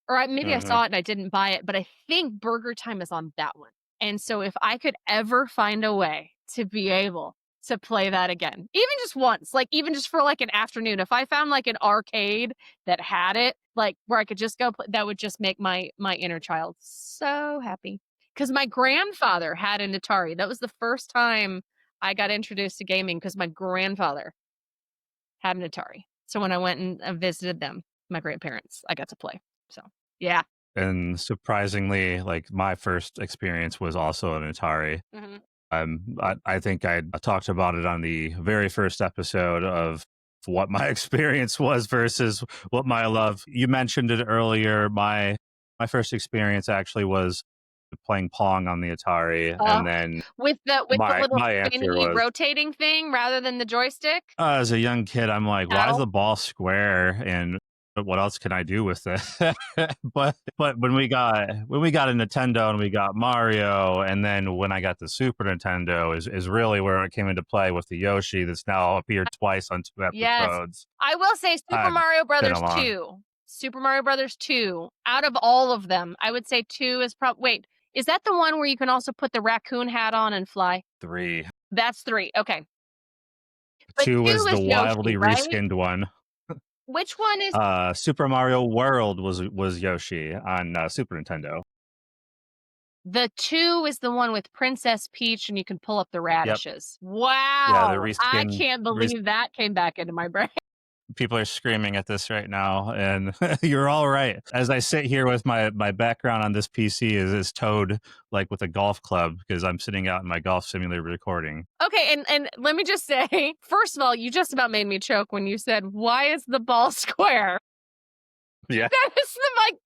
Or maybe I saw it and I didn't buy it, but I think Burger Time is on that one. And so if I could ever find a way to be able to play that again, even just once, like even just for like an afternoon, if I found like an arcade that had it, like where I could just go play, that would just make my inner child so happy. Because my grandfather had an Atari. That was the first time I got introduced to gaming because my grandfather had an Atari. So when I went and visited them, my grandparents, I got to play. So yeah. And surprisingly, like my first experience was also an Atari. Mhm. I think I talked about it on the very first episode of what my experience was versus what my love. You mentioned it earlier. My first experience actually was playing Pong on the Atari, and then With the little my answer spinny was, rotating thing rather than the joystick as a young kid, I'm like, why is paddle? the ball square? And what else can I do with it? but when we got a Nintendo and we got Mario, and then when I got the Super Nintendo is really where it came into play with the Yoshi that's now appeared twice on 2 Yes. episodes. I will say Super I've Mario been Brothers along 2. Super Mario Brothers 2, out of all of them, I would say 2 is wait, is that the one where you can also put the raccoon hat on and fly? 3. That's 3, okay. But 2 2 was the is Yoshi, wildly right? reskinned one. Which one is Super Mario World was Yoshi on Super Nintendo. the 2 is the one with Princess Peach and you can pull up the Yep. radishes. Yeah, the Wow! I reskin can't believe that came back into my brain. People are screaming at this right now, and you're all right. As I sit here with my background on this PC is towed like with a golf club because I'm sitting out in my golf simulator recording. Okay, and let me just say, first of all, you just about made me choke when you said, "Why is the ball square?" Yeah, That is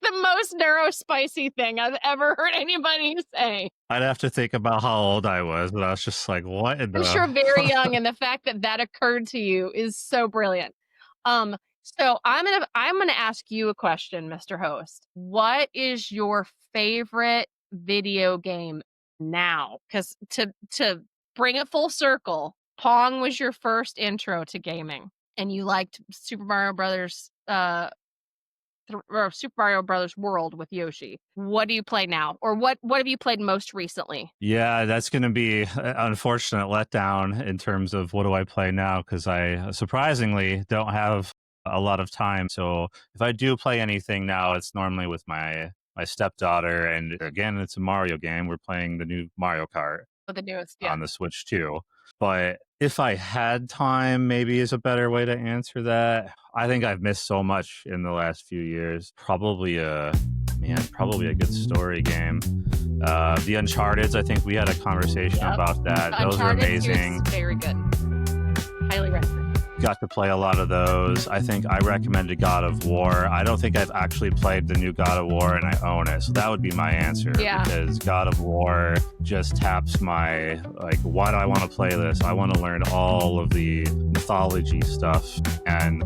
the most neuro spicy thing I've ever heard anybody say. I'd have to think about how old I was, but I was just like, what in I'm sure the? very young, and the fact that that occurred to you is so brilliant. Um, so I'm gonna ask you a question, Mr. Host. What is your favorite video game now? Because to bring it full circle, Pong was your first intro to gaming, and you liked Super Mario Brothers, or Super Mario Brothers World with Yoshi. What do you play now, or what have you played most recently? Yeah, that's going to be an unfortunate letdown in terms of what do I play now because I surprisingly don't have a lot of time. So if I do play anything now, it's normally with my stepdaughter, and again, it's a Mario game. We're playing the new Mario Kart Oh, the newest, yeah. on the Switch too. But if I had time, maybe is a better way to answer that. I think I've missed so much in the last few years. Probably a good story game. The Uncharted's, I think we had a conversation Yep. about that. Those are Uncharted amazing. is very good. Highly recommend. Got to play a lot of those. I think I recommended God of War. I don't think I've actually played the new God of War and I own it. So that would be my answer. Yeah. Because God of War just taps my, like, why do I want to play this? I want to learn all of the mythology stuff. And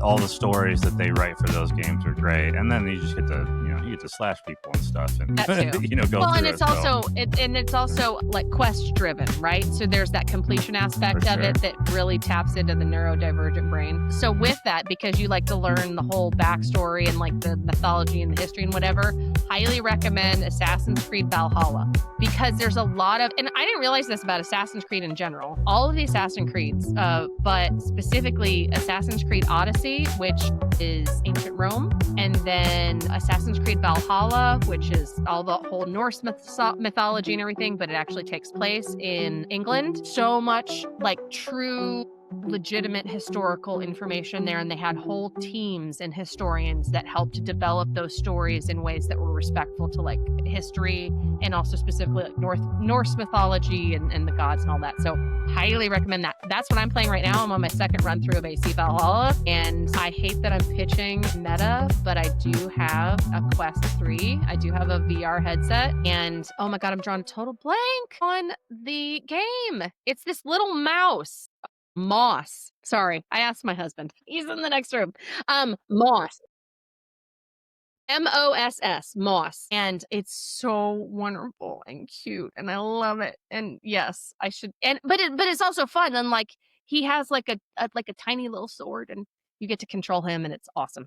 all the stories that they write for those games are great. And then you just get to, you get to slash people and stuff and, That too. go Well, through and it. it's also like quest driven, right? So there's that completion aspect For of it that really taps into the neurodivergent brain. So with that, because you like to learn the whole backstory and like the mythology and the history and whatever, highly recommend Assassin's Creed Valhalla, because there's a lot of, and I didn't realize this about Assassin's Creed in general, all of the Assassin's Creeds, but specifically Assassin's Creed Odyssey, which is ancient Rome, and then Assassin's Creed Valhalla, which is all the whole Norse mythology and everything, but it actually takes place in England. So much like true legitimate historical information there, and they had whole teams and historians that helped to develop those stories in ways that were respectful to like history and also specifically like Norse mythology and the gods and all that. So highly recommend that. That's what I'm playing right now. I'm on my second run through of AC Valhalla, and I hate that I'm pitching meta, but I do have a Quest 3. I do have a VR headset, and oh my god, I'm drawing a total blank on the game. It's this little mouse. Moss. Sorry, I asked my husband. He's in the next room. Moss. Moss. Moss. And it's so wonderful and cute, and I love it. And yes, I should. And but it's also fun. And like he has like a tiny little sword, and you get to control him, and it's awesome.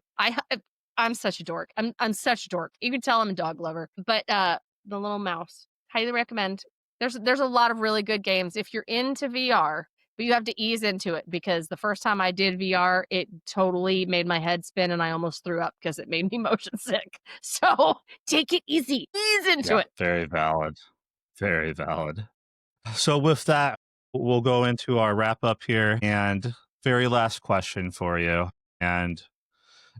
I'm such a dork. I'm such a dork. You can tell I'm a dog lover. But the little mouse. Highly recommend. There's a lot of really good games if you're into VR. But you have to ease into it, because the first time I did VR, it totally made my head spin and I almost threw up because it made me motion sick. So take it easy. Ease into it. Very valid. Very valid. So with that, we'll go into our wrap up here, and very last question for you. And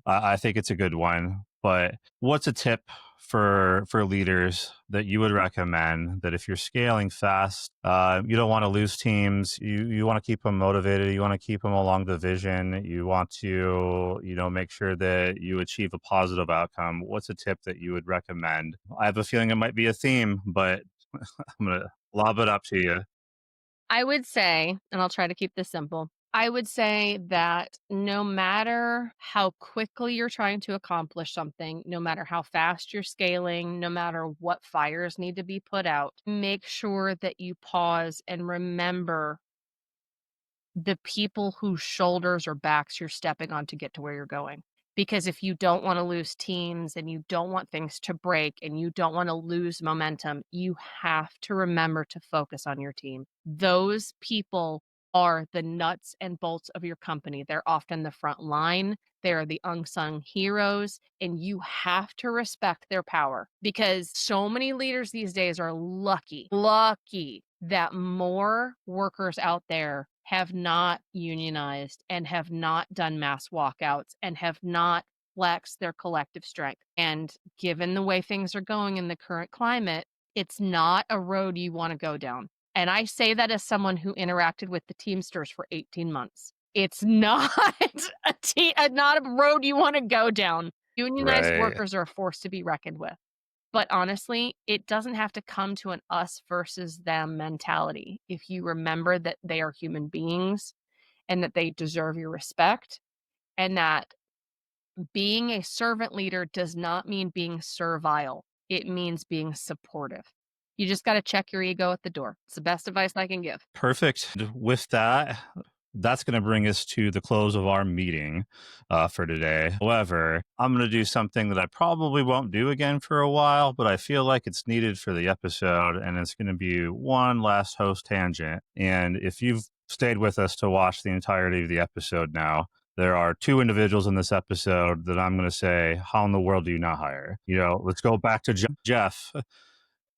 I think it's a good one, but what's a tip for leaders that you would recommend that if you're scaling fast, you don't want to lose teams, you want to keep them motivated, you want to keep them along the vision, you want to, make sure that you achieve a positive outcome. What's a tip that you would recommend? I have a feeling it might be a theme, but I'm going to lob it up to you. I would say, and I'll try to keep this simple, I would say that no matter how quickly you're trying to accomplish something, no matter how fast you're scaling, no matter what fires need to be put out, make sure that you pause and remember the people whose shoulders or backs you're stepping on to get to where you're going. Because if you don't want to lose teams and you don't want things to break and you don't want to lose momentum, you have to remember to focus on your team. Those people are the nuts and bolts of your company. They're often the front line. They're the unsung heroes, and you have to respect their power, because so many leaders these days are lucky that more workers out there have not unionized and have not done mass walkouts and have not flexed their collective strength. And given the way things are going in the current climate, it's not a road you want to go down. And I say that as someone who interacted with the Teamsters for 18 months. It's not not a road you want to go down. Unionized Right. workers are a force to be reckoned with. But honestly, it doesn't have to come to an us versus them mentality. If you remember that they are human beings and that they deserve your respect, and that being a servant leader does not mean being servile. It means being supportive. You just got to check your ego at the door. It's the best advice I can give. Perfect. With that, that's going to bring us to the close of our meeting for today. However, I'm going to do something that I probably won't do again for a while, but I feel like it's needed for the episode. And it's going to be one last host tangent. And if you've stayed with us to watch the entirety of the episode now, there are two individuals in this episode that I'm going to say, how in the world do you not hire? Let's go back to Jeff.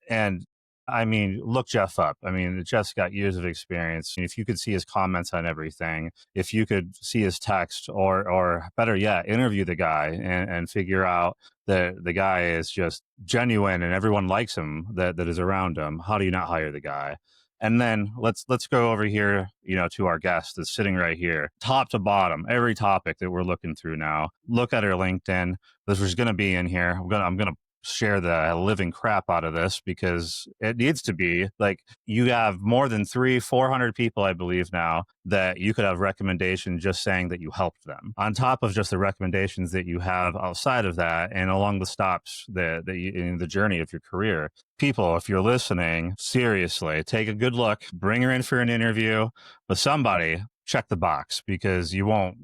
And I mean, look Jeff up. I mean, Jeff's got years of experience. If you could see his comments on everything, if you could see his text, or better yet, interview the guy and figure out that the guy is just genuine and everyone likes him that is around him, how do you not hire the guy? And then let's go over here, to our guest that's sitting right here, top to bottom, every topic that we're looking through now. Look at her LinkedIn. This was going to be in here. I'm gonna share the living crap out of this because it needs to be. Like, you have more than 400 people, I believe now, that you could have recommendations just saying that you helped them, on top of just the recommendations that you have outside of that and along the stops that you, in the journey of your career. People, if you're listening, seriously, take a good look, bring her in for an interview, but somebody check the box, because you won't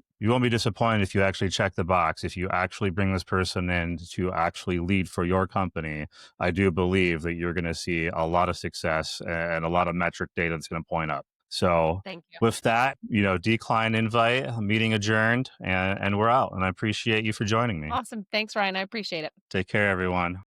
be disappointed if you actually check the box. If you actually bring this person in to actually lead for your company, I do believe that you're going to see a lot of success and a lot of metric data that's going to point up. So Thank you. with that, decline invite, meeting adjourned, and we're out. And I appreciate you for joining me. Awesome. Thanks, Ryan. I appreciate it. Take care, everyone.